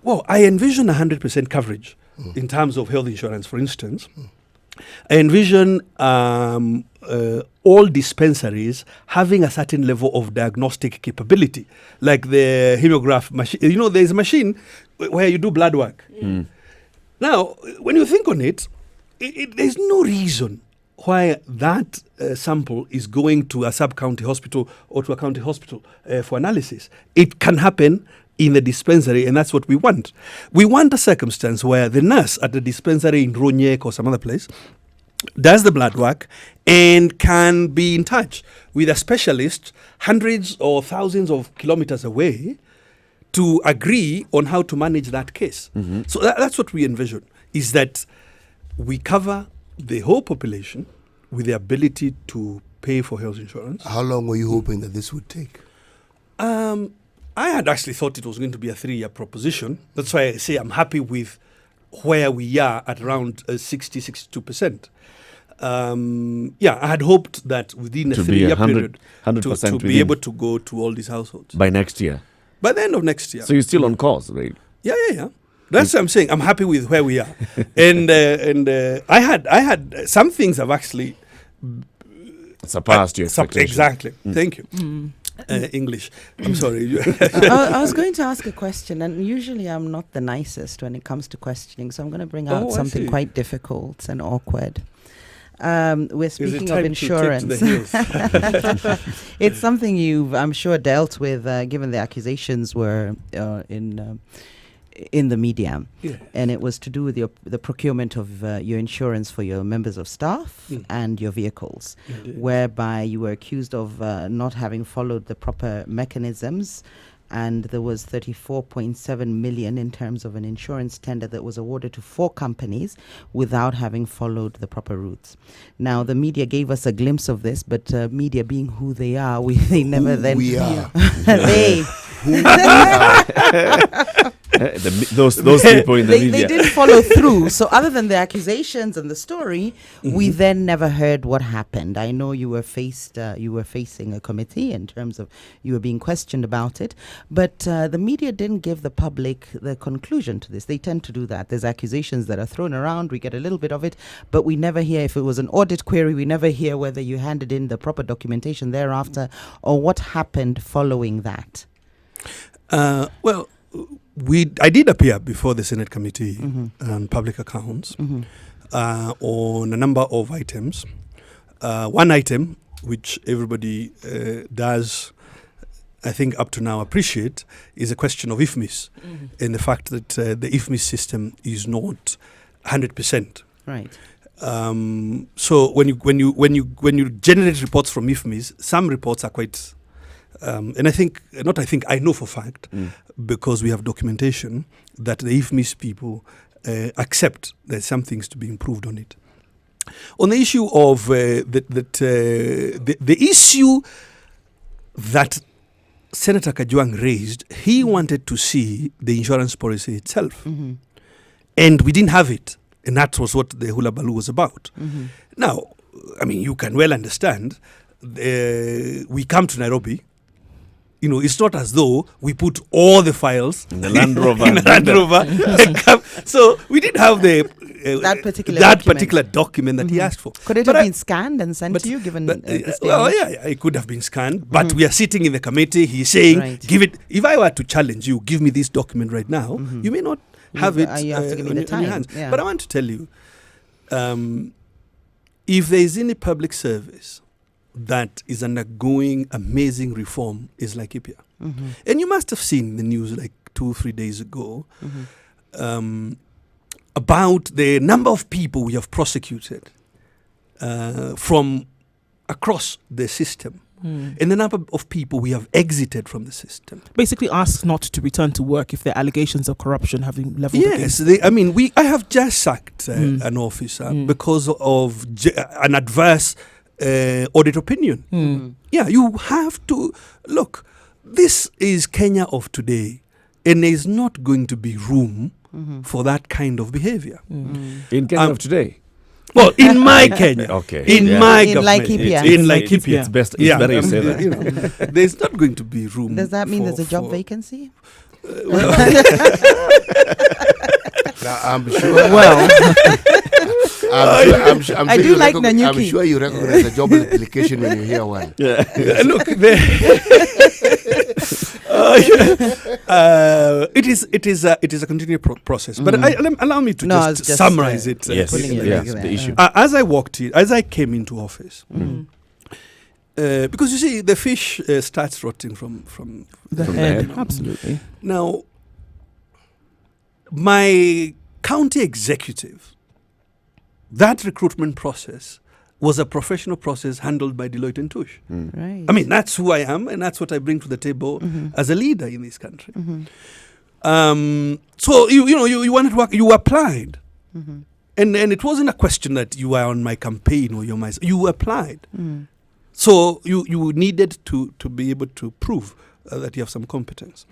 Well, I envision 100% coverage in terms of health insurance, for instance. I envision all dispensaries having a certain level of diagnostic capability, like the hemograph machine. There's a machine where you do blood work. Now, when you think on it, there's no reason why that sample is going to a sub-county hospital or to a county hospital for analysis. It can happen in the dispensary, and that's what we want. We want a circumstance where the nurse at the dispensary in Ronyek or some other place does the blood work, and can be in touch with a specialist hundreds or thousands of kilometers away to agree on how to manage that case. So that's what we envision, is that we cover the whole population with the ability to pay for health insurance. How long were you hoping that this would take? I had actually thought it was going to be a 3-year proposition. That's why I say I'm happy with where we are at around 62%. I had hoped that within a 3-year period 100% to be able to go to all these households. by next year. By the end of next year. So you're still on course, right? Yeah. That's what I'm saying. I'm happy with where we are. and I had some things have actually surpassed your expectations. Exactly. Thank you. English. I'm sorry. I was going to ask a question, and usually I'm not the nicest when it comes to questioning, so I'm going to bring out something quite difficult and awkward. We're speaking of insurance. It's something you've, I'm sure, dealt with, given the accusations were in the media, and it was to do with the procurement of your insurance for your members of staff and your vehicles, whereby you were accused of not having followed the proper mechanisms, and there was 34.7 million in terms of an insurance tender that was awarded to 4 companies without having followed the proper routes. Now, the media gave us a glimpse of this, but media being who they are, they never then... We are. They... those people in the media. They didn't follow through. So other than the accusations and the story, we then never heard what happened. I know you were facing a committee in terms of you were being questioned about it, but the media didn't give the public the conclusion to this. They tend to do that. There's accusations that are thrown around. We get a little bit of it, but we never hear if it was an audit query. We never hear whether you handed in the proper documentation thereafter or what happened following that. I did appear before the Senate Committee on Public Accounts on a number of items. One item, which everybody does, I think, up to now appreciate, is a question of IFMIS and the fact that the IFMIS system is not 100%. Right. So when you generate reports from IFMIS, some reports are quite. I know for fact, because we have documentation, that the IFMIS people accept there's some things to be improved on it. On the issue of the issue that Senator Kajwang raised, he wanted to see the insurance policy itself. And we didn't have it. And that was what the hula baloo was about. Now, I mean, you can well understand, we come to Nairobi. You know, it's not as though we put all the files in the Land Rover. So we didn't have that particular document that he asked for. Could it have been scanned and sent to you, given it could have been scanned. But we are sitting in the committee. He's saying, give it. If I were to challenge you, give me this document right now, you may not have it you have to give me the time. in your hands. Yeah. But I want to tell you, if there is any public service that is undergoing amazing reform, is Laikipia. And you must have seen the news like 2-3 days ago about the number of people we have prosecuted from across the system. And the number of people we have exited from the system. Basically asked not to return to work if there are allegations of corruption having leveled against. I have just sacked an officer because of an adverse audit opinion. Yeah, you have to look. This is Kenya of today, and there is not going to be room for that kind of behavior in Kenya of today. Well, in my Kenya, my government, in Laikipia, it's better you say that. There's not going to be room. Does that mean there's a job vacancy? I'm sure. I do like Nanyuki. I'm sure you recognize the job application when you hear one. Look, it is a continuous process. But allow me to just summarize it. The issue. As I came into office, because you see, the fish starts rotting from the head. Absolutely. Now, my county executive that recruitment process was a professional process handled by Deloitte and Touche. Right. I mean, that's who I am, and that's what I bring to the table as a leader in this country. So you wanted to work, you applied, and it wasn't a question that you were on my campaign or you applied. So you needed to be able to prove that you have some competence.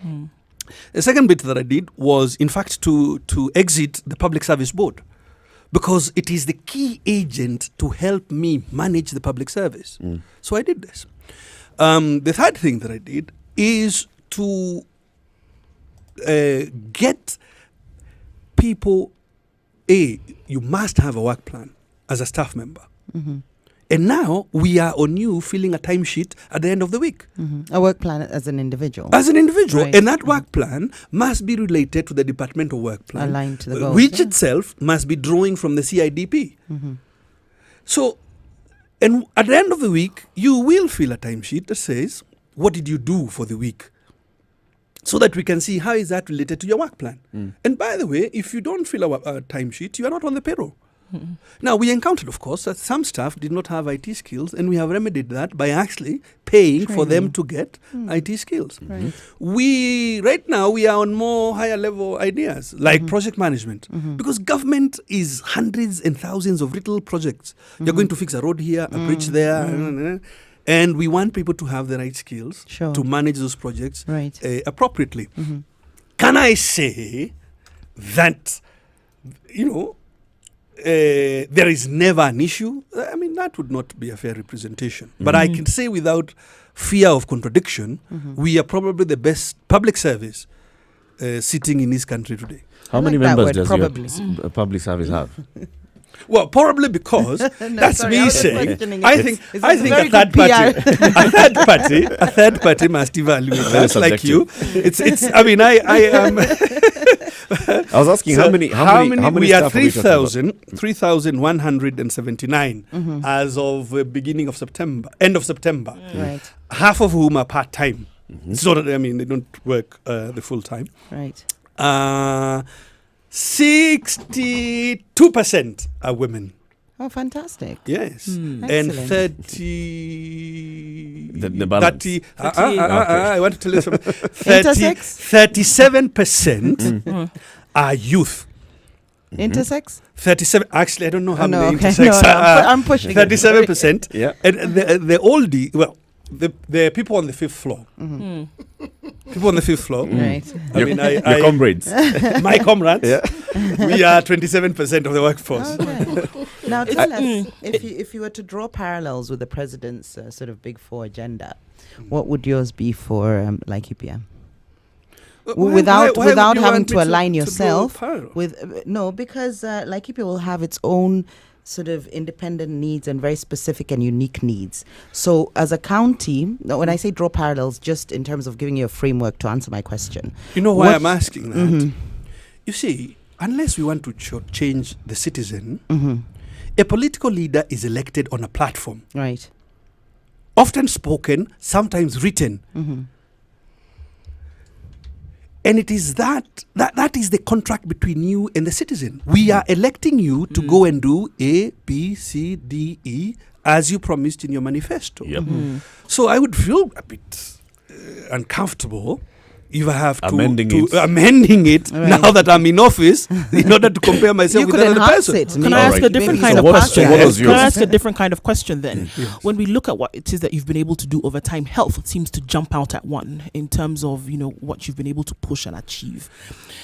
The second bit that I did was, in fact, to exit the Public Service Board, because it is the key agent to help me manage the public service. So I did this. The third thing that I did is to get people, you must have a work plan as a staff member. And now we are on you filling a timesheet at the end of the week. A work plan as an individual. As an individual. Right. And that work plan must be related to the departmental work plan. Aligned to the goals. Which itself must be drawing from the CIDP. So, and at the end of the week, you will fill a timesheet that says, what did you do for the week? So that we can see how is that related to your work plan. And by the way, if you don't fill a timesheet, you are not on the payroll. Now, we encountered, of course, that some staff did not have IT skills, and we have remedied that by actually paying for them to get IT skills. Right now, we are on more higher level ideas, like project management, because government is hundreds and thousands of little projects. You're going to fix a road here, a bridge there, and we want people to have the right skills to manage those projects appropriately. Can I say that, there is never an issue? I mean, that would not be a fair representation. But I can say without fear of contradiction, we are probably the best public service sitting in this country today. How many members does your public service have? Well, probably because that's me saying. I think a third party must evaluate that, like you. I mean, I am. I was asking how many we are staff 3,179 as of beginning of September, end of September. Right. Half of whom are part time. So that, I mean, they don't work the full time. Right. 62% are women. Oh, fantastic. Yes. And Excellent. 30... The balance. 30... I want to tell you something. 37% are youth. Intersex? 37... Actually, I don't know how many okay. intersex are. I'm pushing 37%. Yeah. And the oldie... Well, the people on the fifth floor. People on the fifth floor. Right. Your comrades. My comrades. Yeah. We are 27% of the workforce. Okay. Now, tell us, if you were to draw parallels with the president's sort of Big Four agenda, what would yours be for Laikipia? Without having to align yourself with because Laikipia will have its own sort of independent needs and very specific and unique needs. So as a county, when I say draw parallels, just in terms of giving you a framework to answer my question. You know why I'm asking that? You see, unless we want to change the citizen, a political leader is elected on a platform. Right. Often spoken, sometimes written. And it is that is the contract between you and the citizen. We are electing you to go and do A, B, C, D, E, as you promised in your manifesto. So I would feel a bit uncomfortable if I have to amending it right. now that I'm in office in order to compare myself with another person. Can I ask a different kind of question? Can I ask a different kind of question then? When we look at what it is that you've been able to do over time, health seems to jump out at one in terms of what you've been able to push and achieve.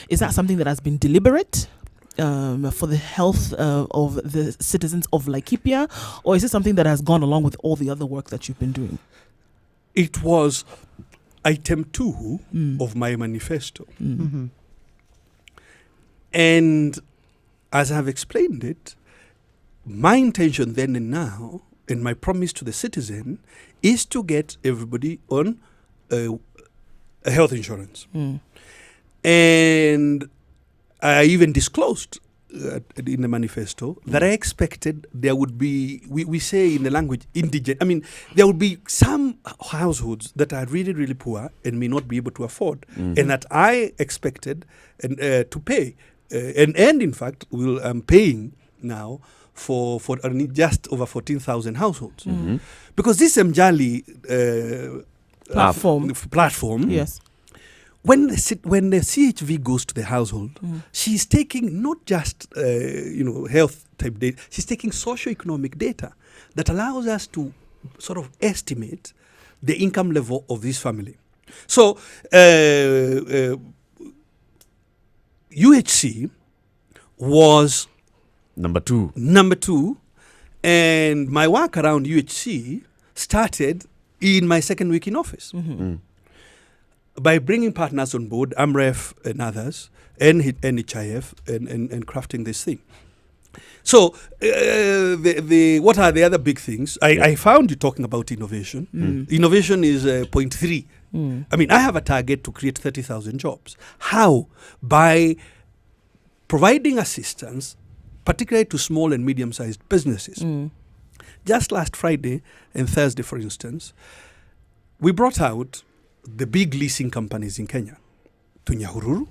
Is that something that has been deliberate? For the health of the citizens of Laikipia, or is it something that has gone along with all the other work that you've been doing? It was item 2 of my manifesto. And as I've explained it, my intention then and now, and my promise to the citizen, is to get everybody on a health insurance. And I even disclosed in the manifesto that I expected there would be, we say in the language, indigent. I mean, there would be some households that are really, really poor and may not be able to afford, and that I expected to pay, and in fact, I'm paying now for just over 14,000 households. Because this Mjali platform, yes, when the CHV goes to the household, she's taking not just health type data, she's taking socio-economic data that allows us to sort of estimate the income level of this family. So UHC was Number two, and my work around UHC started in my second week in office. By bringing partners on board, AMREF and others, and NHIF, and crafting this thing. So, what are the other big things? I found you talking about innovation. Innovation is point 3. I mean, I have a target to create 30,000 jobs. How? By providing assistance, particularly to small and medium-sized businesses. Just last Friday and Thursday, for instance, we brought out the big leasing companies in Kenya, to Nyahururu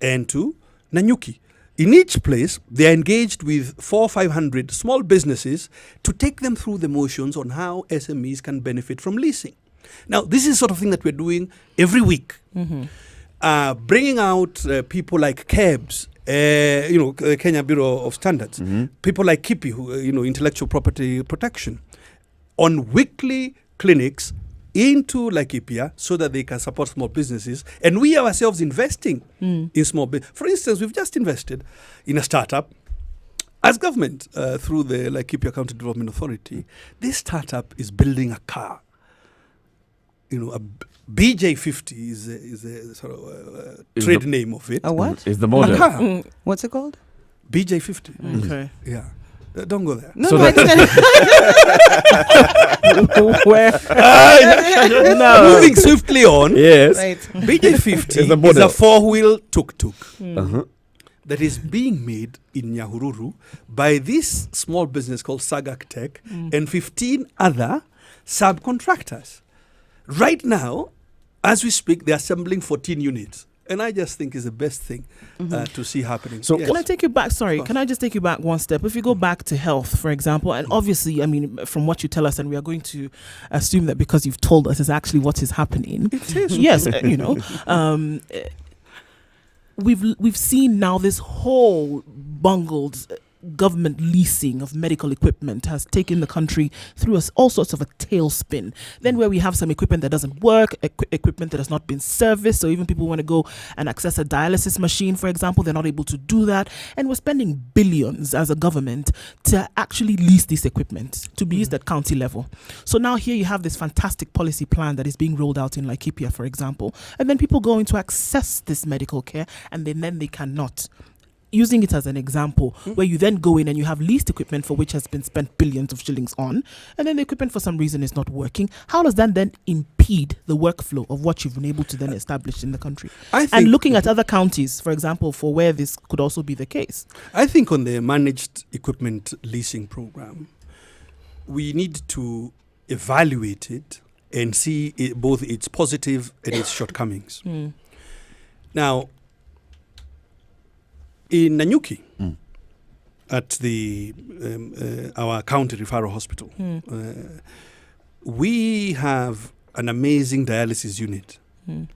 and to Nanyuki. In each place, they are engaged with 400-500 small businesses to take them through the motions on how SMEs can benefit from leasing. Now, this is sort of thing that we're doing every week. Bringing out people like KEBS, Kenya Bureau of Standards, people like KIPI, who, intellectual property protection, on weekly clinics into Laikipia so that they can support small businesses. And we ourselves investing in small business. For instance, we've just invested in a startup as government through the Laikipia County Development Authority. This startup is building a car. A BJ50 is a sort of trade name of it. A what? Is the model. A car. What's it called? BJ50. Okay. Yeah. Don't go there. No, So no, Where? No. Moving swiftly on. Yes. Right. BJ50 Is the is model. a 4-wheel tuk-tuk Uh-huh. that is being made in Nyahururu by this small business called Sagak Tech and 15 other subcontractors. Right now, as we speak, they're assembling 14 units. And I just think is the best thing to see happening. So Yes. Can I take you back? Sorry, can I just take you back one step? If you go back to health, for example, and obviously, I mean, from what you tell us, and we are going to assume that because you've told us is actually what is happening. It is. Yes, we've seen now this whole bungled government leasing of medical equipment has taken the country through all sorts of a tailspin. Then where we have some equipment that doesn't work, equipment that has not been serviced, so even people want to go and access a dialysis machine, for example, they're not able to do that. And we're spending billions as a government to actually lease this equipment to be used at county level. So now here you have this fantastic policy plan that is being rolled out in Laikipia, for example, and then people go in to access this medical care and then they cannot. Using it as an example, where you then go in and you have leased equipment for which has been spent billions of shillings on, and then the equipment for some reason is not working. How does that then impede the workflow of what you've been able to then establish in the country? And looking at other counties, for example, for where this could also be the case. I think on the managed equipment leasing program, we need to evaluate it and see both its positive and its shortcomings. Now, in Nanyuki, at the our county referral hospital, we have an amazing dialysis unit. And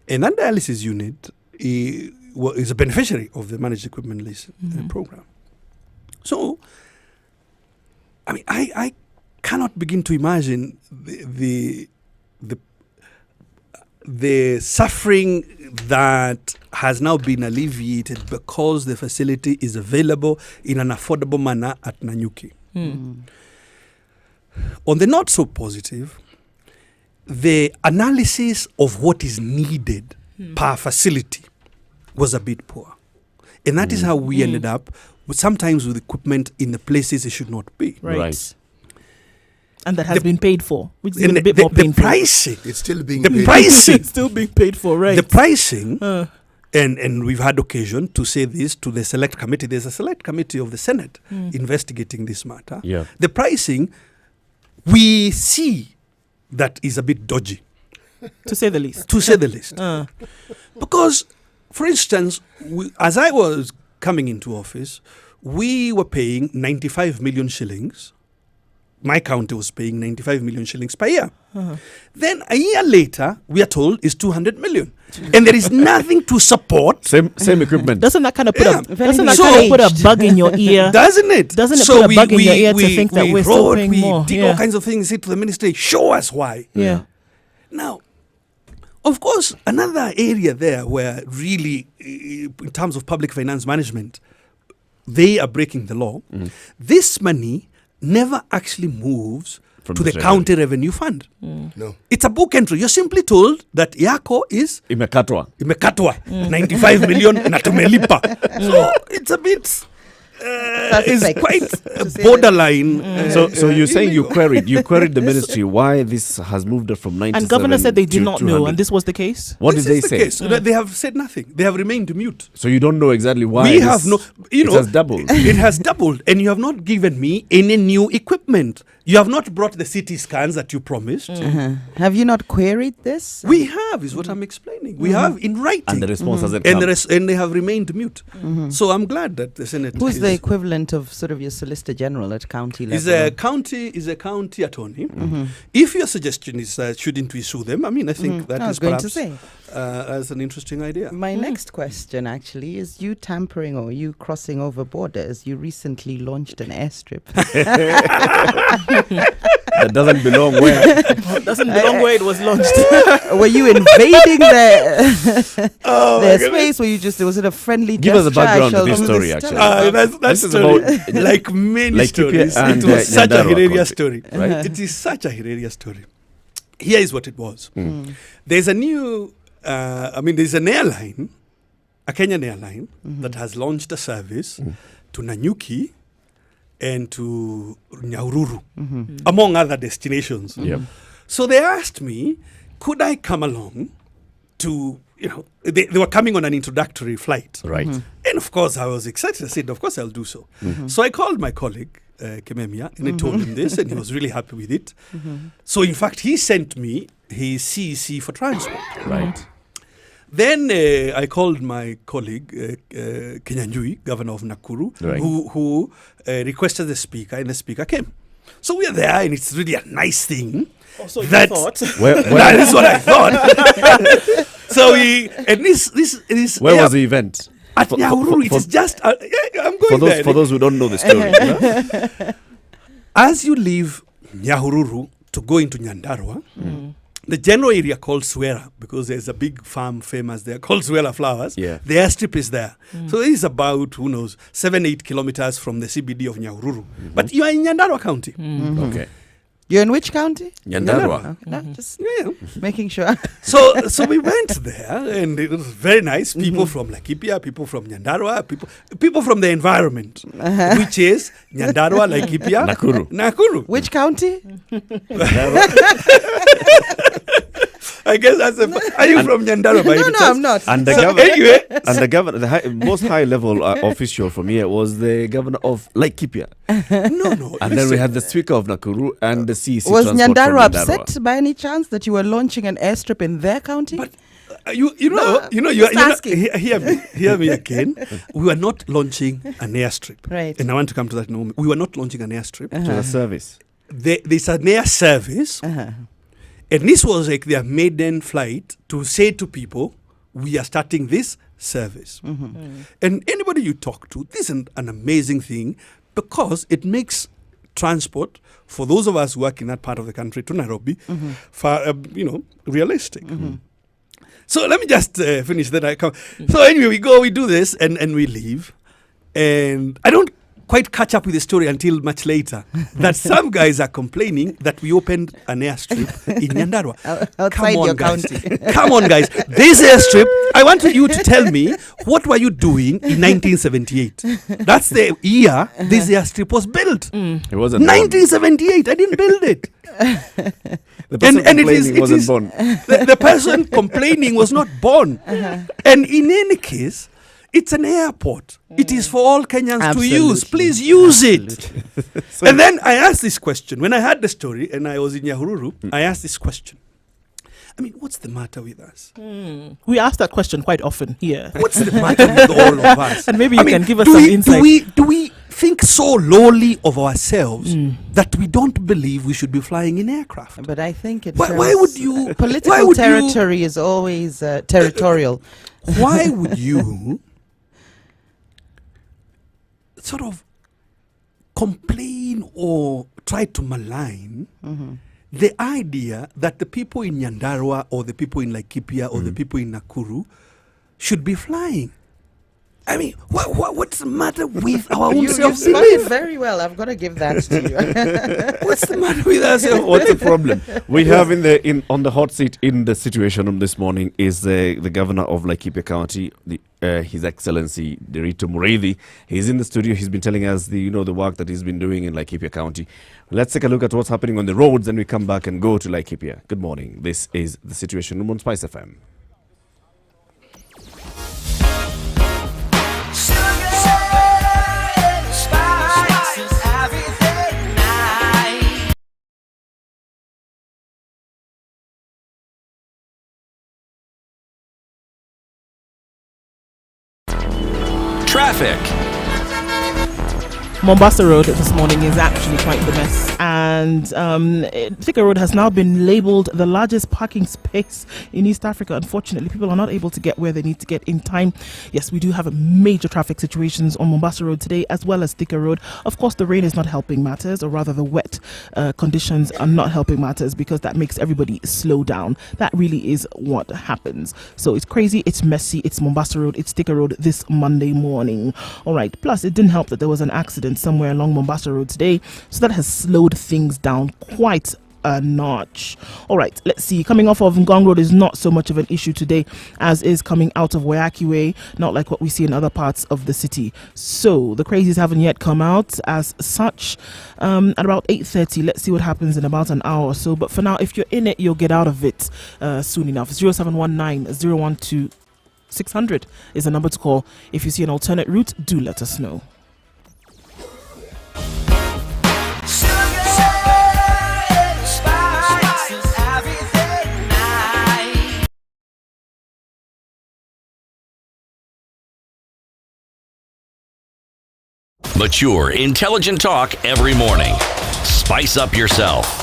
that dialysis unit is a beneficiary of the managed equipment lease program. So, I mean, I cannot begin to imagine the suffering that has now been alleviated because the facility is available in an affordable manner at Nanyuki. On the not so positive, the analysis of what is needed per facility was a bit poor. And that is how we ended up sometimes with equipment in the places it should not be. Right. And that has been paid for, which is a bit more the painful. pricing. It's still being The paid. pricing. It's still being paid for, right? The pricing, and we've had occasion to say this to the select committee. There's a select committee of the Senate investigating this matter. Yeah. The pricing, we see that is a bit dodgy. To say the least. To say the least. Because, for instance, as I was coming into office, we were paying 95 million shillings. My county was paying 95 million shillings per year. Then a year later, we are told it's 200 million. And there is nothing to support. Same equipment. Doesn't that kind of put Yeah. put a bug in your ear? Doesn't it? Doesn't it put a bug in your ear to think that we're still wrote, paying we more? did all kinds of things, said to the ministry, show us why. Yeah. Now, of course, another area there where really, in terms of public finance management, they are breaking the law. This money never actually moves From to the the county revenue fund. No. It's a book entry. You're simply told that yako is Imekatwa. 95 million na tumelipa. So it's a bit it's Suspect, quite to say borderline. So you're saying you illegal. queried the ministry why this has moved from 97 And governor said they did to not know, 200. and this was the case. What This did they is the say? case. They have said nothing. They have remained mute. So you don't know exactly why We this- have no, you know, it has doubled. It has doubled, and you have not given me any new equipment. You have not brought the CT scans that you promised. Have you not queried this? We have, is what I'm explaining. We have in writing. And the response hasn't and, come. and they have remained mute. So I'm glad that the Senate Who's is, the equivalent of sort of your Solicitor General at county level? is a county attorney. If your suggestion is shouldn't we sue them, I mean, I think that I is was going to perhaps say. as an interesting idea. My next question actually is you tampering or you crossing over borders. You recently launched an airstrip. That doesn't belong where. Doesn't belong where it was launched. Were you invading their space? Were you just, was it a friendly Give us a gesture? I background to shall this do story, this actually. time. That This is story, about like many Laikipia stories, and, it was such a Nyandarua hilarious country, story. right? It is such a hilarious story. Here is what it was. There's a new, there's an airline, a Kenyan airline, that has launched a service to Nanyuki and to Nyahururu, among other destinations. Yep. So they asked me, could I come along to, they were coming on an introductory flight. Right. And of course, I was excited. I said, of course, I'll do so. So I called my colleague, Kememia, and I told him this, and he was really happy with it. So, in fact, he sent me his CEC for transport. Right. Then I called my colleague, Kenyanjui, governor of Nakuru, Right. who requested the speaker, and the speaker came. So we are there, and it's really a nice thing. Also, that you thought. that is what I thought. So Where was the event? at Nyahururu? It is just. I'm going there. For those who don't know the story. As you leave Nyahururu to go into Nyandarua, the general area called Swera, because there's a big farm famous there called Swera Flowers. Yeah. The airstrip is there. So it is about, 7-8 kilometers from the CBD of Nyahururu. But you are in Nyandarua County. Okay. You're in which county? Nyandarua. No, just Yeah. making sure. So we went there, and it was very nice. People from Laikipia, people from Nyandarua, people from the environment, which is Nyandarua, Laikipia, Nakuru. Which county? I guess that's are you from Nyandarua by No, any no, chance? I'm not. And the So governor, anyway, and the governor, most high level official from here was the governor of Laikipia. no. And then we had the speaker of Nakuru and the CEC. Was transport from Nyandarua upset by any chance that you were launching an airstrip in their county? But hear me again. We were not launching an airstrip, Right. And I want to come to that in a moment. We were not launching an airstrip. To the service. There's an air service, and this was like their maiden flight to say to people, we are starting this service. And anybody you talk to, this is an amazing thing because it makes transport for those of us who work in that part of the country to Nairobi, realistic. So let me just finish. Then I come. So anyway, we do this, and we leave, and I don't quite catch up with the story until much later that some guys are complaining that we opened an airstrip in Nyandarua. Outside your guys. county. Come on, guys. This airstrip, I want you to tell me, what were you doing in 1978? That's the year this airstrip was built. It wasn't 1978. I didn't build it. The person complaining wasn't born. The person complaining was not born. And in any case, it's an airport. It is for all Kenyans to use. Please use it. And then I asked this question. When I heard the story and I was in Nyahururu, I asked this question. I mean, what's the matter with us? We ask that question quite often here. What's the matter with all of us? And maybe you can give us do some we, insight. Do we think so lowly of ourselves that we don't believe we should be flying in aircraft? But I think it Why would you... political why would territory is always territorial. Why would you sort of complain or try to malign the idea that the people in Nyandarua or the people in Laikipia or the people in Nakuru should be flying? I mean, what's the matter with our own You self-belief? very well. I've got to give that to you. What's the matter with us? What's the problem? We have on the hot seat in the Situation Room this morning is the governor of Laikipia County, His Excellency Derito Mureithi. He's in the studio. He's been telling us the work that he's been doing in Laikipia County. Let's take a look at what's happening on the roads, and we come back and go to Laikipia. Good morning. This is the Situation Room on Spice FM. Traffic. Mombasa Road this morning is actually quite the mess, and Thika Road has now been labelled the largest parking space in East Africa. Unfortunately, people are not able to get where they need to get in time. Yes, we do have major traffic situations on Mombasa Road today, as well as Thika Road. Of course, the rain is not helping matters, or rather the wet conditions are not helping matters, because that makes everybody slow down. That really is what happens. So it's crazy, it's messy, it's Mombasa Road, it's Thika Road this Monday morning. All right, plus it didn't help that there was an accident somewhere along Mombasa Road today, so that has slowed things down quite a notch. All right, let's see. Coming off of Ngong Road is not so much of an issue today as is coming out of Wayaki Way, not like what we see in other parts of the city. So the crazies haven't yet come out as such. At about 8:30, let's see what happens in about an hour or so. But for now, if you're in it, you'll get out of it soon enough. 0719 012 600 is the number to call. If you see an alternate route, do let us know. Mature, intelligent talk every morning. Spice up yourself.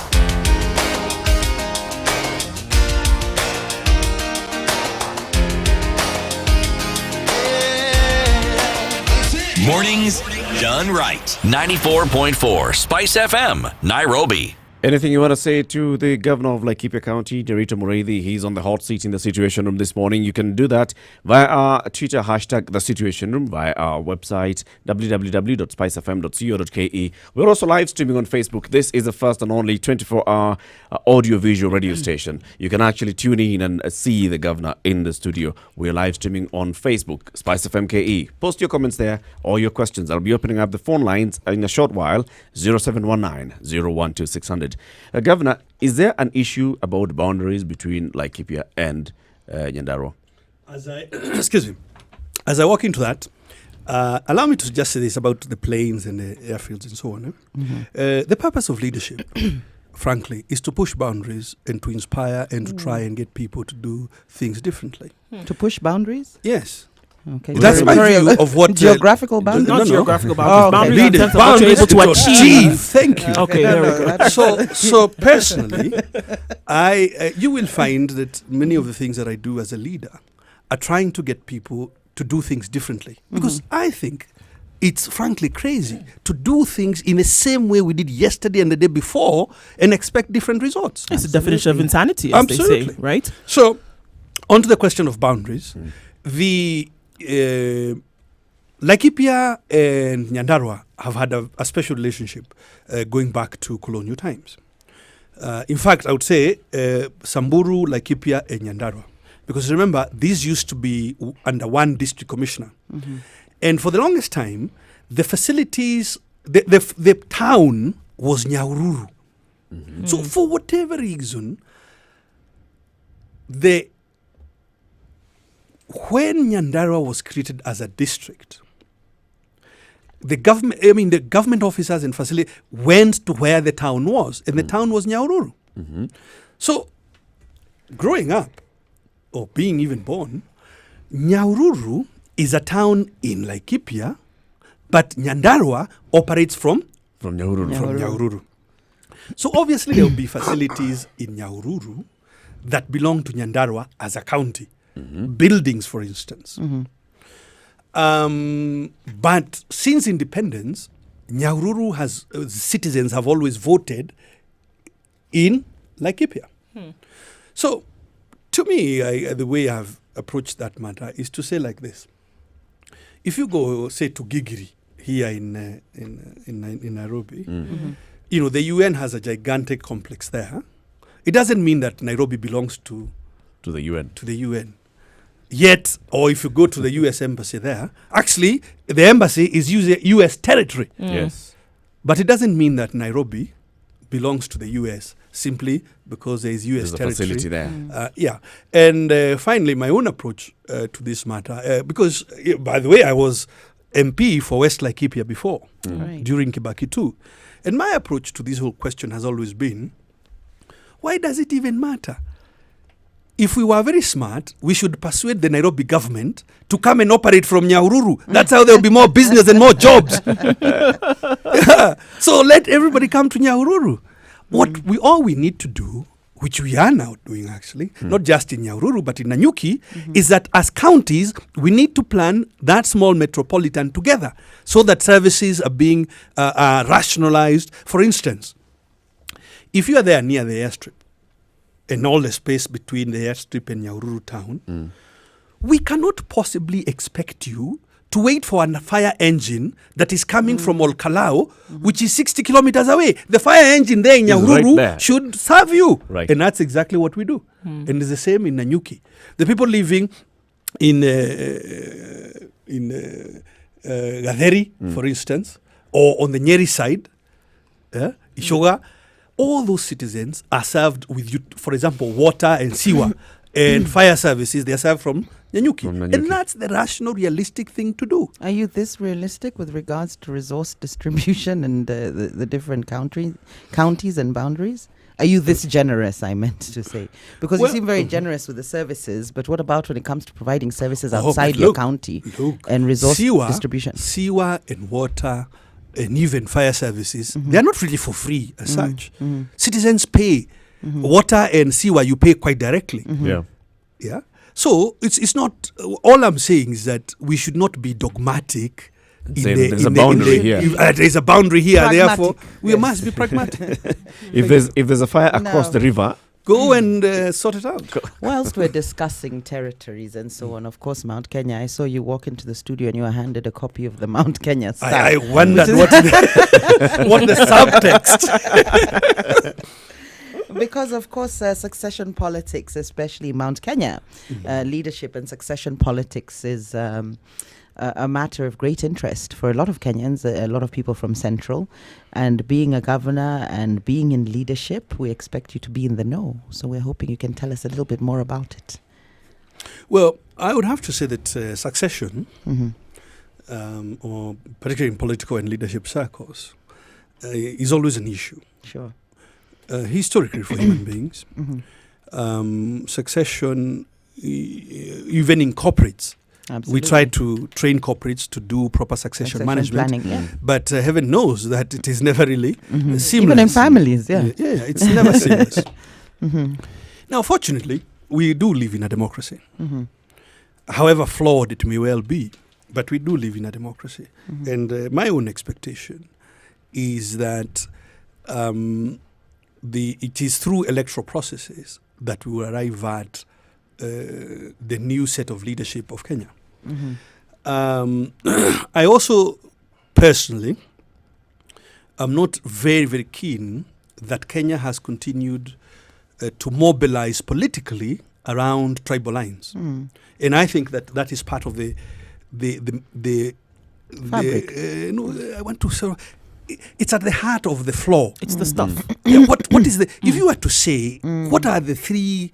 Mornings done right. 94.4 Spice FM, Nairobi. Anything you want to say to the governor of Laikipia County, Derito Mureithi? He's on the hot seat in the Situation Room this morning. You can do that via our Twitter hashtag The Situation Room, via our website www.spicefm.co.ke. We're also live streaming on Facebook. This is the first and only 24-hour audio-visual radio station. You can actually tune in and see the governor in the studio. We're live streaming on Facebook, Spice FM KE. Post your comments there or your questions. I'll be opening up the phone lines in a short while. 0719 012 600. Governor, is there an issue about boundaries between Laikipia and Nyandarua? Excuse me. As I walk into that, allow me to just say this about the planes and the airfields and so on. The purpose of leadership, frankly, is to push boundaries and to inspire and to try and get people to do things differently. To push boundaries? Yes. Okay. That's my view of what geographical boundaries. Not geographical boundaries. Boundaries in terms of what you're able to achieve. Thank you. Okay, there we go. So personally, you will find that many of the things that I do as a leader are trying to get people to do things differently, because I think it's frankly crazy to do things in the same way we did yesterday and the day before and expect different results. It's the definition of insanity, as they say, right? So, on to the question of boundaries. The Laikipia and Nyandarua have had a special relationship going back to colonial times. In fact, I would say Samburu, Laikipia, and Nyandarua. Because remember, these used to be under one district commissioner. And for the longest time, the facilities, the town was Nyahururu. So for whatever reason, when Nyandarua was created as a district, the government officers and facility went to where the town was, and the town was Nyahururu. So growing up, or being even born, Nyahururu is a town in Laikipia, but Nyandarua operates from Nyahururu. So obviously there will be facilities in Nyahururu that belong to Nyandarua as a county. Buildings, for instance. But since independence, Nyahururu has citizens have always voted in Laikipia. So, to me, the way I've approached that matter is to say like this: if you go, say, to Gigiri here in Nairobi, the UN has a gigantic complex there. It doesn't mean that Nairobi belongs to the UN. To the UN. Yet, or if you go to the US embassy there, actually, the embassy is US territory. Yes. But it doesn't mean that Nairobi belongs to the US simply because there is US There's territory. a facility there. Yeah. And finally, my own approach to this matter, because, by the way, I was MP for West Laikipia before, during Kibaki too. And my approach to this whole question has always been, why does it even matter? If we were very smart, we should persuade the Nairobi government to come and operate from Nyahururu. That's how there will be more business and more jobs. So let everybody come to Nyahururu. All we need to do, which we are now doing actually, not just in Nyahururu but in Nanyuki, is that as counties, we need to plan that small metropolitan together so that services are being rationalized. For instance, if you are there near the airstrip, and all the space between the airstrip and Nyahururu town, we cannot possibly expect you to wait for a fire engine that is coming from Olkalau, which is 60 kilometers away. The fire engine there in Nyahururu should serve you. Right. And that's exactly what we do. And it's the same in Nanyuki. The people living in Gatheri, for instance, or on the Nyeri side, Ishoga, all those citizens are served with, for example, water and sewer and fire services. They are served from Nanyuki. And that's the rational, realistic thing to do. Are you this realistic with regards to resource distribution and the different counties and boundaries? Are you this generous, I meant to say? Because you seem very generous with the services, but what about when it comes to providing services outside your county and resource distribution? Sewer and water and even fire services, they are not really for free as such. Citizens pay. Water and sewer, you pay quite directly. Yeah. So it's not. All I'm saying is that we should not be dogmatic. There's a boundary here. There's a boundary here. Pragmatic. Therefore, we must be pragmatic. If there's a fire across the river, go and sort it out. Whilst we're discussing territories and so on, of course, Mount Kenya, I saw you walk into the studio and you were handed a copy of the Mount Kenya Star. I wondered what the subtext. Because, of course, succession politics, especially Mount Kenya, leadership and succession politics is a matter of great interest for a lot of Kenyans, a lot of people from Central. And being a governor and being in leadership, we expect you to be in the know. So we're hoping you can tell us a little bit more about it. Well, I would have to say that succession, or particularly in political and leadership circles, is always an issue. Sure. Historically for human beings, succession, even in corporates, we try to train corporates to do proper succession management. Planning, but heaven knows that it is never really seamless. Even in families, Yeah, it's never seamless. Now, fortunately, we do live in a democracy. However flawed it may well be, but we do live in a democracy. And my own expectation is that it is through electoral processes that we will arrive at the new set of leadership of Kenya. I also personally am not very, very keen that Kenya has continued to mobilize politically around tribal lines. And I think that is part of the fabric. I want to say it's at the heart of the flaw. It's the stuff. Yeah, what is the? If you were to say, what are the three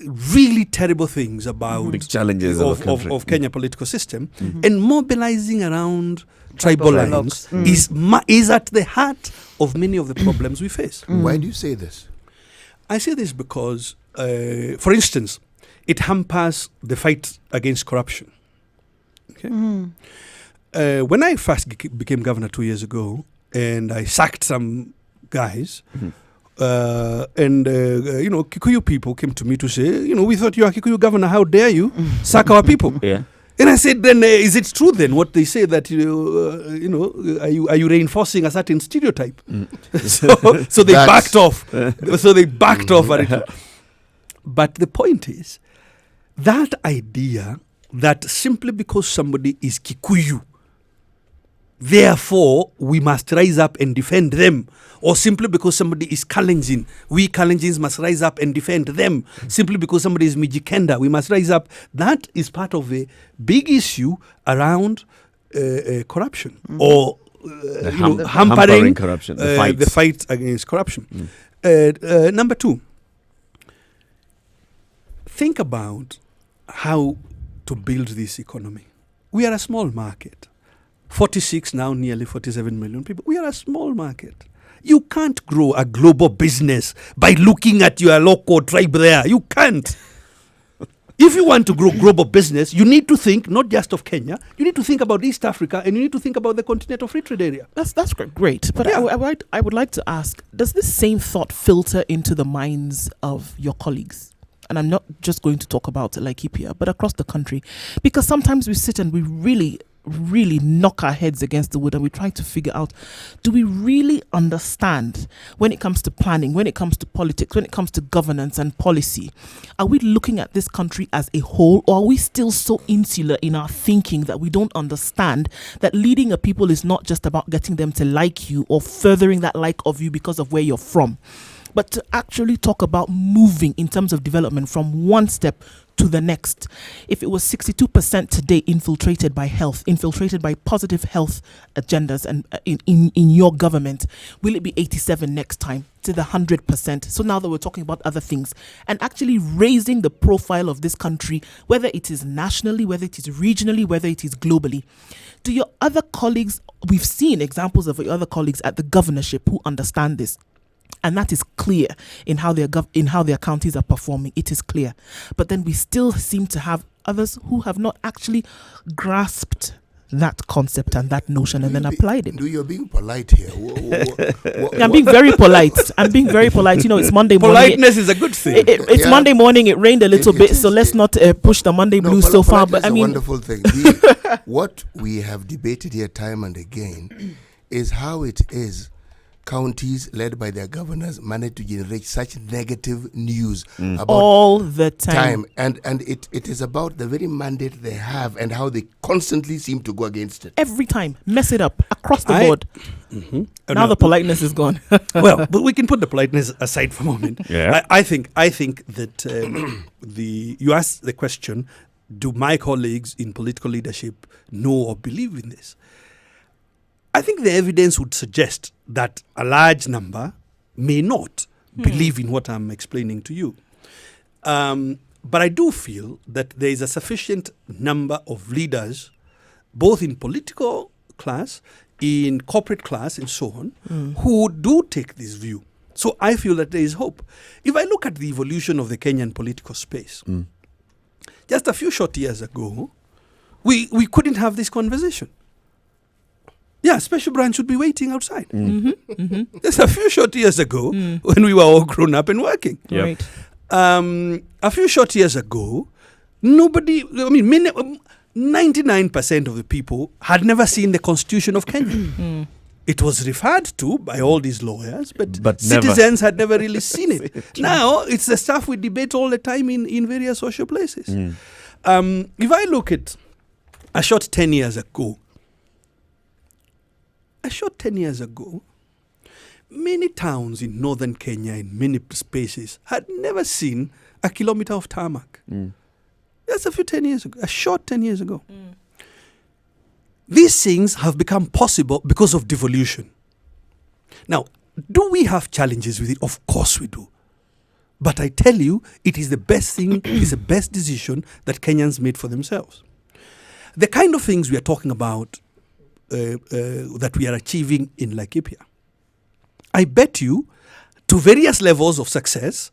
really terrible things about big challenges of Kenya political system, and mobilizing around tribal lines is at the heart of many of the problems we face. Why do you say this? I say this because, for instance, it hampers the fight against corruption. Okay? When I first became governor 2 years ago, and I sacked some guys, Kikuyu people came to me to say, we thought you are Kikuyu governor, how dare you sack our people? Yeah. And I said, then is it true then what they say that are you reinforcing a certain stereotype? So they backed off. So they backed off. But the point is that idea that simply because somebody is Kikuyu, therefore we must rise up and defend them, or simply because somebody is Kalenjin, we Kalenjins must rise up and defend them. Simply because somebody is Mijikenda, we must rise up. That is part of a big issue around corruption, or hampering corruption, the fight against corruption. Number two, think about how to build this economy. We are a small market. 46, now nearly 47 million people. We are a small market. You can't grow a global business by looking at your local tribe there. You can't. If you want to grow global business, you need to think not just of Kenya. You need to think about East Africa, and you need to think about the continental free trade area. That's great. But yeah. I would like to ask, does this same thought filter into the minds of your colleagues? And I'm not just going to talk about Laikipia, but across the country. Because sometimes we sit and we really knock our heads against the wood and we try to figure out, do we really understand when it comes to planning, when it comes to politics, when it comes to governance and policy? Are we looking at this country as a whole, or are we still so insular in our thinking that we don't understand that leading a people is not just about getting them to like you or furthering that like of you because of where you're from, but to actually talk about moving in terms of development from one step to the next? If it was 62% today infiltrated by positive health agendas and in your government, will it be 87 next time to the 100%? So now that we're talking about other things and actually raising the profile of this country, whether it is nationally, whether it is regionally, whether it is globally, do your other colleagues, we've seen examples of your other colleagues at the governorship who understand this? And that is clear in how their counties are performing. It is clear. But then we still seem to have others who have not actually grasped that concept and that notion and then applied it. You're being polite here. I'm being very polite. It's Monday morning. Politeness is a good thing. It's Monday morning. It rained a little bit, so let's not push the Monday blues so far. But I mean, a wonderful thing. What we have debated here time and again is how it is counties led by their governors manage to generate such negative news about all the time. And it is about the very mandate they have and how they constantly seem to go against it. Every time. Mess it up across the board. Now the politeness is gone. Well, but we can put the politeness aside for a moment. Yeah. I think that you asked the question, do my colleagues in political leadership know or believe in this? I think the evidence would suggest that a large number may not believe in what I'm explaining to you. But I do feel that there is a sufficient number of leaders, both in political class, in corporate class, and so on, who do take this view. So I feel that there is hope. If I look at the evolution of the Kenyan political space, just a few short years ago, we couldn't have this conversation. Yeah, special branch should be waiting outside. Just a few short years ago, when we were all grown up and working. Right. A few short years ago, 99% of the people had never seen the Constitution of Kenya. It was referred to by all these lawyers, but citizens had never really seen it. Now, it's the stuff we debate all the time in various social places. If I look at a short 10 years ago, many towns in northern Kenya, in many spaces, had never seen a kilometer of tarmac. That's a short 10 years ago. These things have become possible because of devolution. Now, do we have challenges with it? Of course we do. But I tell you, it is the best thing, it's the best decision that Kenyans made for themselves. The kind of things we are talking about that we are achieving in Laikipia, I bet you to various levels of success,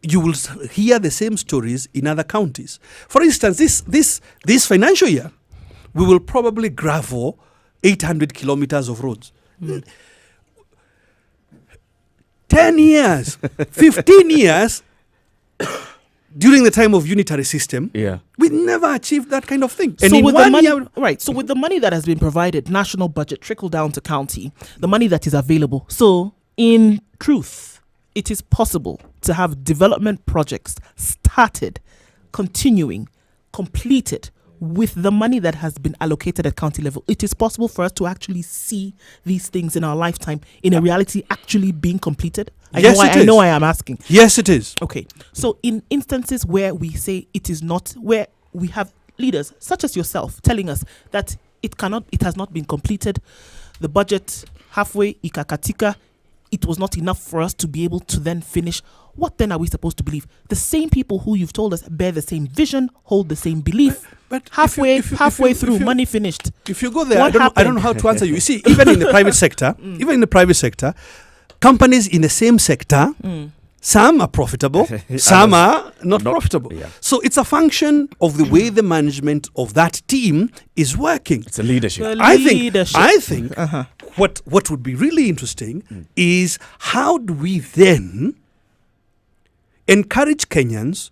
you will hear the same stories in other counties. For instance, this financial year, we will probably gravel 800 kilometers of roads. 10 years, 15 years, during the time of unitary system, we never achieved that kind of thing. And So in with the 1 money, year, right? So with the money that has been provided, national budget trickle down to county, the money that is available. So in truth, it is possible to have development projects started, continuing, completed with the money that has been allocated at county level. It is possible for us to actually see these things in our lifetime, in a reality actually being completed. I know I am asking. Yes, it is. Okay. So in instances where we say it is not, where we have leaders such as yourself telling us that it has not been completed, the budget halfway, ikakatika, it was not enough for us to be able to then finish. What then are we supposed to believe? The same people who you've told us bear the same vision, hold the same belief. But halfway through, money finished. If you go there, I don't know how to answer you. You see, even in the private sector, companies in the same sector, some are profitable, some are not profitable. Yeah. So it's a function of the way the management of that team is working. It's a leadership. I think what would be really interesting is how do we then encourage Kenyans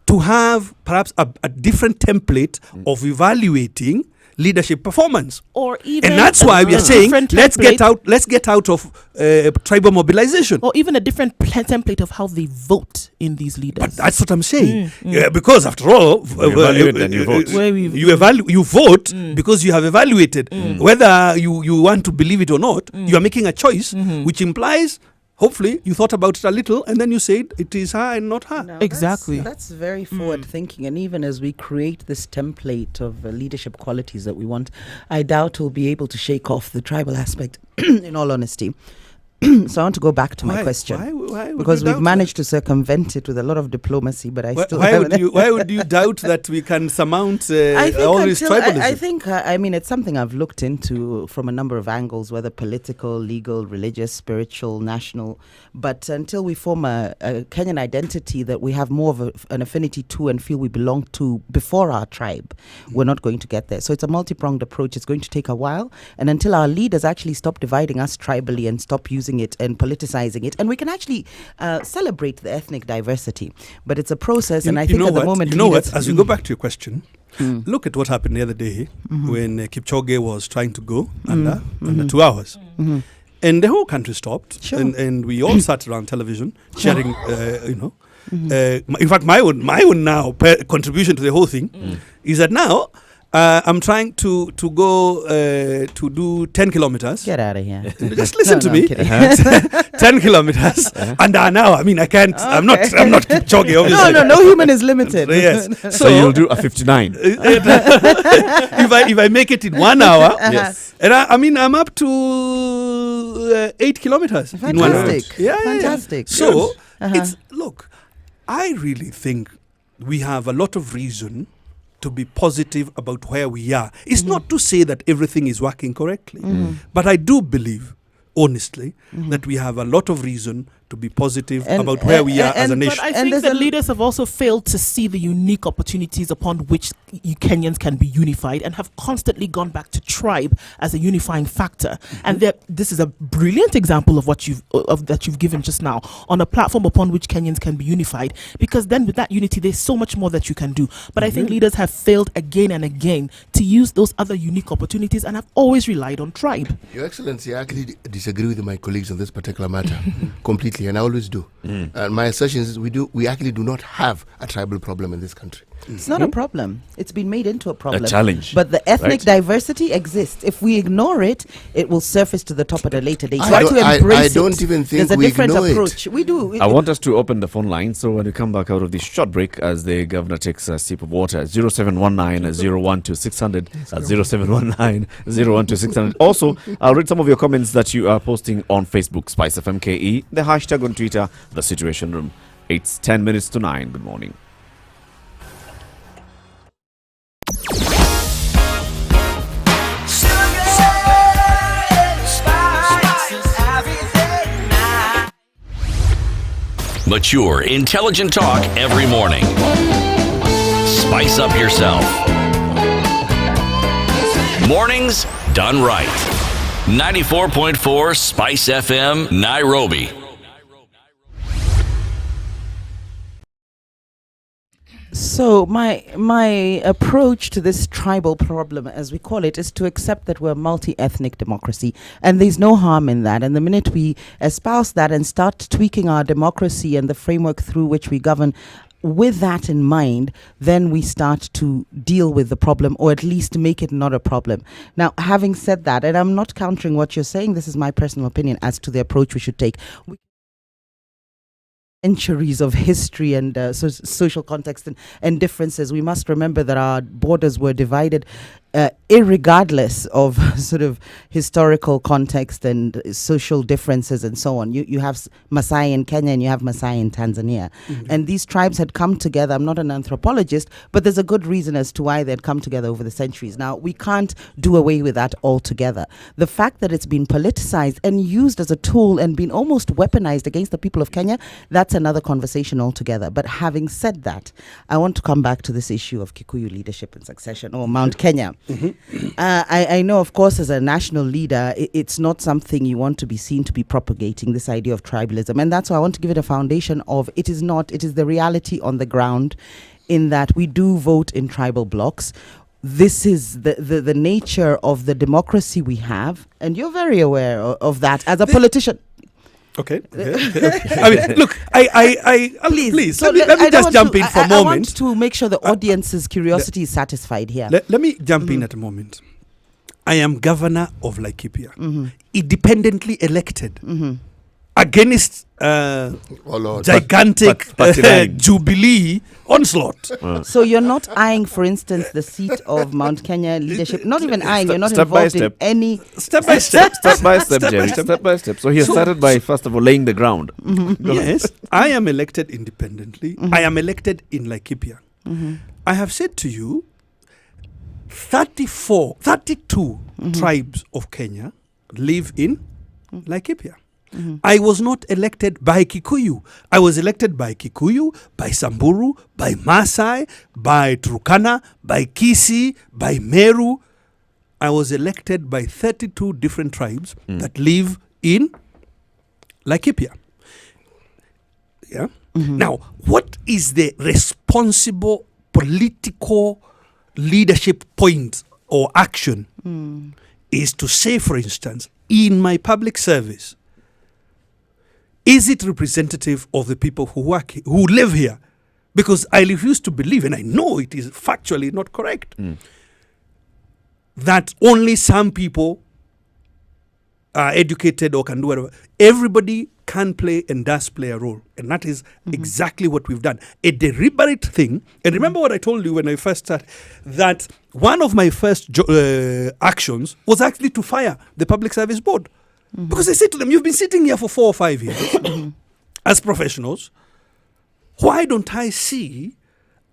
to have perhaps a different template of evaluating leadership performance, or even, and that's why we are saying let's get out of tribal mobilization, or even a different template of how they vote in these leaders. But that's what I'm saying, because after all, you vote because you have evaluated whether you want to believe it or not. You are making a choice, which implies, hopefully, you thought about it a little, and then you said it is her and not her. No, exactly. That's very forward thinking. And even as we create this template of leadership qualities that we want, I doubt we'll be able to shake off the tribal aspect, in all honesty. So I want to go back to my question. Why because we've managed to circumvent it with a lot of diplomacy, but why would you doubt that we can surmount all this tribalism? I think, it's something I've looked into from a number of angles, whether political, legal, religious, spiritual, national. But until we form a Kenyan identity that we have more of an affinity to and feel we belong to before our tribe, we're not going to get there. So it's a multi-pronged approach. It's going to take a while. And until our leaders actually stop dividing us tribally and stop using it and politicizing it, and we can actually celebrate the ethnic diversity, but it's a process. And I think at the moment, as we go back to your question, look at what happened the other day when Kipchoge was trying to go under 2 hours, and the whole country stopped, and we all sat around television sharing, in fact, my own now contribution to the whole thing is that now I'm trying to go to do 10 kilometers. Get out of here. Just listen to me. 10 kilometers. And now, I can't, okay. I'm not Kipchoge, obviously. No human is limited. Yes. So you'll do a 59. if I make it in 1 hour, yes. And I'm up to 8 kilometers. Fantastic. In 1 hour. Yeah. Fantastic. So, look, I really think we have a lot of reason to be positive about where we are. It's not to say that everything is working correctly, but I do believe, honestly, that we have a lot of reason to be positive about where we are as a nation. But I think that leaders have also failed to see the unique opportunities upon which Kenyans can be unified, and have constantly gone back to tribe as a unifying factor. And this is a brilliant example of what you've given just now, on a platform upon which Kenyans can be unified, because then with that unity, there's so much more that you can do. But I think leaders have failed again and again to use those other unique opportunities, and have always relied on tribe. Your Excellency, I actually disagree with my colleagues on this particular matter completely. And I always do. My assertion is we actually do not have a tribal problem in this country. It's not a problem. It's been made into a problem. A challenge. But the ethnic diversity exists. If we ignore it, it will surface to the top at a later date. So I don't even think there's a we different ignore approach. It. We do. I want us to open the phone line. So when we come back out of this short break, as the governor takes a sip of water, 0719 012 600, 0719 012 600. Also, I'll read some of your comments that you are posting on Facebook, Spice FM KE, the hashtag on Twitter, The Situation Room. It's 10 minutes to 9. Good morning. mature, intelligent talk every morning. Spice up yourself. Mornings done right. 94.4 Spice FM, Nairobi. So my approach to this tribal problem, as we call it, is to accept that we're a multi-ethnic democracy, and there's no harm in that. And the minute we espouse that and start tweaking our democracy and the framework through which we govern with that in mind, then we start to deal with the problem, or at least make it not a problem. Now, having said that, and I'm not countering what you're saying, this is my personal opinion as to the approach we should take. Centuries of history and social context and differences. We must remember that our borders were divided irregardless of sort of historical context and social differences and so on. You have Maasai in Kenya and you have Maasai in Tanzania. Mm-hmm. And these tribes had come together. I'm not an anthropologist, but there's a good reason as to why they had come together over the centuries. Now, we can't do away with that altogether. The fact that it's been politicized and used as a tool and been almost weaponized against the people of Kenya, that's another conversation altogether. But having said that, I want to come back to this issue of Kikuyu leadership and succession, or Mount Kenya. Mm-hmm. I know, of course, as a national leader, it's not something you want to be seen to be propagating, this idea of tribalism. And that's why I want to give it a foundation of it is the reality on the ground, in that we do vote in tribal blocks. This is the nature of the democracy we have. And you're very aware of that as a politician. Okay. I mean, look, please let me just jump in for a moment. I want to make sure the audience's curiosity is satisfied here. Let me jump in at a moment. I am governor of Laikipia, independently elected against gigantic Jubilee onslaught. So you're not eyeing, for instance, the seat of Mount Kenya leadership. Not even eyeing. You're not involved in any step by step, Jerry. Step by step. So he started by first of all laying the ground. Yes, I am elected independently. I am elected in Laikipia. I have said to you, 32 tribes of Kenya live in Laikipia. I was not elected by Kikuyu. I was elected by Kikuyu, by Samburu, by Maasai, by Turkana, by Kisii, by Meru. I was elected by 32 different tribes that live in Laikipia. Yeah. Now, what is the responsible political leadership point or action is to say, for instance, in my public service, is it representative of the people who work here, who live here? Because I refuse to believe, and I know it is factually not correct, that only some people are educated or can do whatever. Everybody can play and does play a role. And that is exactly what we've done. A deliberate thing. And remember what I told you when I first started, that one of my first actions was actually to fire the Public Service Board. Because I said to them, you've been sitting here for 4 or 5 years as professionals. Why don't I see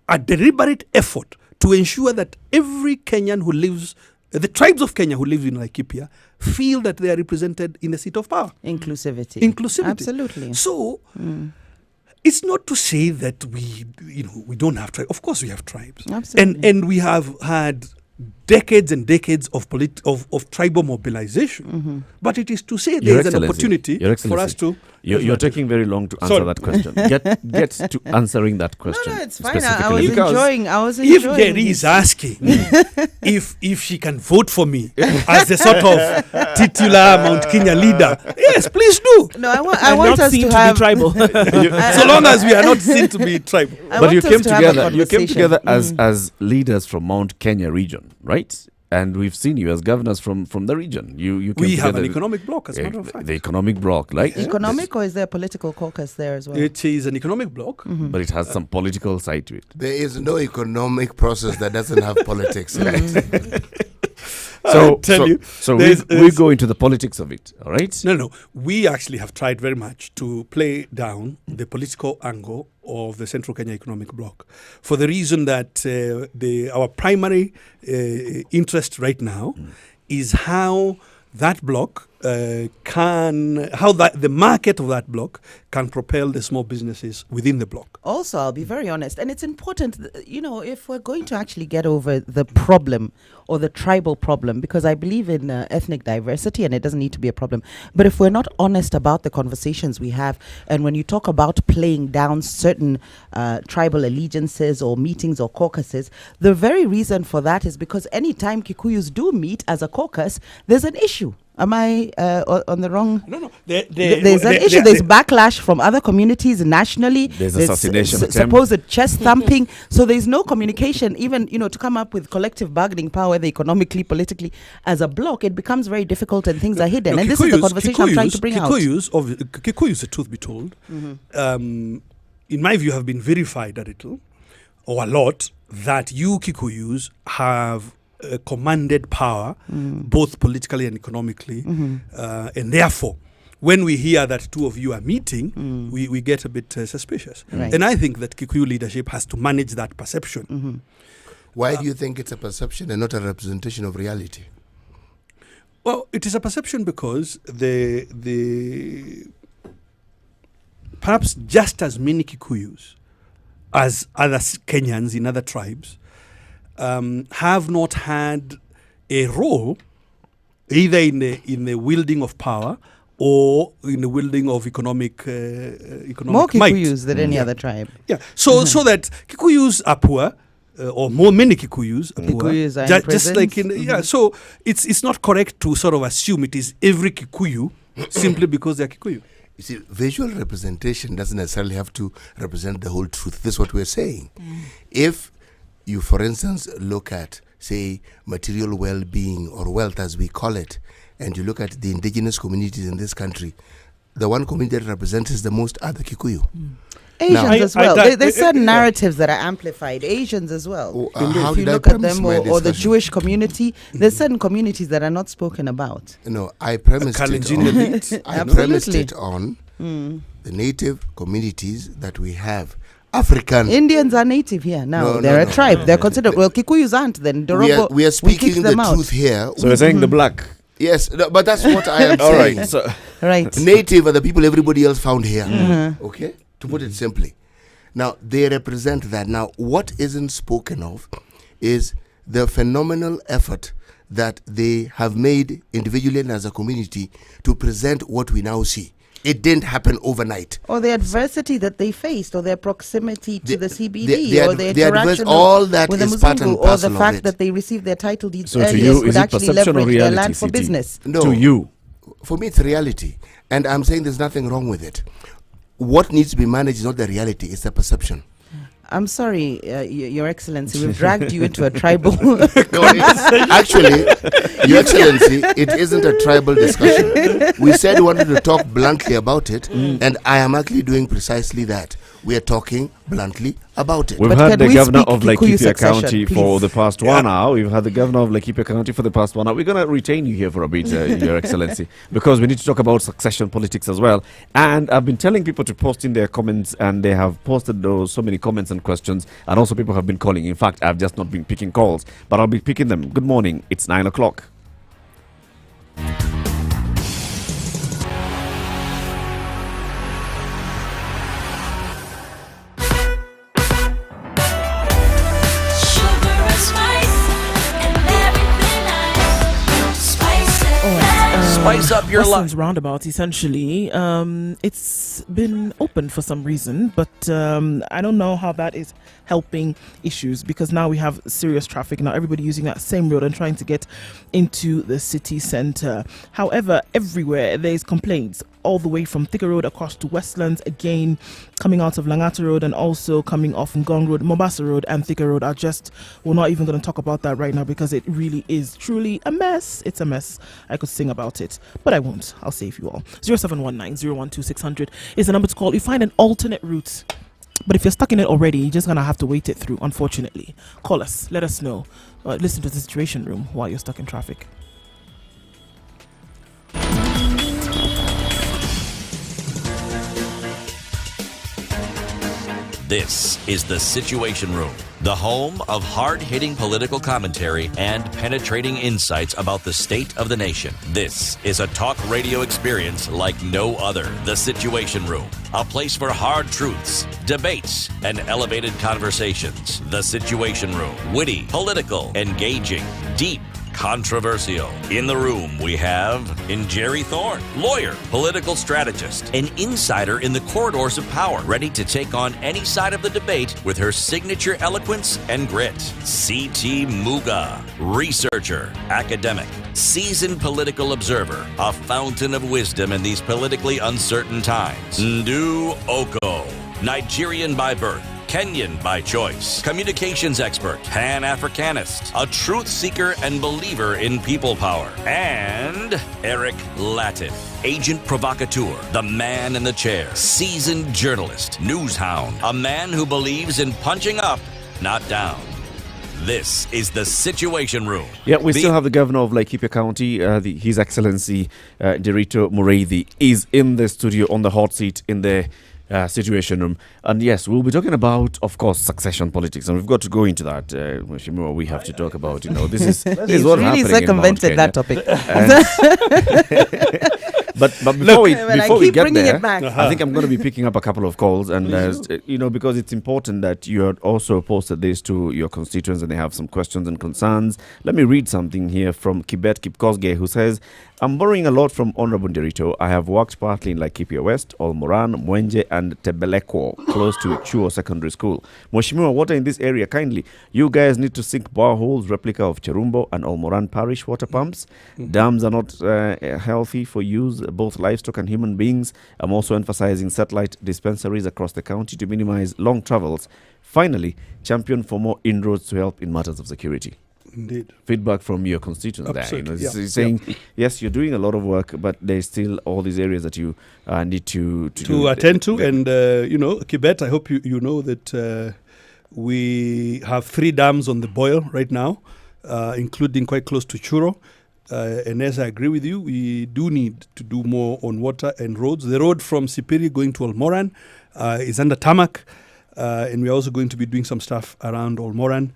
a deliberate effort to ensure that every Kenyan who lives, the tribes of Kenya who live in Laikipia, feel that they are represented in a seat of power? Inclusivity. Absolutely. So, it's not to say that we don't have tribes. Of course we have tribes. Absolutely. And we have had decades and decades of tribal mobilization, but it is to say there is an opportunity for us to. You're taking very long to answer that question. Get to answering that question. No, it's fine. I was enjoying. If Jerry is asking if she can vote for me as the sort of titular Mount Kenya leader, yes, please do. No, I want us to have be tribal. So long as we are not seen to be tribal. But you came together as leaders from Mount Kenya region, right? And we've seen you as governors from the region. We have an economic bloc, as a matter of fact. The economic bloc, like economic, or is there a political caucus there as well? It is an economic bloc, but it has some political side to it. There is no economic process that doesn't have politics in it. So we go into the politics of it, all right? No. We actually have tried very much to play down the political angle of the Central Kenya Economic Bloc, for the reason that our primary interest right now is how that bloc the market of that block can propel the small businesses within the block. Also, I'll be very honest, and it's important, if we're going to actually get over the problem or the tribal problem, because I believe in ethnic diversity and it doesn't need to be a problem, but if we're not honest about the conversations we have, and when you talk about playing down certain tribal allegiances or meetings or caucuses, the very reason for that is because anytime Kikuyus do meet as a caucus, there's an issue. Am I on the wrong? No. There's an issue. There's backlash from other communities nationally. There's assassination supposed chest thumping. So there's no communication. Even to come up with collective bargaining power, whether economically, politically, as a bloc, it becomes very difficult and things are hidden. And this is the conversation I'm trying to bring out. Kikuyus, truth be told, in my view, have been verified a little or a lot that you Kikuyus have commanded power, both politically and economically, and therefore, when we hear that two of you are meeting, we get a bit suspicious. Right. And I think that Kikuyu leadership has to manage that perception. Why do you think it's a perception and not a representation of reality? Well, it is a perception because the perhaps just as many Kikuyus as other Kenyans in other tribes have not had a role either in the wielding of power or in the wielding of economic more might. Kikuyus than any other tribe. Yeah, so that Kikuyus are poor, or many Kikuyus are poor. Kikuyus are in just like so it's not correct to sort of assume it is every Kikuyu simply because they are Kikuyu. You see, visual representation doesn't necessarily have to represent the whole truth. This is what we're saying. If you, for instance, look at, say, material well-being or wealth as we call it, and you look at the indigenous communities in this country, the one community that represents is the most are the Kikuyu. Asians as well. There's certain narratives that are amplified. Asians as well. If you look at them, or the Jewish community, there's certain communities that are not spoken about. I premised it on the native communities that we have. African Indians are native here now. They're a tribe. They're considered. Well, Kikuyus aren't. Then we are speaking the truth here. So we're saying the black. Yes, but that's what I am saying. Right. So native are the people everybody else found here. Okay, to put it simply. Now they represent that. Now what isn't spoken of is the phenomenal effort that they have made individually and as a community to present what we now see. It didn't happen overnight. Or the adversity that they faced, or their proximity to the CBD, or their interaction all that with the is part and Muzungu, or the parcel fact of it. that they received their title deeds So to earlier you, could is it actually perception or leverage their reality, land for CT? business. No, to you. For me, it's reality. And I'm saying there's nothing wrong with it. What needs to be managed is not the reality, it's the perception. I'm sorry, Your Excellency, we've dragged you into a tribal... Actually, Your Excellency, it isn't a tribal discussion. We said we wanted to talk bluntly about it, and I am actually doing precisely that. We are talking bluntly about it. We've had the governor of Laikipia County for the past 1 hour. We've had the governor of Laikipia County for the past 1 hour. We're going to retain you here for a bit, Your Excellency, because we need to talk about succession politics as well. And I've been telling people to post in their comments, and they have posted so many comments and questions. And also people have been calling. In fact, I've just not been picking calls, but I'll be picking them. Good morning. It's 9 o'clock. Spice up your life. Roundabout, essentially. It's been open for some reason, but I don't know how that is helping issues, because now we have serious traffic. Now everybody using that same road and trying to get into the city center. However, everywhere there's complaints, all the way from Thika Road across to Westlands, again coming out of Langata Road and also coming off Ngong Road. Mombasa Road and Thika Road are just, we're not even going to talk about that right now, because it really is truly a mess. It's a mess. I could sing about it, but I won't. I'll save you all. 0719-012-600 is the number to call. You find an alternate route, but if you're stuck in it already, you're just going to have to wait it through, unfortunately. Call us. Let us know. Listen to the Situation Room while you're stuck in traffic. This is The Situation Room, the home of hard-hitting political commentary and penetrating insights about the state of the nation. This is a talk radio experience like no other. The Situation Room, a place for hard truths, debates, and elevated conversations. The Situation Room, witty, political, engaging, deep, controversial. In the room, we have Jerry Thorne, lawyer, political strategist, an insider in the corridors of power, ready to take on any side of the debate with her signature eloquence and grit. C.T. Muga, researcher, academic, seasoned political observer, a fountain of wisdom in these politically uncertain times. Ndu Oko, Nigerian by birth, Kenyan by choice, communications expert, Pan-Africanist, a truth seeker and believer in people power, and Eric Latin, agent provocateur, the man in the chair, seasoned journalist, news hound, a man who believes in punching up, not down. This is The Situation Room. Yeah, we still have the governor of Laikipia County, His Excellency Derito Mureithi, is in the studio on the hot seat in the Situation Room. And yes, we'll be talking about, of course, succession politics, and we've got to go into that. Mheshimiwa, we have to talk about, this is what He's happening really circumvented in that Mount topic. But before we get there, back. I think I'm going to be picking up a couple of calls, and because it's important that you had also posted this to your constituents and they have some questions and concerns. Let me read something here from Kibet Kipkosge, who says, I'm borrowing a lot from Honorable Derito. I have worked partly in Laikipia West, Olmoran, Mwenje, and Tebelekwo, close to Chuo Secondary School. Mheshimiwa, water in this area, kindly. You guys need to sink boreholes, replica of Cherumbo and Olmoran Parish water pumps. Dams are not healthy for use, both livestock and human beings. I'm also emphasizing satellite dispensaries across the county to minimize long travels. Finally, champion for more inroads to help in matters of security. Indeed. Feedback from your constituents Absolutely. there. He's saying, yes, you're doing a lot of work, but there's still all these areas that you need to attend to. And, Kibet, I hope you know that we have 3 dams on the boil right now, including quite close to Churo. And as I agree with you, we do need to do more on water and roads. The road from Sipiri going to Olmoran is under tarmac, and we're also going to be doing some stuff around Olmoran.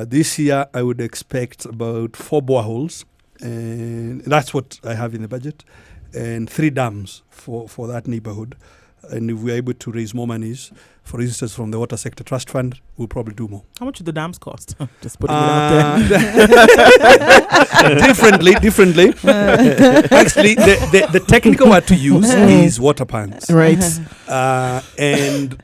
This year, I would expect about 4 boreholes, and that's what I have in the budget, and 3 dams for that neighborhood. And if we're able to raise more monies, for instance, from the Water Sector Trust Fund, we'll probably do more. How much do the dams cost? Just putting it out there. Differently. Actually, the technical word to use is water pans. Right. And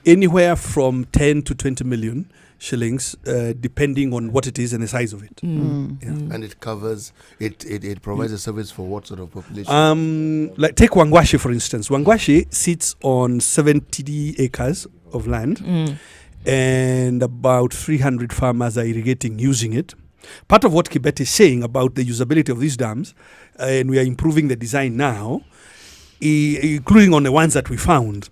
anywhere from 10 to 20 million shillings, depending on what it is and the size of it. And it covers, it provides a service for what sort of population? Like take Wangwashi, for instance. Wangwashi sits on 70 acres of land, and about 300 farmers are irrigating using it. Part of what Kibet is saying about the usability of these dams, and we are improving the design now, including on the ones that we found,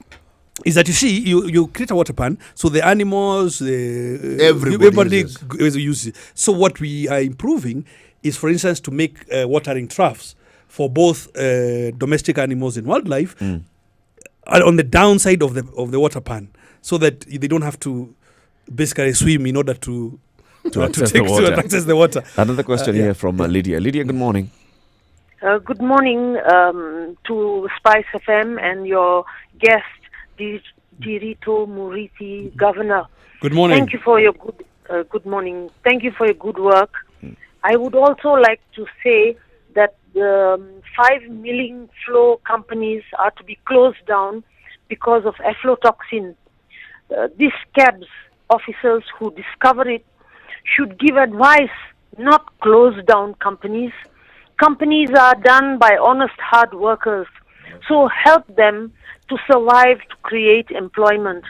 is that you see, you create a water pan, so the animals, everybody uses it. So what we are improving is, for instance, to make watering troughs for both domestic animals and wildlife on the downside of the water pan, so that they don't have to basically swim in order to access the water. Another question here from Lydia. Lydia, good morning. Good morning to Spice FM and your guest, Derito Mureithi, Governor. Good morning. Thank you for your good morning. Thank you for your good work. I would also like to say that the 5 milling flow companies are to be closed down because of aflatoxin. These CABS officers who discover it should give advice, not close down companies. Companies are done by honest, hard workers. So help them to survive, to create employment.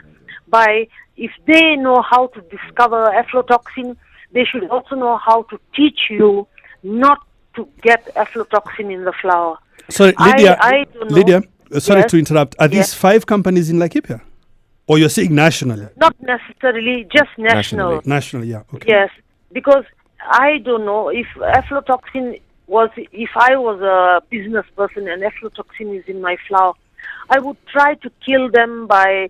If they know how to discover aflatoxin, they should also know how to teach you not to get aflatoxin in the flour. Sorry, Lydia, sorry to interrupt. Are these 5 companies in Laikipia? Or you're saying nationally? Not necessarily, just national. Nationally, yeah. Okay. Yes, because I don't know if aflatoxin if I was a business person and aflatoxin is in my flour, I would try to kill them by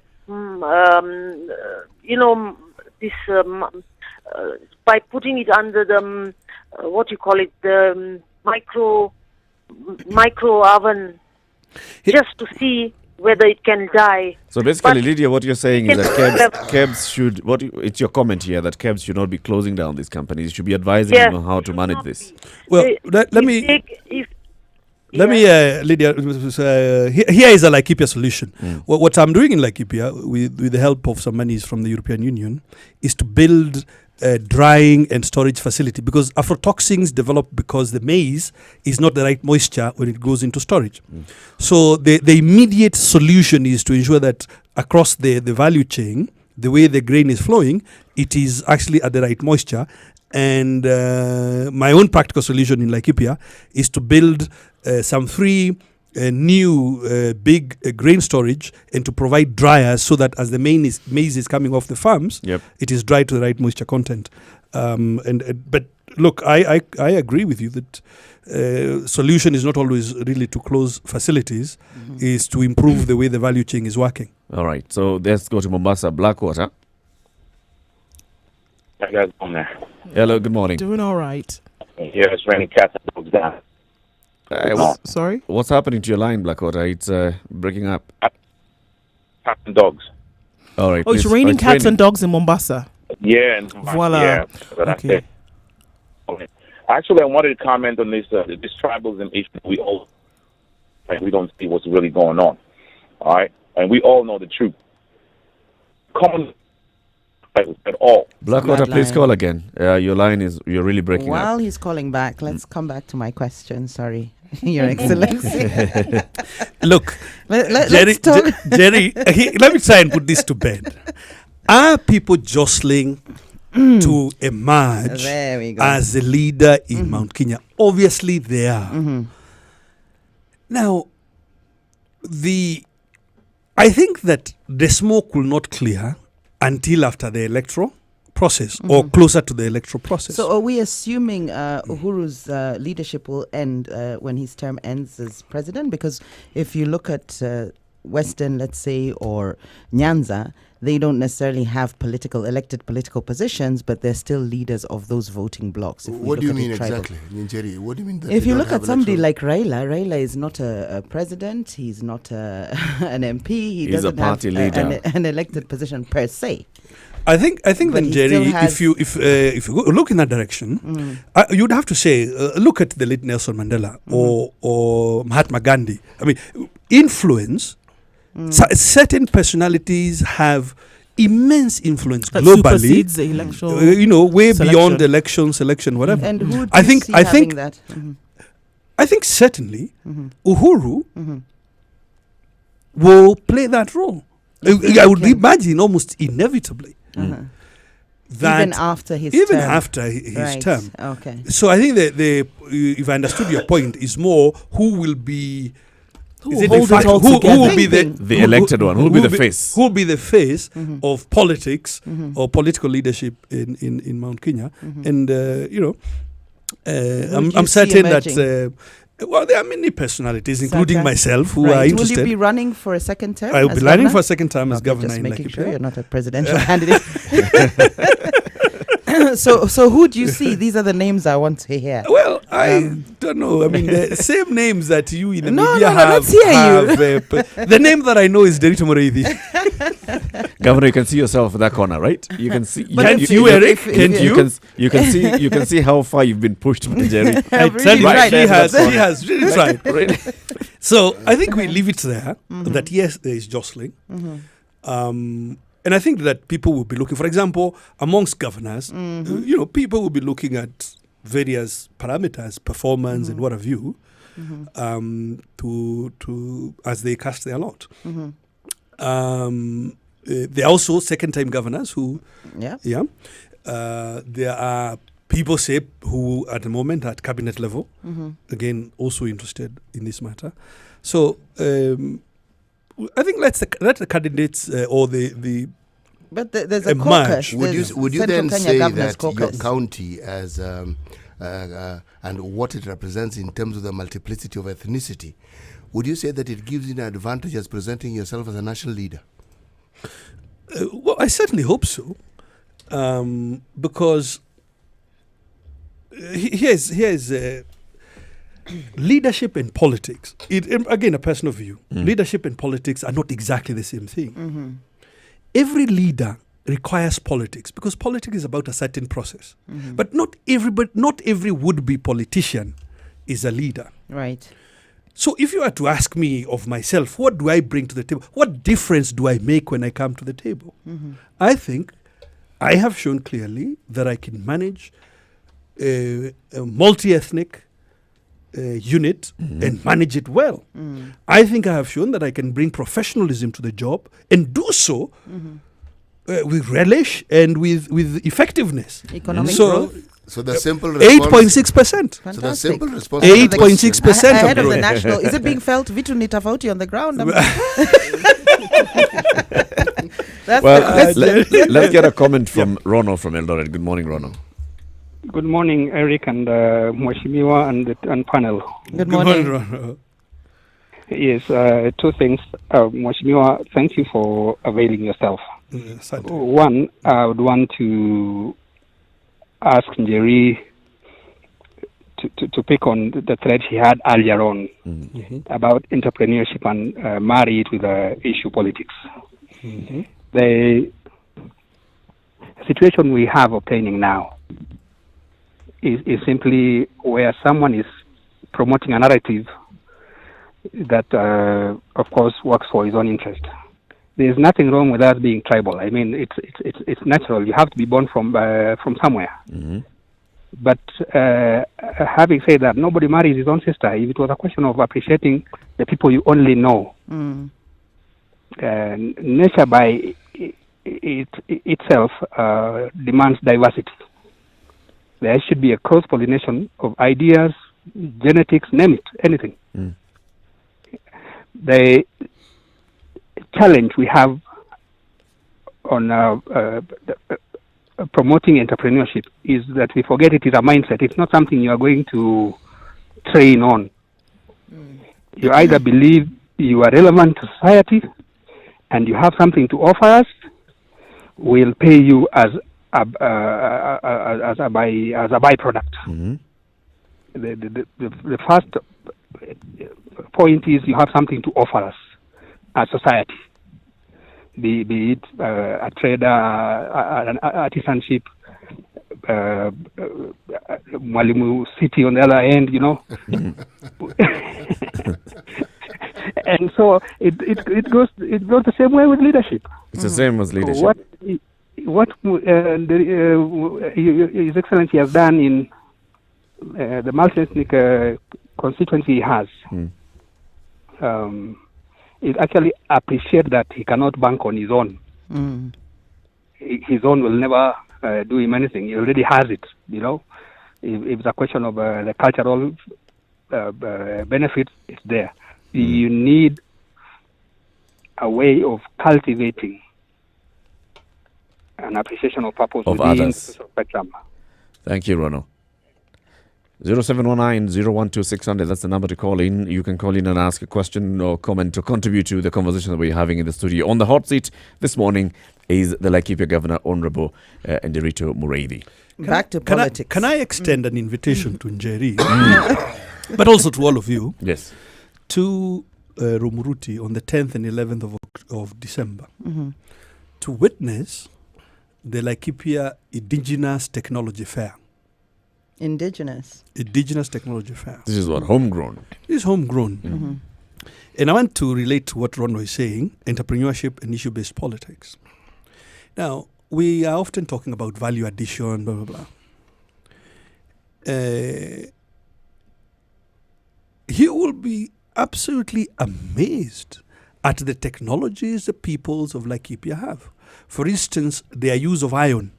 this by putting it under the the micro oven, just to see whether it can die. So basically, But Lydia, what you're saying is that KEBS should. It's your comment here that KEBS should not be closing down these companies. You should be advising them on how to manage this. Well, let me, Lydia, here is a Laikipia solution. What I'm doing in Laikipia, with the help of some monies from the European Union, is to build a drying and storage facility, because aflatoxins develop because the maize is not the right moisture when it goes into storage. So the immediate solution is to ensure that across the value chain, the way the grain is flowing, it is actually at the right moisture. And my own practical solution in Laikipia is to build some 3 new big grain storage and to provide dryers so that as the maize is coming off the farms, it is dried to the right moisture content. But look, I agree with you that solution is not always really to close facilities, is to improve the way the value chain is working. All right, so let's go to Mombasa. Blackwater. Hello, good morning. Doing all right. Yeah, it's raining cats and dogs down. Sorry? What's happening to your line, Blackwater? It's breaking up. Cats and dogs. All right. Oh, it's raining cats and dogs in Mombasa. Yeah. Voila. Yeah. Okay. Actually, I wanted to comment on this tribalism issue. We don't see what's really going on. All right? And we all know the truth. Common at all. Blackwater, please call again. Your line you're really breaking up. While he's calling back, let's come back to my question. Sorry, Your Excellency. Look, let's talk. Jerry, let me try and put this to bed. Are people jostling to emerge as a leader in Mount Kenya? Obviously, they are. Now, I think that the smoke will not clear until after the electoral process or closer to the electoral process. So are we assuming Uhuru's leadership will end when his term ends as president? Because if you look at Western, let's say, or Nyanza, they don't necessarily have elected political positions, but they're still leaders of those voting blocks. What do you mean exactly? Njeri, what do you mean? If you look at somebody like Raila is not a president, he's not an MP, he's a party leader. An elected position per se. I think then, Jerry, if you look in that direction, you'd have to say, look at the late Nelson Mandela or Mahatma Gandhi. I mean, influence. Certain personalities have immense influence that globally. Supersedes the election, way beyond selection, whatever. And who do I think that? I think certainly Uhuru will play that role. I would imagine almost inevitably. That even after his term. Okay. So I think if I understood your point, is more who will be who will be the elected one? Who will be the face? Who will be the face of politics or political leadership in Mount Kenya? And I'm certain that there are many personalities, including myself, who are interested. Will you be running for a second term? I will be running for a second term as governor. Just making Laikipia. sure you're not a presidential candidate. So who do you see? These are the names I want to hear. Well, I don't know. I mean, the same names that you in the media have. Let's hear you. The name that I know is Derito Moreithi. Governor, you can see yourself in that corner, right? You can see. Eric? You can see how far you've been pushed by Jerry. I tell you, he has really tried. Really. So I think we leave it there. That yes, there is jostling. And I think that people will be looking, for example, amongst governors, people will be looking at various parameters, performance and what have you, to as they cast their lot. There are also second-time governors who, there are people, say, who at the moment at cabinet level, again, also interested in this matter. So I think let the candidates or the but there's a caucus. Would you then say that your county as and what it represents in terms of the multiplicity of ethnicity, would you say that it gives you an advantage as presenting yourself as a national leader? Well, I certainly hope so, because here's leadership and politics. Again, a personal view. Leadership and politics are not exactly the same thing. Every leader requires politics because politics is about a certain process. But not every would-be politician is a leader. Right. So if you are to ask me of myself, what do I bring to the table? What difference do I make when I come to the table? I think I have shown clearly that I can manage a multi-ethnic unit and manage it well. I think I have shown that I can bring professionalism to the job and do so with relish and with effectiveness. Economic growth. So the simple response 8.6%. So the simple response 8.6% ahead of the national. Is it being felt vitu ni tofauti on the ground? That's Well, let's get a comment from Rono from Eldoret. Good morning, Rono. Good morning, Eric and Mweshimiwa and panel. Good morning. Rono. Yes, two things. Mweshimiwa, thank you for availing yourself. Yes, I do. One, I would want to ask Njeri to pick on the thread he had earlier on about entrepreneurship and marry it with issue politics. The situation we have obtaining now is simply where someone is promoting a narrative that, of course, works for his own interest. There's nothing wrong with us being tribal. I mean, it's natural. You have to be born from somewhere. But having said that, nobody marries his own sister. If it was a question of appreciating the people you only know, nature by itself demands diversity. There should be a cross-pollination of ideas, genetics, name it, anything. The challenge we have on promoting entrepreneurship is that we forget it is a mindset. It's not something you are going to train on. You either believe you are relevant to society and you have something to offer us, we'll pay you as a byproduct. The first point is you have something to offer us as society, be it a trader, an artisanship, Mwalimu City on the other end, you know. And so it goes the same way with leadership. It's the same as leadership. What His Excellency has done in the multi-ethnic constituency he has is actually appreciate that he cannot bank on his own. His own will never do him anything. He already has it, you know. If it's a question of the cultural benefits, it's there. You need a way of cultivating an appreciation of purpose of within others. the social spectrum. Thank you, Rono. 0719-012-600, that's the number to call in. You can call in and ask a question or comment or contribute to the conversation that we're having in the studio. On the hot seat this morning is the Laikipia Governor, Honorable Nderitu Mureithi. Back to politics. Can I extend an invitation to Njeri, but also to all of you? Yes. To Rumuruti on the 10th and 11th of December to witness the Laikipia Indigenous Technology Fair. Indigenous Technology Fair. This is what? Homegrown? This is homegrown. And I want to relate to what Rono is saying, entrepreneurship and issue-based politics. Now, we are often talking about value addition, blah, blah, blah. He will be absolutely amazed at the technologies the peoples of Laikipia have. For instance, their use of iron.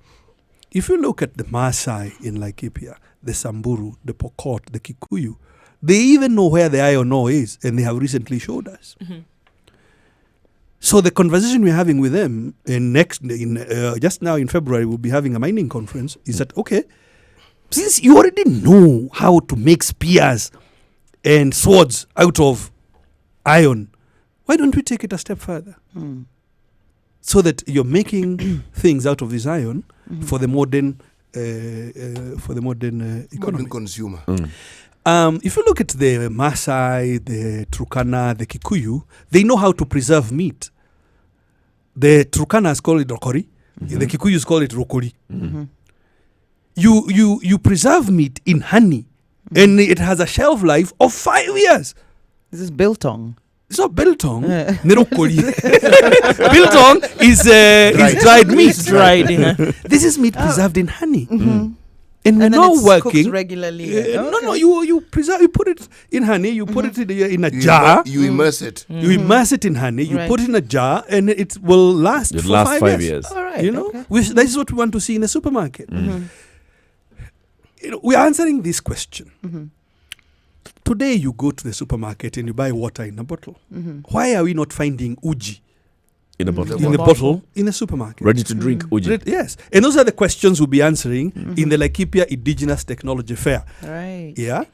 If you look at the Maasai in Laikipia, the Samburu, the Pokot, the Kikuyu, they even know where the iron ore is, and they have recently showed us. So the conversation we're having with them, just now in February, we'll be having a mining conference, is that, okay, since you already know how to make spears and swords out of iron, why don't we take it a step further? so that you're making things out of this iron for the modern economy. Modern consumer. If you look at the Maasai, the Turkana, the Kikuyu, they know how to preserve meat. The Turkanas call it rokori. The Kikuyus call it rokori. You preserve meat in honey, and it has a shelf life of 5 years. This is biltong. It's not biltong. Nirokori. Biltong is dried meat. Dried, yeah. This is meat preserved in honey. And And we're then now it's working cooked regularly. No, you preserve. You put it in honey. You put it in a jar. You immerse it. You immerse it in honey. You put it in a jar, and it will last for 5 years. All right. You know, this is what we want to see in a supermarket. You know, we're answering this question. Today, you go to the supermarket and you buy water in a bottle. Why are we not finding uji In a bottle. in a bottle in the supermarket? Ready to drink uji. Yes. And those are the questions we'll be answering in the Laikipia Indigenous Technology Fair. Right. Yeah.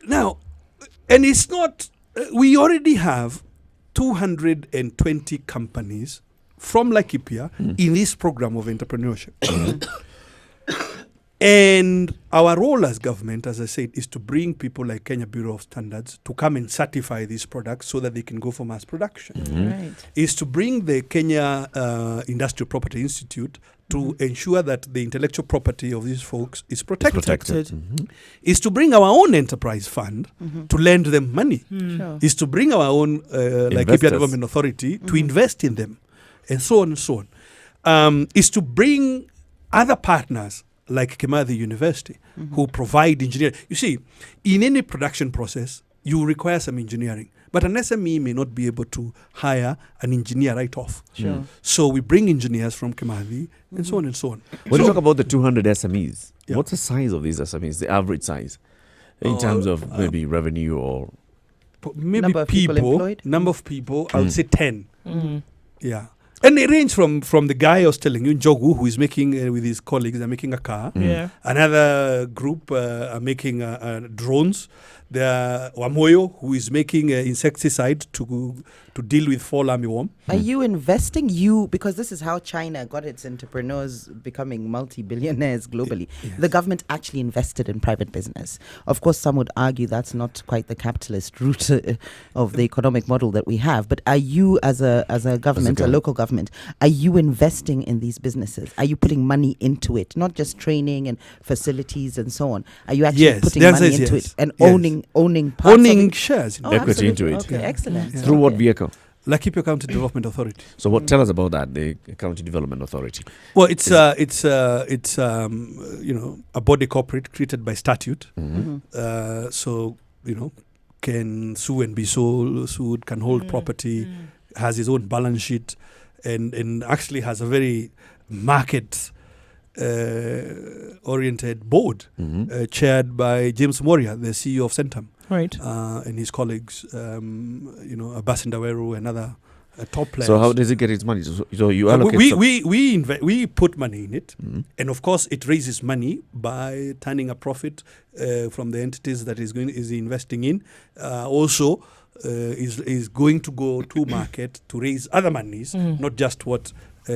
Now, and it's not, we already have 220 companies from Laikipia in this program of entrepreneurship. And our role as government, as I said, is to bring people like Kenya Bureau of Standards to come and certify these products so that they can go for mass production. Right. Is to bring the Kenya Industrial Property Institute to ensure that the intellectual property of these folks is protected. Is to bring our own enterprise fund to lend them money. Sure. Is to bring our own Laikipia Development Authority to invest in them, and so on and so on. Is to bring other partners like Kimathi University who provide engineering. You see, in any production process, you require some engineering. But an SME may not be able to hire an engineer right off. Sure. So we bring engineers from Kimathi and so on and so on. When you talk about the 200 SMEs, Yeah. what's the size of these SMEs, the average size, in terms of maybe revenue or... Maybe Number of people employed? number of people, I would say 10. Yeah. And they range from the guy I was telling you, Njogu, who is making, with his colleagues, they're making a car. Yeah. Another group are making drones. There are Wamoyo, who is making insecticide to deal with fall armyworm. Are you investing? Because this is how China got its entrepreneurs becoming multi-billionaires globally. Yes. The government actually invested in private business. Of course, some would argue that's not quite the capitalist route of the economic model that we have. But are you, as a government, a local government, are you investing in these businesses? Are you putting money into it? Not just training and facilities and so on. Are you actually putting money into it and owning parts of it? shares, equity into it? Okay, excellent. Through what vehicle? Laikipia County Development Authority. So what? Tell us about that, the County Development Authority. Well, it's a body corporate created by statute. So can sue and be sued, can hold property, has his own balance sheet, and actually has a very market oriented board chaired by James Moria, the CEO of Centum. Right. And his colleagues, Abasindaweru and other top players. So how does it get its money? So you allocate... We put money in it, and of course it raises money by turning a profit from the entities that is investing in. Also, is going to go to market to raise other monies, not just what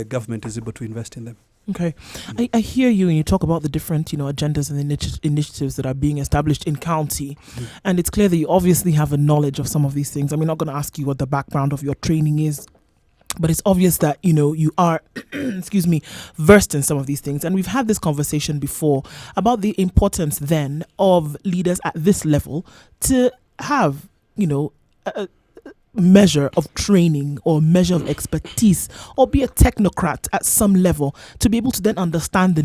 government is able to invest in them. Okay. I hear you when you talk about the different, agendas and initiatives that are being established in county. And it's clear that you obviously have a knowledge of some of these things. I'm not going to ask you what the background of your training is, but it's obvious that, you are, versed in some of these things. And we've had this conversation before about the importance then of leaders at this level to have, a measure of training or measure of expertise, or be a technocrat at some level to be able to then understand the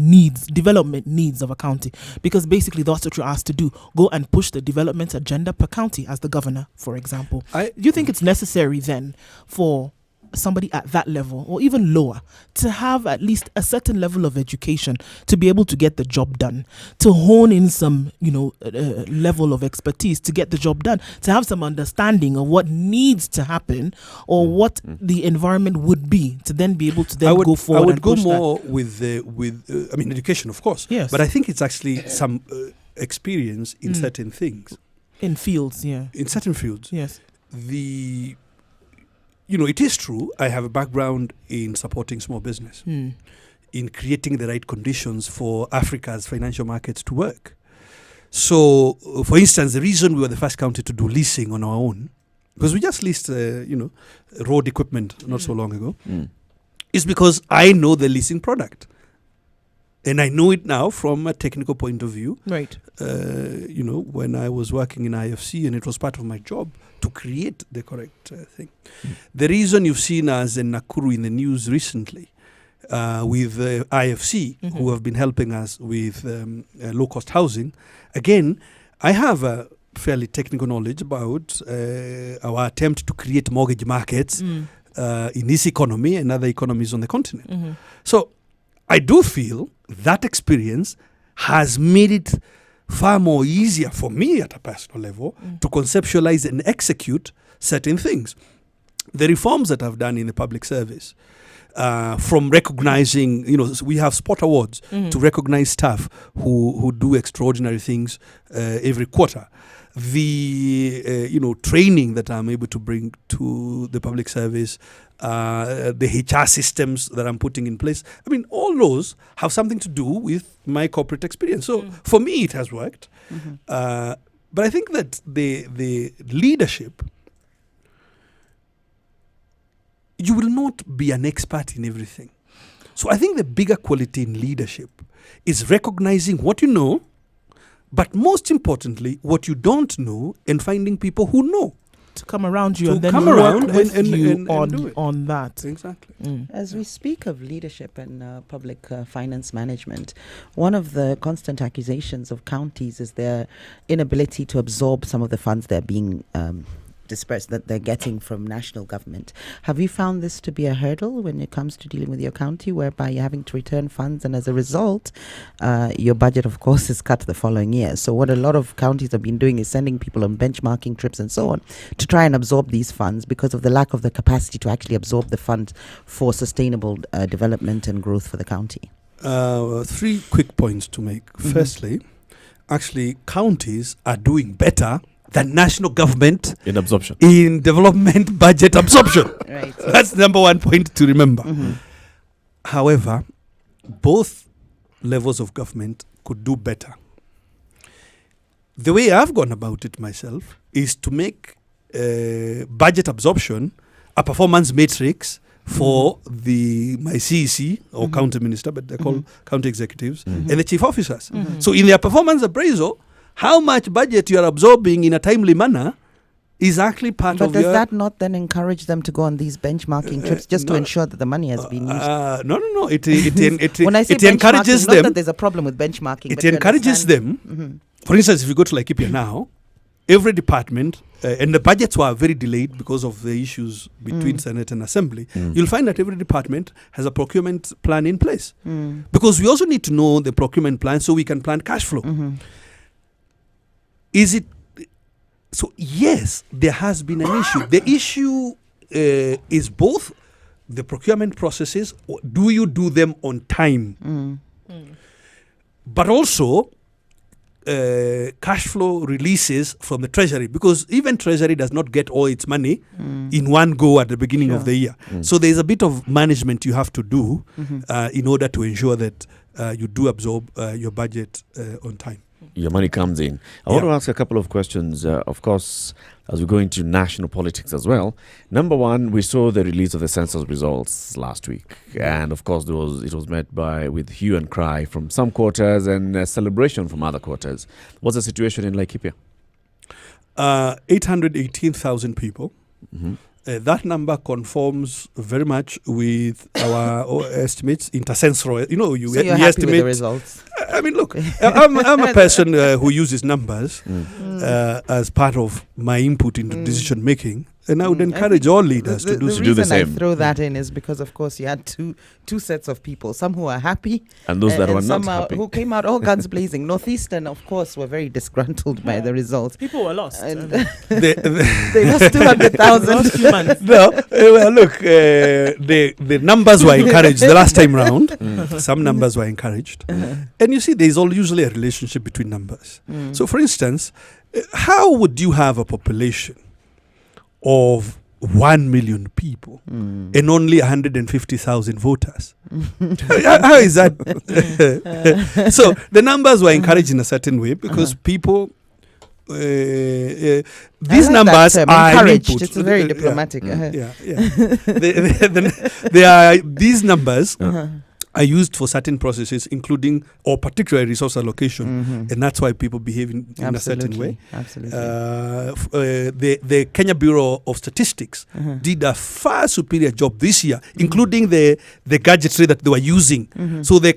development needs of a county, because basically that's what you're asked to do. Go and push the development agenda per county as the governor, for example. Do you think it's necessary then for somebody at that level or even lower to have at least a certain level of education to be able to get the job done, to hone in some level of expertise to get the job done, to have some understanding of what needs to happen or what the environment would be, to then be able to then go forward? I would and go push more with education, of course. Yes. But I think it's actually some experience in certain things. In fields, yeah. In certain fields. Yes. it is true. I have a background in supporting small business, in creating the right conditions for Africa's financial markets to work. So, for instance, the reason we were the first county to do leasing on our own, because we just leased, road equipment not so long ago, is because I know the leasing product. And I know it now from a technical point of view. Right. When I was working in IFC, and it was part of my job to create the correct thing. The reason you've seen us in Nakuru in the news recently with IFC, who have been helping us with low-cost housing, again, I have a fairly technical knowledge about our attempt to create mortgage markets in this economy and other economies on the continent. So I do feel that experience has made it far more easier for me at a personal level to conceptualize and execute certain things. The reforms that I've done in the public service, from recognizing, we have spot awards to recognize staff who do extraordinary things every quarter. The training that I'm able to bring to the public service, the HR systems that I'm putting in place. I mean, all those have something to do with my corporate experience. So for me, it has worked. But I think that the leadership, you will not be an expert in everything. So I think the bigger quality in leadership is recognizing what you know, but most importantly, what you don't know, and finding people who know. To come around you to and then come work around with and you do it. on that. Exactly. As we speak of leadership and public finance management, one of the constant accusations of counties is their inability to absorb some of the funds that are being dispersed, that they're getting from national government. Have you found this to be a hurdle when it comes to dealing with your county, whereby you're having to return funds, and as a result, your budget, of course, is cut the following year? So what a lot of counties have been doing is sending people on benchmarking trips and so on to try and absorb these funds because of the lack of the capacity to actually absorb the funds for sustainable development and growth for the county. 3 quick points to make. Firstly, actually, counties are doing better than national government in absorption, in development budget absorption. Right. That's number 1 point to remember. However, both levels of government could do better. The way I've gone about it myself is to make budget absorption a performance matrix for my CEC or county minister, but they're called county executives, and the chief officers. So in their performance appraisal, how much budget you are absorbing in a timely manner is actually part of your... But does that not then encourage them to go on these benchmarking trips just to ensure that the money has been used? No. It when I say it encourages not them. that there's a problem with benchmarking. It encourages them. For instance, if you go to Laikipia now, every department, and the budgets were very delayed because of the issues between Senate and Assembly, you'll find that every department has a procurement plan in place. Because we also need to know the procurement plan so we can plan cash flow. Is it so? Yes, there has been an issue. The issue is both the procurement processes. Do you do them on time? But also cash flow releases from the treasury, because even treasury does not get all its money in one go at the beginning of the year. So there's a bit of management you have to do in order to ensure that you do absorb your budget on time. Your money comes in. I want to ask a couple of questions, of course, as we go into national politics as well. Number one, we saw the release of the census results last week. And of course, it was met with hue and cry from some quarters and celebration from other quarters. What's the situation in Laikipia? 818,000 people. That number conforms very much with our estimates, intercensural. So you're happy with the results? I mean, look, I'm a person who uses numbers as part of my input into decision making, and I would encourage all leaders to do the same. The reason I throw that in is because, of course, you had two sets of people: some who are happy and those that were not happy, who came out all guns blazing. Northeastern, of course, were very disgruntled by the results. People were lost. And they lost 200,000. No, well, look, the numbers were encouraged the last time round. Some numbers were encouraged, and you see, there's usually a relationship between numbers. So, for instance, how would you have a population of 1 million people and only 150,000 voters. How is that? So the numbers were encouraged in a certain way because people. These numbers are encouraged. input. It's very diplomatic. These numbers are used for certain processes, including or particular resource allocation, and that's why people behave in a certain way. Absolutely. The Kenya Bureau of Statistics did a far superior job this year, including the gadgetry that they were using. So the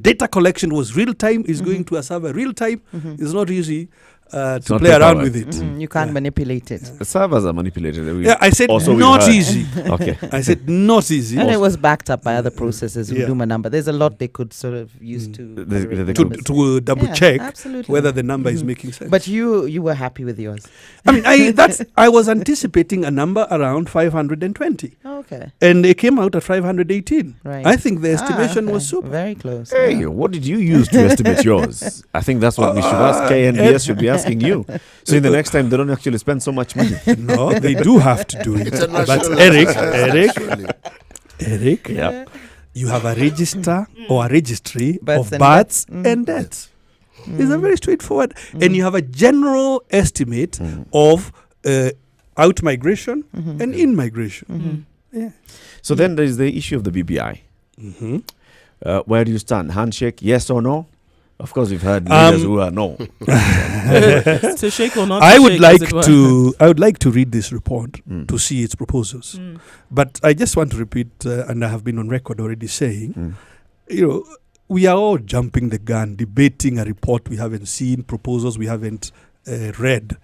data collection was real time. Is going to a server real time. It's not easy. To play around with it. You can't manipulate it. The servers are manipulated. I said not easy. Okay. I said not easy. And it was backed up by other processes. Huduma number. There's a lot they could sort of use to double check absolutely. whether the number is making sense. But you were happy with yours. I mean, I was anticipating a number around 520. Okay. And it came out at 518. Right. I think the estimation was super. Very close. Hey, what did you use to estimate yours? I think that's what we should ask. KNBS should be asking you. So in the next time, they don't actually spend so much money. No, they do have to do it. But Eric, you have a register or a registry of births and deaths. It's a very straightforward. And you have a general estimate of out-migration and in-migration. Yeah. So then there is the issue of the BBI. Where do you stand? Handshake, yes or no? Of course, we've heard leaders who are no. To shake or not? I would like to read this report to see its proposals. But I just want to repeat, and I have been on record already saying, we are all jumping the gun, debating a report we haven't seen, proposals we haven't read.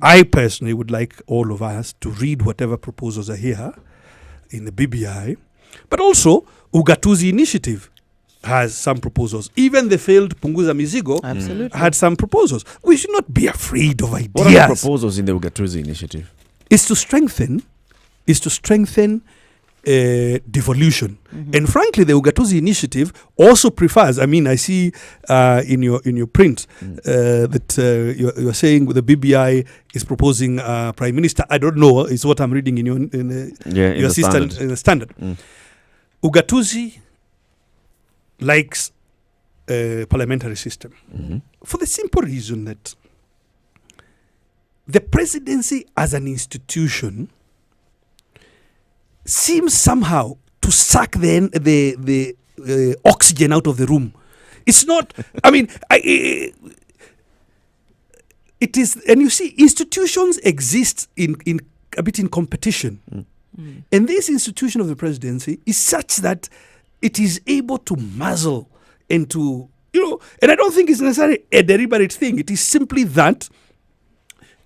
I personally would like all of us to read whatever proposals are here in the BBI, but also Ugatuzi Initiative has some proposals. Even the failed Punguza Mizigo had some proposals. We should not be afraid of ideas. What are the proposals in the Ugatuzi Initiative? Is to strengthen devolution. And frankly, the Ugatuzi Initiative also prefers, I mean, I see in your print that you're saying the BBI is proposing Prime Minister. I don't know, is what I'm reading in your standard. Ugatuzi likes a parliamentary system for the simple reason that the presidency as an institution seems somehow to suck the oxygen out of the room. It's not, I mean, it is, and you see, institutions exist in a bit in competition. And this institution of the presidency is such that it is able to muzzle and to, and I don't think it's necessarily a deliberate thing. It is simply that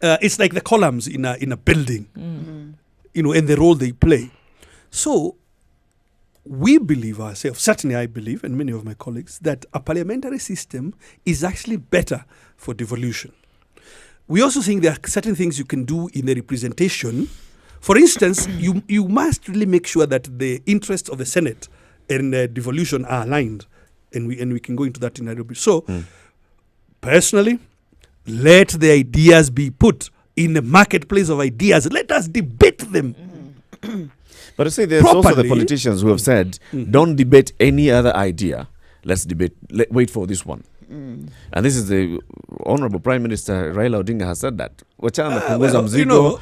it's like the columns in a building, and the role they play. So we believe ourselves, certainly I believe, and many of my colleagues, that a parliamentary system is actually better for devolution. We also think there are certain things you can do in the representation. For instance, you must really make sure that the interests of the Senate and devolution are aligned, and we can go into that in a little bit. So, personally, let the ideas be put in the marketplace of ideas. Let us debate them. But I say there's also the politicians who have said, don't debate any other idea. Let's debate. Wait for this one. And this is the Honorable Prime Minister Raila Odinga has said that. Wachana punguza mzigo,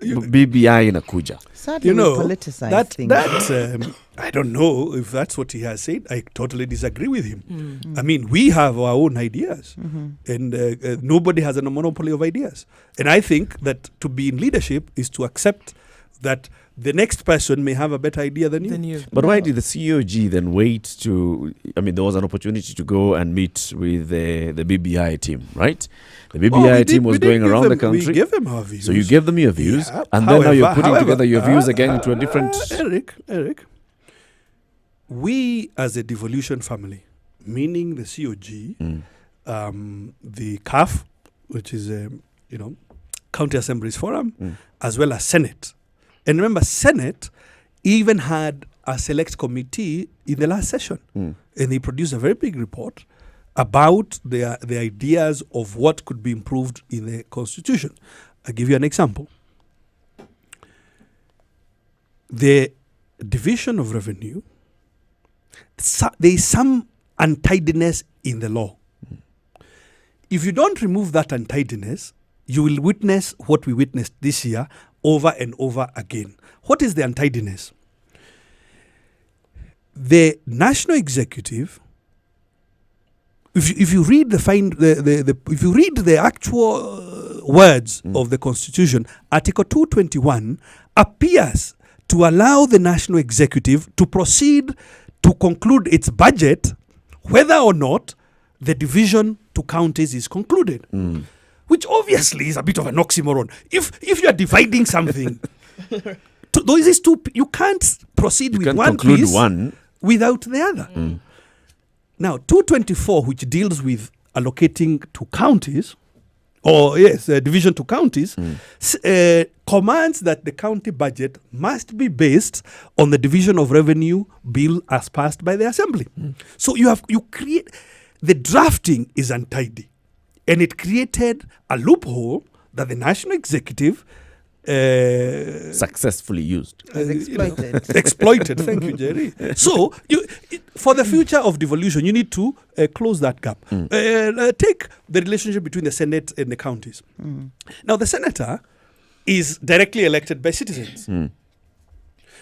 BBI inakuja. Sadly, we politicize things. I don't know if that's what he has said. I totally disagree with him. I mean, we have our own ideas, and nobody has a monopoly of ideas. And I think that to be in leadership is to accept that the next person may have a better idea than you. But why did the COG then wait to... I mean, there was an opportunity to go and meet with the BBI team, right? The BBI team was going around the country. We gave them our views. So you gave them your views, and however, then now you're putting together your views again into a different... Eric, we as a devolution family, meaning the COG, the CAF, which is, County Assemblies Forum, as well as Senate. And remember, Senate even had a select committee in the last session. And they produced a very big report about the ideas of what could be improved in the Constitution. I'll give you an example. the division of revenue, there is some untidiness in the law. If you don't remove that untidiness, you will witness what we witnessed this year over and over again. What is the untidiness? The national executive, if you read if you read the actual words of the Constitution, Article 221 appears to allow the national executive to proceed to conclude its budget, whether or not the division to counties is concluded, which obviously is a bit of an oxymoron. If you are dividing something, those two, you can't proceed with one piece without the other. Now, 224, which deals with allocating to counties, division to counties, commands that the county budget must be based on the division of revenue bill as passed by the assembly. So you create, the drafting is untidy, and it created a loophole that the national executive successfully used. Exploited. Thank you, Jerry. So, for the future of devolution, you need to close that gap. Take the relationship between the Senate and the counties. Now, the senator is directly elected by citizens.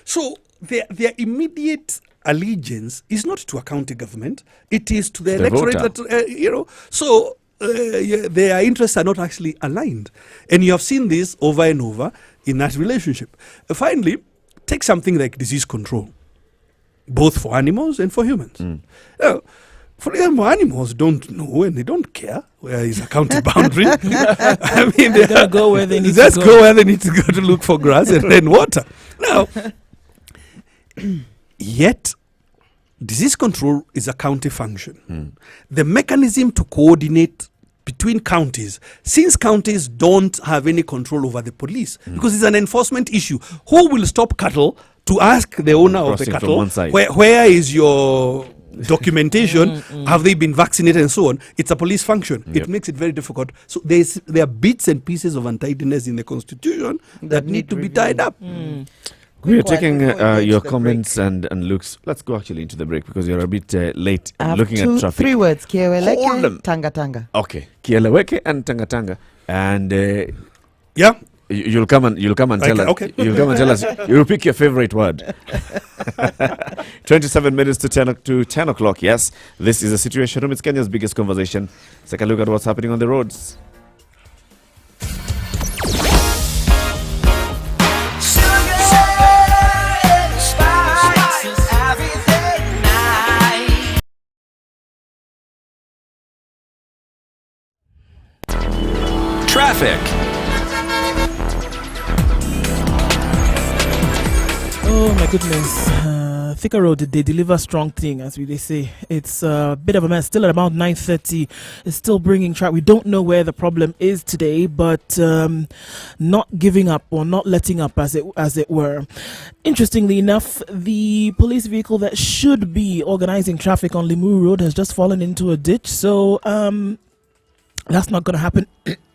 So, their immediate allegiance is not to a county government; it is to the electorate. So. Their interests are not actually aligned. And you have seen this over and over in that relationship. Finally, take something like disease control, both for animals and for humans. For example, animals don't know and they don't care where is a county boundary. I mean, they're going to go where they need to go. Let's go where they need to go to look for grass and then water. Now, yet, disease control is a county function. The mechanism to coordinate between counties, since counties don't have any control over the police, because it's an enforcement issue. Who will stop cattle to ask the owner of the cattle, where is your documentation, have they been vaccinated and so on? It's a police function. It makes it very difficult. So there are bits and pieces of untidiness in the Constitution that need to be tied up. We are taking your comments and looks. Let's go actually into the break because you're a bit late looking at traffic. 3 words: Kieleweke, Tanga Tanga. Okay, Kieleweke and Tanga Tanga, and yeah, you'll come and tell us. Okay. You'll come and tell us. You'll pick your favorite word. 27 minutes to 10 o'clock. Yes, this is a Situation Room. It's Kenya's biggest conversation. Let's take a look at what's happening on the roads. Traffic. Oh my goodness. Thika Road, they deliver strong thing, as they say. It's a bit of a mess. Still at about 9:30. It's still bringing traffic. We don't know where the problem is today, but not giving up or not letting up, as it were. Interestingly enough, the police vehicle that should be organizing traffic on Limuru Road has just fallen into a ditch. So that's not going to happen.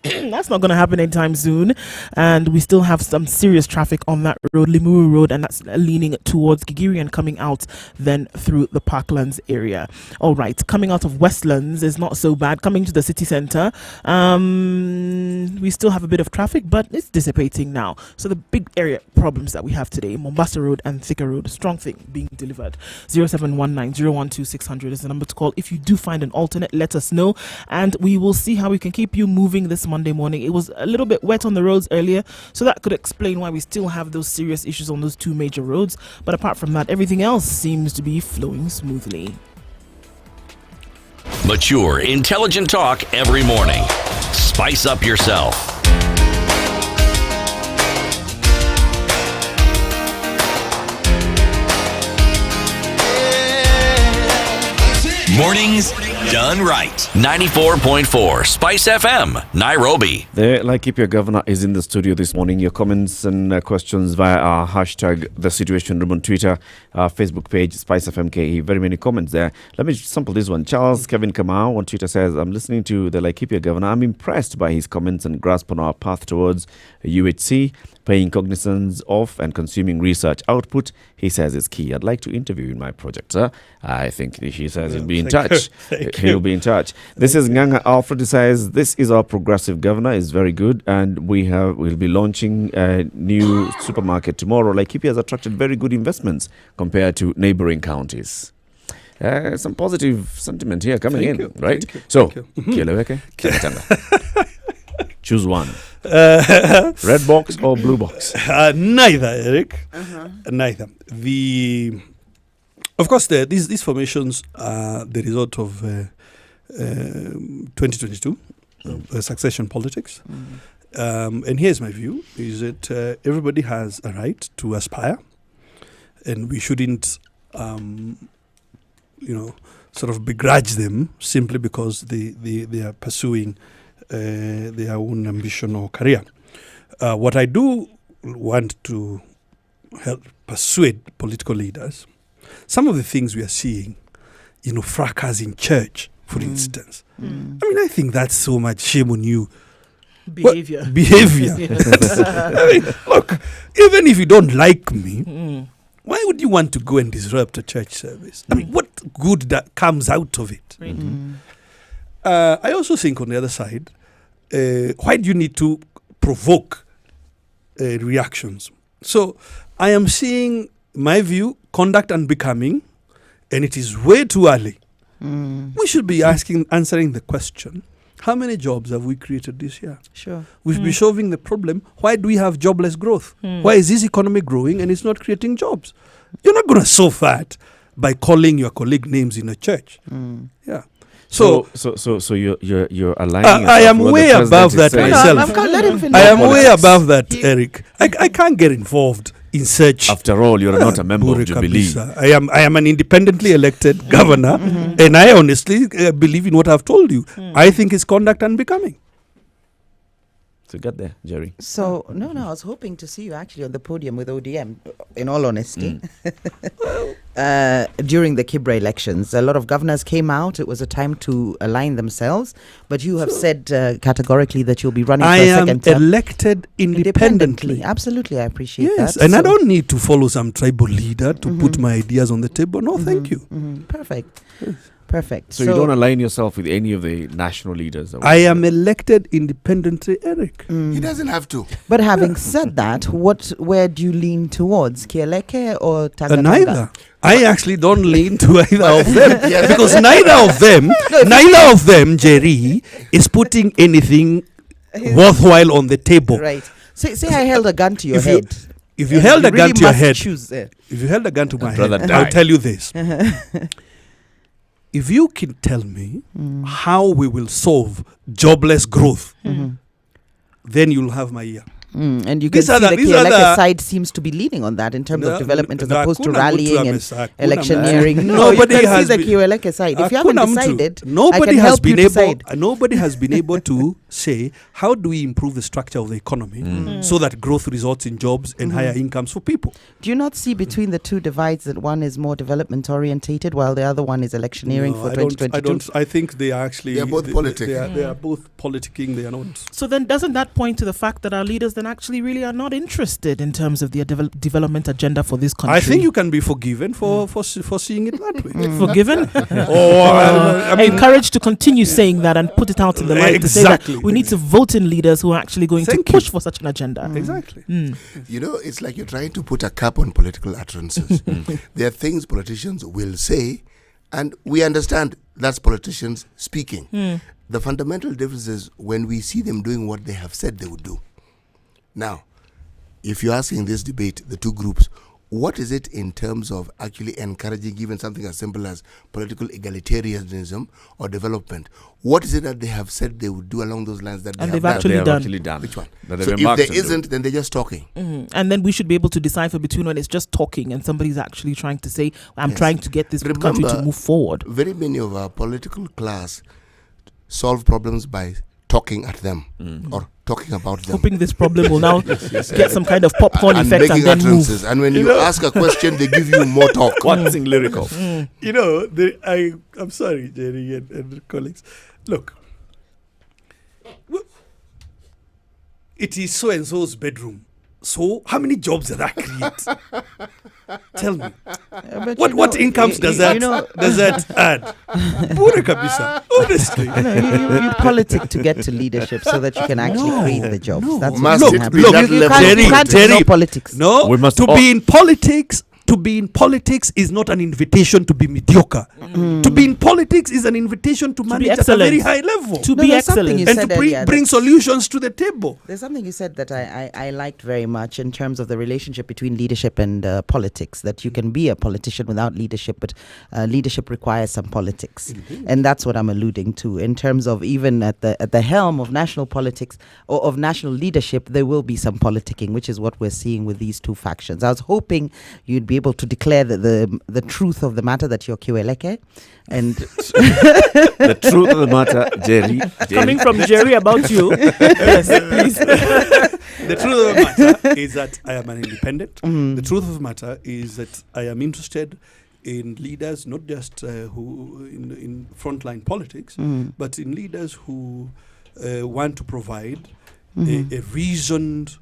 That's not going to happen anytime soon, and we still have some serious traffic on that road, Limuru Road, and that's leaning towards Gigiri and coming out then through the Parklands area. All right, coming out of Westlands is not so bad. Coming to the city centre, we still have a bit of traffic, but it's dissipating now. So the big area problems that we have today, Mombasa Road and Thika Road, strong thing being delivered. 0719-012-600 is the number to call. If you do find an alternate, let us know, and we will see how we can keep you moving this Monday morning. It was a little bit wet on the roads earlier, so that could explain why we still have those serious issues on those two major roads. But apart from that, everything else seems to be flowing smoothly. Mature, intelligent talk every morning. Spice up yourself. Mornings done right. 94.4 Spice FM, Nairobi. The Laikipia Governor is in the studio this morning. Your comments and questions via our hashtag The Situation Room on Twitter, our Facebook page, Spice FMKE. Very many comments there. Let me sample this one. Charles Kevin Kamau on Twitter says, I'm listening to the Laikipia Governor. I'm impressed by his comments and grasp on our path towards UHC. Paying cognizance of and consuming research output, he says, is key. I'd like to interview you in my project, sir. I think he says he'll be in touch. He'll be in touch. This is Nganga Alfred. He says, this is our progressive governor. Is very good. And we'll be launching a new supermarket tomorrow. Laikipia has attracted very good investments compared to neighboring counties. Some positive sentiment here coming in, right? So, kieleweke, kieleweke. Choose one. Red box or blue box? Neither, Eric. Neither. Of course, these formations are the result of 2022 succession politics. And here's my view: is that everybody has a right to aspire, and we shouldn't, sort of begrudge them simply because they are pursuing their own ambition or career. What I do want to help persuade political leaders, some of the things we are seeing, fracas in church, for instance. I mean, I think that's so much shame on you. Behavior. I mean, look, even if you don't like me, why would you want to go and disrupt a church service? I mean, what good that comes out of it? I also think on the other side, why do you need to provoke reactions? So I am seeing, my view, conduct unbecoming, and it is way too early. We should be answering the question, how many jobs have we created this year? Sure. We've been solving the problem. Why do we have jobless growth? Why is this economy growing and it's not creating jobs? You're not going to solve that by calling your colleague names in a church. Yeah. So you're aligning. I am way above that myself. I am way above that, Eric. I can't get involved in search. After all, you're not a member of Jubilee. I am an independently elected governor, and I honestly believe in what I've told you. I think it's conduct unbecoming. So get there, Jerry. So, no, I was hoping to see you actually on the podium with ODM, in all honesty. During the Kibra elections, a lot of governors came out. It was a time to align themselves. But you have said categorically that you'll be running for a second term. I am elected independently. Absolutely, I appreciate that. Yes, and I don't need to follow some tribal leader to put my ideas on the table. No, thank you. Perfect. Perfect. So you don't align yourself with any of the national leaders? I am elected independently, Eric. He doesn't have to. But having said that, where do you lean towards? Kieleke or Tanga? Neither. I actually don't lean to either of them because neither of them, Jerry, is putting anything worthwhile on the table. Right. Say I held a gun to your head. If you held a gun to your head, if you held a gun to my head, I'll tell you this. If you can tell me how we will solve jobless growth, then you'll have my ear. And you can see the Kieleke side seems to be leaning on that in terms of development as opposed to rallying and electioneering. Nobody has the Kieleke side. If you haven't decided, nobody has been able to say, how do we improve the structure of the economy so that growth results in jobs and higher incomes for people? Do you not see between the two divides that one is more development orientated while the other one is electioneering for 2022? I think they are actually... They are both politicking. They are both politicking. They are not... So then doesn't that point to the fact that our leaders then actually really are not interested in terms of their development agenda for this country? I think you can be forgiven for seeing it that way. Forgiven? Or encouraged to continue saying that and put it out in the light to say that we need to vote in leaders who are actually going to push for such an agenda. Exactly. It's like you're trying to put a cap on political utterances. There are things politicians will say, and we understand that's politicians speaking. The fundamental difference is when we see them doing what they have said they would do. Now, if you're asking this debate, the two groups, what is it in terms of actually encouraging even something as simple as political egalitarianism or development? What is it that they have said they would do along those lines that they've actually done? Which one? So if there isn't, then they're just talking. And then we should be able to decipher between when it's just talking and somebody's actually trying to say, I'm trying to get this country to move forward. Very many of our political class solve problems by talking at them or talking about them. Hoping this problem will now get some kind of popcorn effect and then move. And when you ask a question, they give you more talk. Waxing lyrical. I'm sorry, Jerry and colleagues. Look, it is so-and-so's bedroom. So how many jobs does that create? Tell me. But What incomes does that add? Bure kabisa. Honestly. You politic to get to leadership so that you can actually create the jobs. That's Must what it happens. be that You level? can't Terry, ignore politics. No, We must to all- be in politics. To be in politics is not an invitation to be mediocre. To be in politics is an invitation to manage at a excellent. very high level. To be there's something excellent. you and to said bring, earlier bring that- solutions to the table. There's something you said that I liked very much in terms of the relationship between leadership and politics, that you can be a politician without leadership, but leadership requires some politics. And that's what I'm alluding to. In terms of even at the helm of national politics or of national leadership, there will be some politicking, which is what we're seeing with these two factions. I was hoping you'd be able to declare the truth of the matter, that you're Kiweleke. And The truth of the matter, Jerry. Coming from Jerry about you. Yes, please. The truth of the matter is that I am an independent. The truth of the matter is that I am interested in leaders, not just who in frontline politics, but in leaders who want to provide a reasoned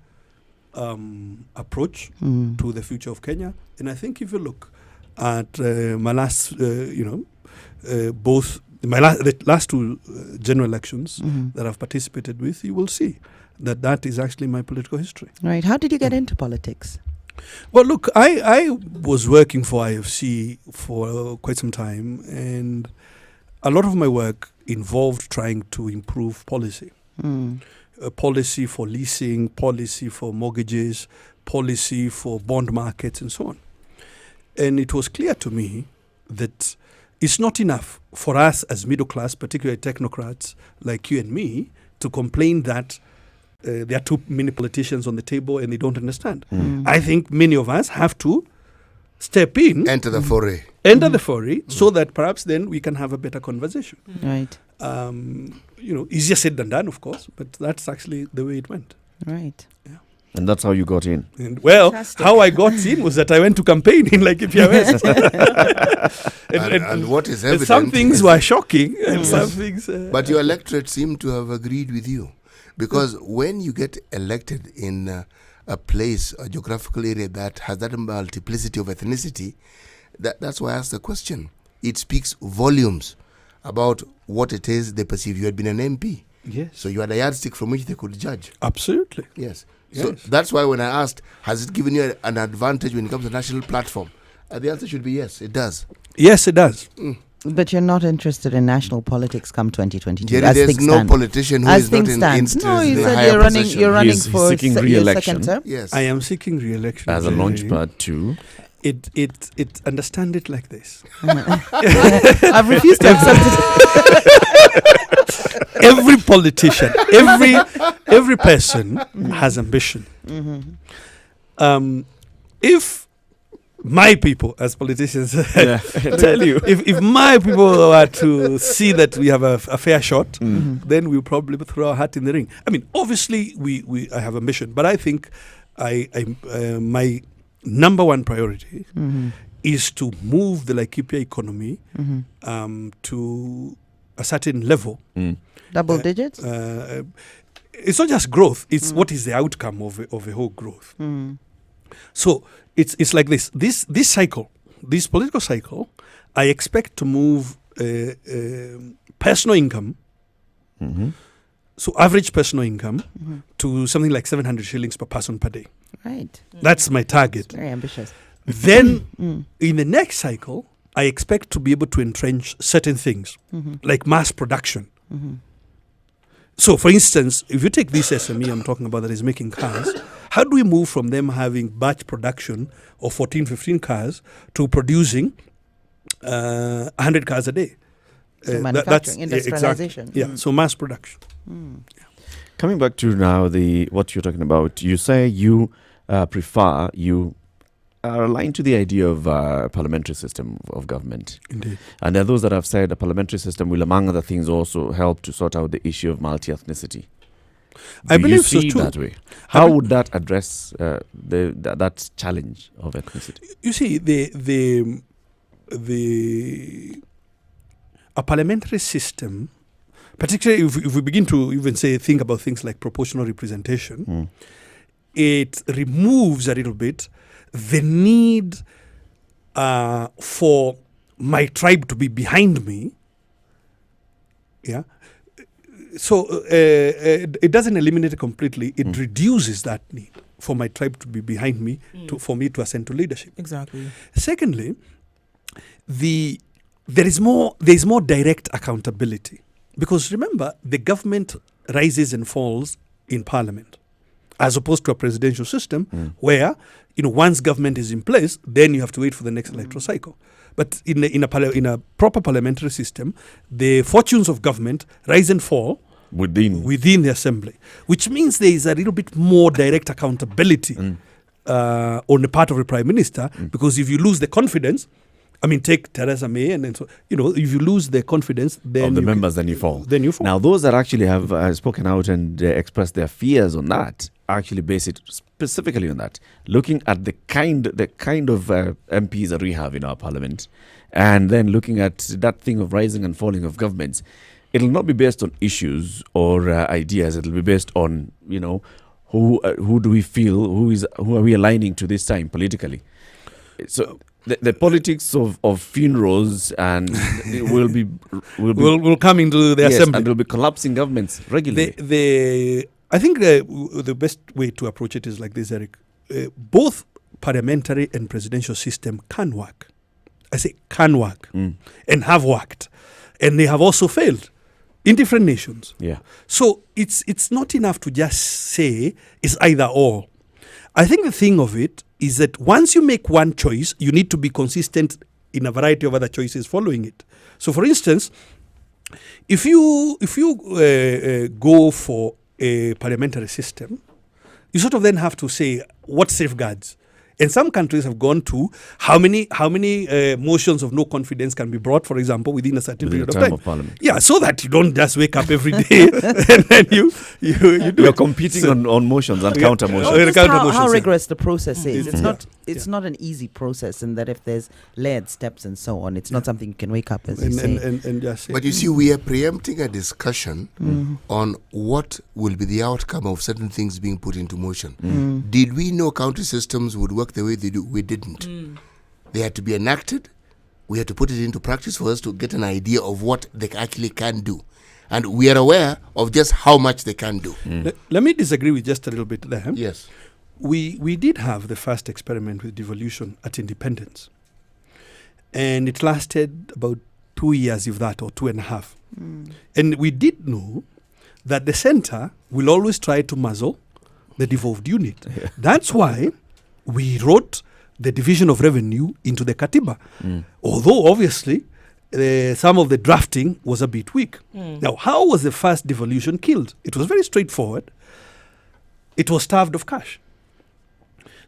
approach to the future of Kenya. And I think if you look at my last, both the last two general elections that I've participated with, you will see that is actually my political history. right, how did you get into politics? Well, look, I was working for IFC for quite some time, and a lot of my work involved trying to improve policy. Policy for leasing, policy for mortgages, policy for bond markets, and so on. And it was clear to me that it's not enough for us as middle class, particularly technocrats like you and me, to complain that there are too many politicians on the table and they don't understand. I think many of us have to step in, Enter the foray. the foray, so that perhaps then we can have a better conversation. Right, Easier said than done, of course, but that's actually the way it went. right. And that's how you got in. And well, Fantastic. how I got in was that I went to campaign in Laikipia West. And what is and evident some things is- were shocking, and some things. But your electorate seem to have agreed with you. Because when you get elected in a place, a geographical area that has that multiplicity of ethnicity, that's why I asked the question. It speaks volumes about what it is they perceive. You had been an MP. Yes. So you had a yardstick from which they could judge. Absolutely. Yes. So Yes. that's why when I asked, has it given you an advantage when it comes to national platform? The answer should be yes, it does. Yes, it does. But you're not interested in national politics come 2022. Jerry, as there's things no stand. politician who As is not things in stand. interest No, you in a said higher you're running. position. You're running He's for seeking your re-election. second term. Yes. I am seeking re-election. As a Jerry. launchpad too. It understand it like this. I've refused to accept it. Every politician, every person has ambition. If my people, as politicians, Tell you. if my people were to see that we have a fair shot, then we'll probably throw our hat in the ring. I mean, obviously, I have ambition, but I think my number one priority is to move the Laikipia economy to a certain level. Double digits? It's not just growth, it's what is the outcome of a whole growth. So it's like this. This cycle, this political cycle, I expect to move personal income, so average personal income, to something like 700 shillings per person per day. Right. That's my target. Very ambitious. Then, in the next cycle, I expect to be able to entrench certain things, like mass production. So, for instance, if you take this SME I'm talking about that is making cars, how do we move from them having batch production of 14, 15 cars to producing 100 cars a day? So manufacturing, industrialization. Exactly. Yeah, so mass production. Coming back to now what you're talking about, you say you are aligned to the idea of parliamentary system of government. Indeed. And there are those that have said a parliamentary system will, among other things, also help to sort out the issue of multi-ethnicity. I believe you so see too. that way? How would that address that challenge of ethnicity? You see, a parliamentary system, particularly if we begin to even think about things like proportional representation, it removes a little bit the need for my tribe to be behind me. Yeah. So it doesn't eliminate it completely. It reduces that need for my tribe to be behind me, for me to ascend to leadership. Exactly. Secondly, there is more direct accountability, because remember, the government rises and falls in parliament, as opposed to a presidential system where, once government is in place, then you have to wait for the next electoral cycle. But in a proper parliamentary system, the fortunes of government rise and fall within the assembly, which means there is a little bit more direct accountability on the part of the prime minister, because if you lose the confidence, take Theresa May, and then if you lose the confidence then of the members, then you fall. Now, those that actually have spoken out and expressed their fears on that actually base it specifically on that, looking at the kind of MPs that we have in our parliament, and then looking at that thing of rising and falling of governments. It'll not be based on issues or ideas. It'll be based on who do we feel, who are we aligning to this time politically. So the politics of funerals and will come into the assembly, and will be collapsing governments regularly. I think the best way to approach it is like this, Eric. Both parliamentary and presidential system can work. I say can work and have worked, and they have also failed in different nations. Yeah. So it's not enough to just say it's either or. I think the thing of it is that once you make one choice, you need to be consistent in a variety of other choices following it. So, for instance, if you go for a parliamentary system, you sort of then have to say what safeguards. And some countries have gone to how many motions of no confidence can be brought, for example, within a certain period of time. Of parliament. Yeah, so that you don't just wake up every day and then you do. You're competing on motions and counter motions. How rigorous the process is. It's not an easy process, in that if there's layered steps and so on, it's not something you can wake up as you say. But you see, we are preempting a discussion on what will be the outcome of certain things being put into motion. Did we know county systems would work the way they do? We didn't. They had to be enacted. We had to put it into practice for us to get an idea of what they actually can do. And we are aware of just how much they can do. Let me disagree with just a little bit there. Yes. We did have the first experiment with devolution at independence. And it lasted about 2 years, if that, or 2.5. And we did know that the center will always try to muzzle the devolved unit. Yeah. That's why we wrote the division of revenue into the Katiba. Although, obviously, some of the drafting was a bit weak. Now, how was the first devolution killed? It was very straightforward. It was starved of cash.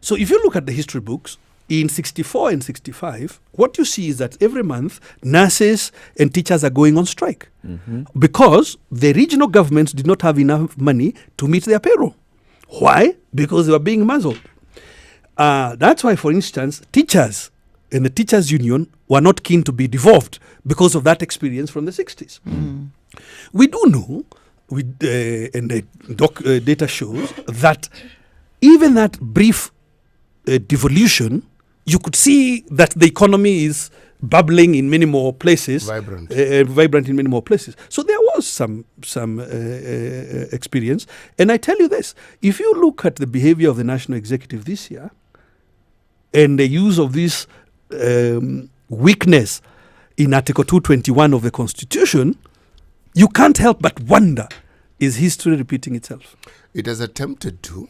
So if you look at the history books, in 64 and 65, what you see is that every month, nurses and teachers are going on strike because the regional governments did not have enough money to meet their payroll. Why? Because they were being muzzled. That's why, for instance, teachers and the teachers' union were not keen to be devolved because of that experience from the 60s. We do know, and the data shows, that even that brief devolution, you could see that the economy is bubbling in many more places, vibrant in many more places. So there was some experience. And I tell you this, if you look at the behavior of the National Executive this year and the use of this weakness in Article 221 of the Constitution, you can't help but wonder, is history repeating itself? It has attempted to,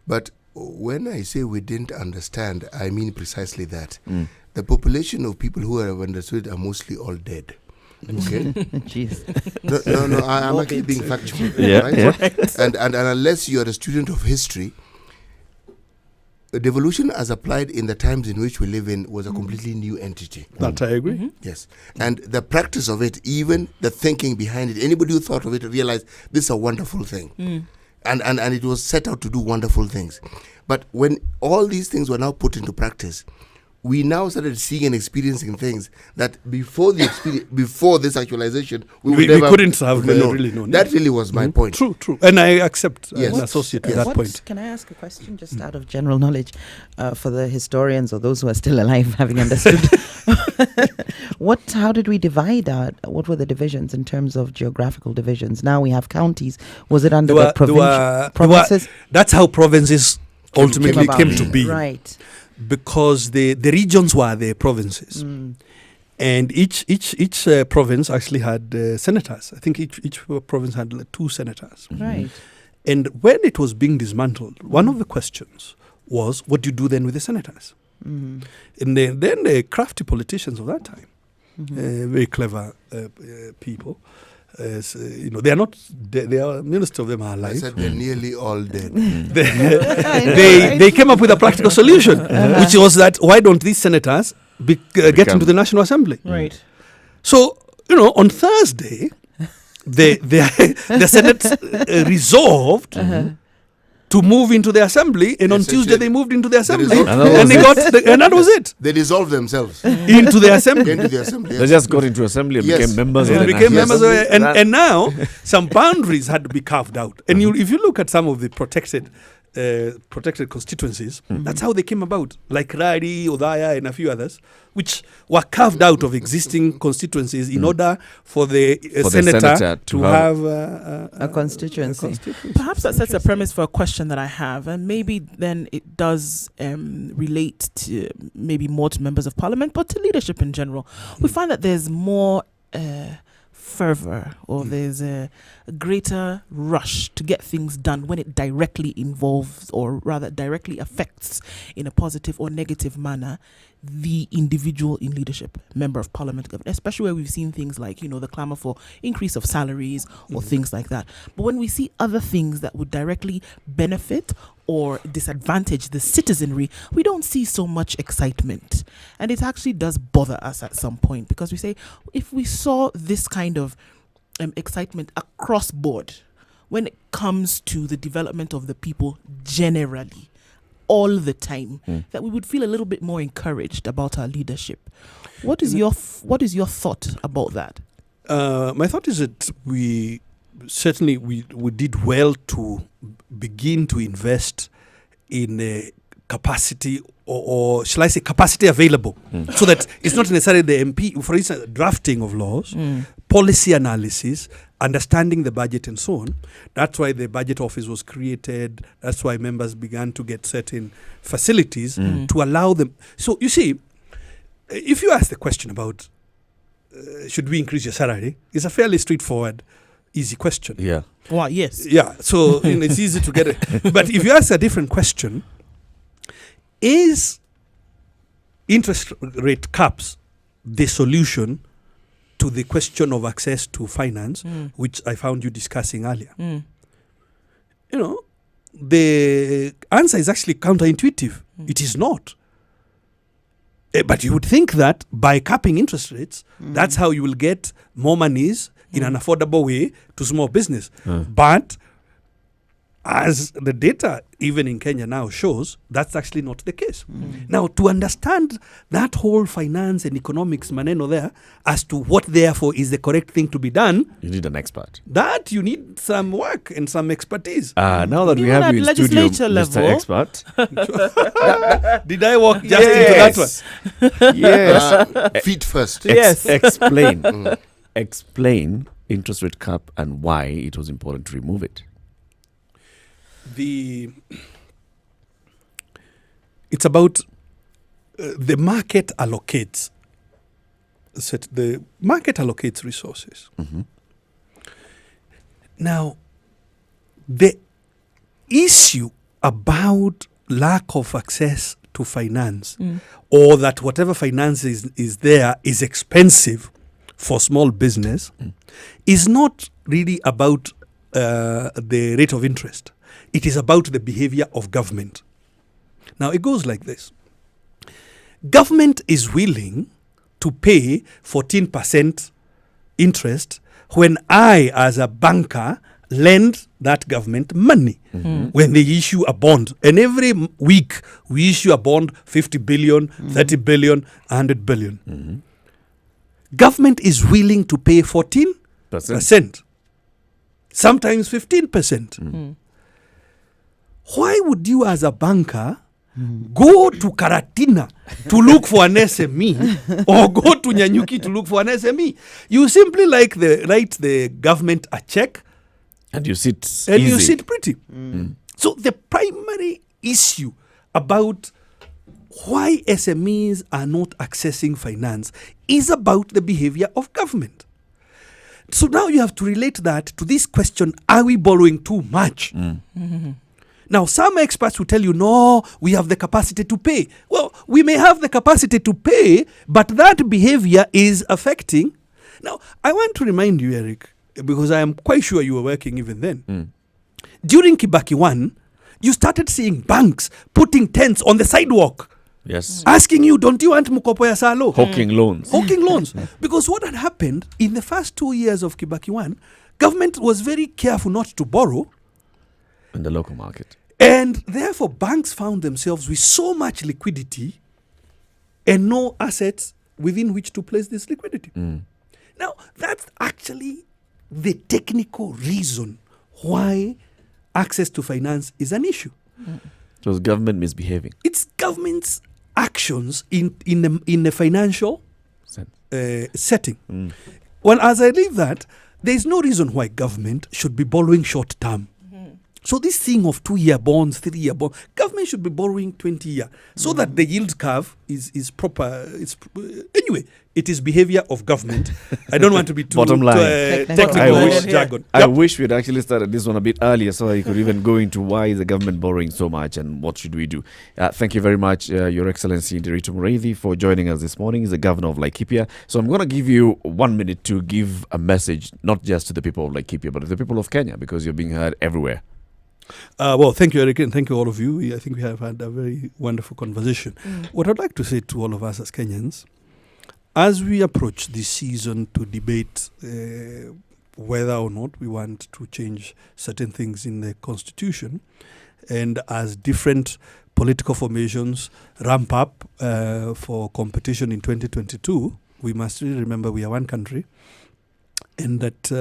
but when I say we didn't understand, I mean precisely that. The population of people who have understood are mostly all dead. Okay? Jeez. No, I'm actually being factual. Yeah, right? yeah. And unless you are a student of history, devolution as applied in the times in which we live in was a completely new entity. That I agree. Yes. And the practice of it, even the thinking behind it, anybody who thought of it realized this is a wonderful thing. And it was set out to do wonderful things. But when all these things were now put into practice, we now started seeing and experiencing things that before the experience, before this actualization, we couldn't have really known. That really was my point. True. And I accept Yes. and associate with Yes. that point. Can I ask a question just out of general knowledge for the historians or those who are still alive having understood? How did we divide that? What were the divisions in terms of geographical divisions? Now we have counties. Was it under the provinces? That's how provinces ultimately came to be. Right. Because the regions were the provinces. And each province actually had senators. I think each province had 2 senators. Right. And when it was being dismantled, one of the questions was, what do you do then with the senators? And then the crafty politicians of that time, very clever people, they are not. Most of them are alive. I said they're nearly all dead. They came up with a practical solution, which was that why don't these senators get into the National Assembly? Right. So on Thursday, the Senate resolved to move into the assembly, and on Tuesday they moved into the assembly, and that was it. They dissolved themselves into the assembly. They just got into assembly and became members. And now some boundaries had to be carved out. And if you look at some of the protected constituencies, that's how they came about, like Rari, Odaya, and a few others, which were carved out of existing constituencies in order for the senator to have a constituency. Perhaps that sets a premise for a question that I have, and maybe then it does relate to maybe more to members of parliament, but to leadership in general. We find that there's more fervor, or there's a greater rush to get things done when it directly involves, or rather directly affects in a positive or negative manner, the individual in leadership, member of parliament, government, especially where we've seen things like, the clamor for increase of salaries or things like that. But when we see other things that would directly benefit or disadvantage the citizenry, we don't see so much excitement. And it actually does bother us at some point, because we say, if we saw this kind of excitement across board when it comes to the development of the people generally, all the time, that we would feel a little bit more encouraged about our leadership. What is your thought about that? My thought is that we did well to begin to invest in a capacity, or shall I say capacity available, so that it's not necessarily the MP, for instance, drafting of laws, policy analysis, understanding the budget and so on. That's why the budget office was created. That's why members began to get certain facilities to allow them. So you see, if you ask the question about should we increase your salary, it's a fairly straightforward, easy question. Yeah. Well, yes. Yeah. So it's easy to get it. But if you ask a different question, is interest rate caps the solution to the question of access to finance, which I found you discussing earlier? The answer is actually counterintuitive. It is not. But you would think that by capping interest rates, that's how you will get more monies in an affordable way to small business. But as the data, even in Kenya now, shows, that's actually not the case. Now, to understand that whole finance and economics maneno there, as to what therefore is the correct thing to be done, you need an expert. That you need some work and some expertise. Now that we have you in studio, Mr. Expert. Did I walk just into that one? Yes. Feet first. Yes. Explain interest rate cap and why it was important to remove it. It's about the market allocates. The market allocates resources. Now, the issue about lack of access to finance, or that whatever finance is there is expensive for small business, is not really about the rate of interest. It is about the behavior of government. Now, it goes like this. Government is willing to pay 14% interest when I, as a banker, lend that government money when they issue a bond. And every week we issue a bond, 50 billion, 30 billion, 100 billion. Government is willing to pay 14%, sometimes 15%. Why would you as a banker go to Karatina to look for an SME or go to Nyanyuki to look for an SME? You simply write the government a check and you sit pretty. So the primary issue about why SMEs are not accessing finance is about the behavior of government. So now you have to relate that to this question, are we borrowing too much? Now, some experts will tell you, no, we have the capacity to pay. Well, we may have the capacity to pay, but that behavior is affecting. Now, I want to remind you, Eric, because I am quite sure you were working even then. During Kibaki 1, you started seeing banks putting tents on the sidewalk. Yes. Asking you, don't you want mukopo ya salo? Hawking loans. Hawking loans. Because what had happened in the first 2 years of Kibaki 1, government was very careful not to borrow in the local market. And therefore, banks found themselves with so much liquidity and no assets within which to place this liquidity. Now, that's actually the technical reason why access to finance is an issue. So it's government misbehaving. It's government's actions in a financial setting. Well, as I leave that, there is no reason why government should be borrowing short term. So this thing of 2-year bonds, 3-year bonds, government should be borrowing 20-year so that the yield curve is proper. Anyway, it is behavior of government. I don't want to be too Bottom line. Technical jargon. I wish we'd actually started this one a bit earlier so I could even go into why is the government borrowing so much and what should we do. Thank you very much, Your Excellency Nderitu Mureithi, for joining us this morning. He's the governor of Laikipia. So I'm going to give you 1 minute to give a message, not just to the people of Laikipia, but to the people of Kenya, because you're being heard everywhere. Well, thank you, Eric, and thank you all of you. I think we have had a very wonderful conversation. What I'd like to say to all of us as Kenyans, as we approach this season to debate whether or not we want to change certain things in the constitution, and as different political formations ramp up for competition in 2022, we must really remember we are one country, and that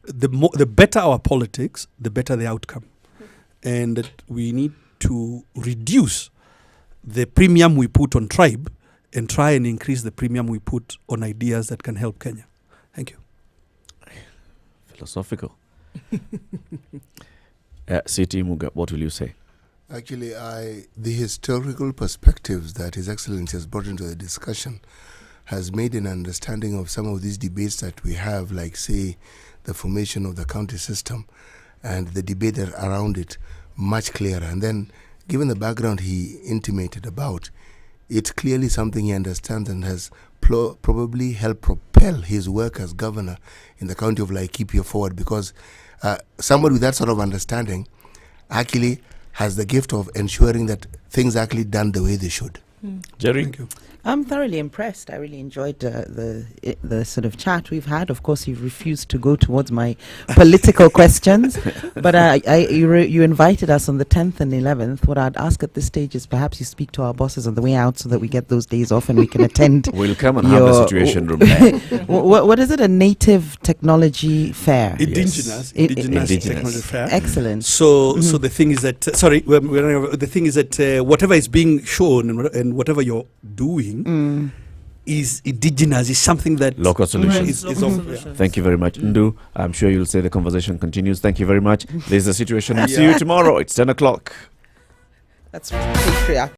the better our politics, the better the outcome. And that we need to reduce the premium we put on tribe and try and increase the premium we put on ideas that can help Kenya. Thank you. Philosophical. C.T. Muga, what will you say? Actually, the historical perspectives that His Excellency has brought into the discussion has made an understanding of some of these debates that we have, like, say, the formation of the county system and the debate around it much clearer. And then, given the background he intimated about, it's clearly something he understands and has probably helped propel his work as governor in the county of Laikipia forward, because somebody with that sort of understanding actually has the gift of ensuring that things are actually done the way they should. Jerry? Thank you. I'm thoroughly impressed. I really enjoyed the sort of chat we've had. Of course, you've refused to go towards my political questions, but you invited us on the 10th and 11th. What I'd ask at this stage is perhaps you speak to our bosses on the way out so that we get those days off and we can attend. We'll come and have a situation room. What is it? A native technology fair? Indigenous technology fair. Excellent. So the thing is that the thing is that whatever is being shown and whatever you're doing is indigenous, is something that local solutions. Thank you very much, Ndu. I'm sure you'll say the conversation continues. Thank you very much. There's a situation. We'll see you tomorrow. It's 10 o'clock. That's patriarch.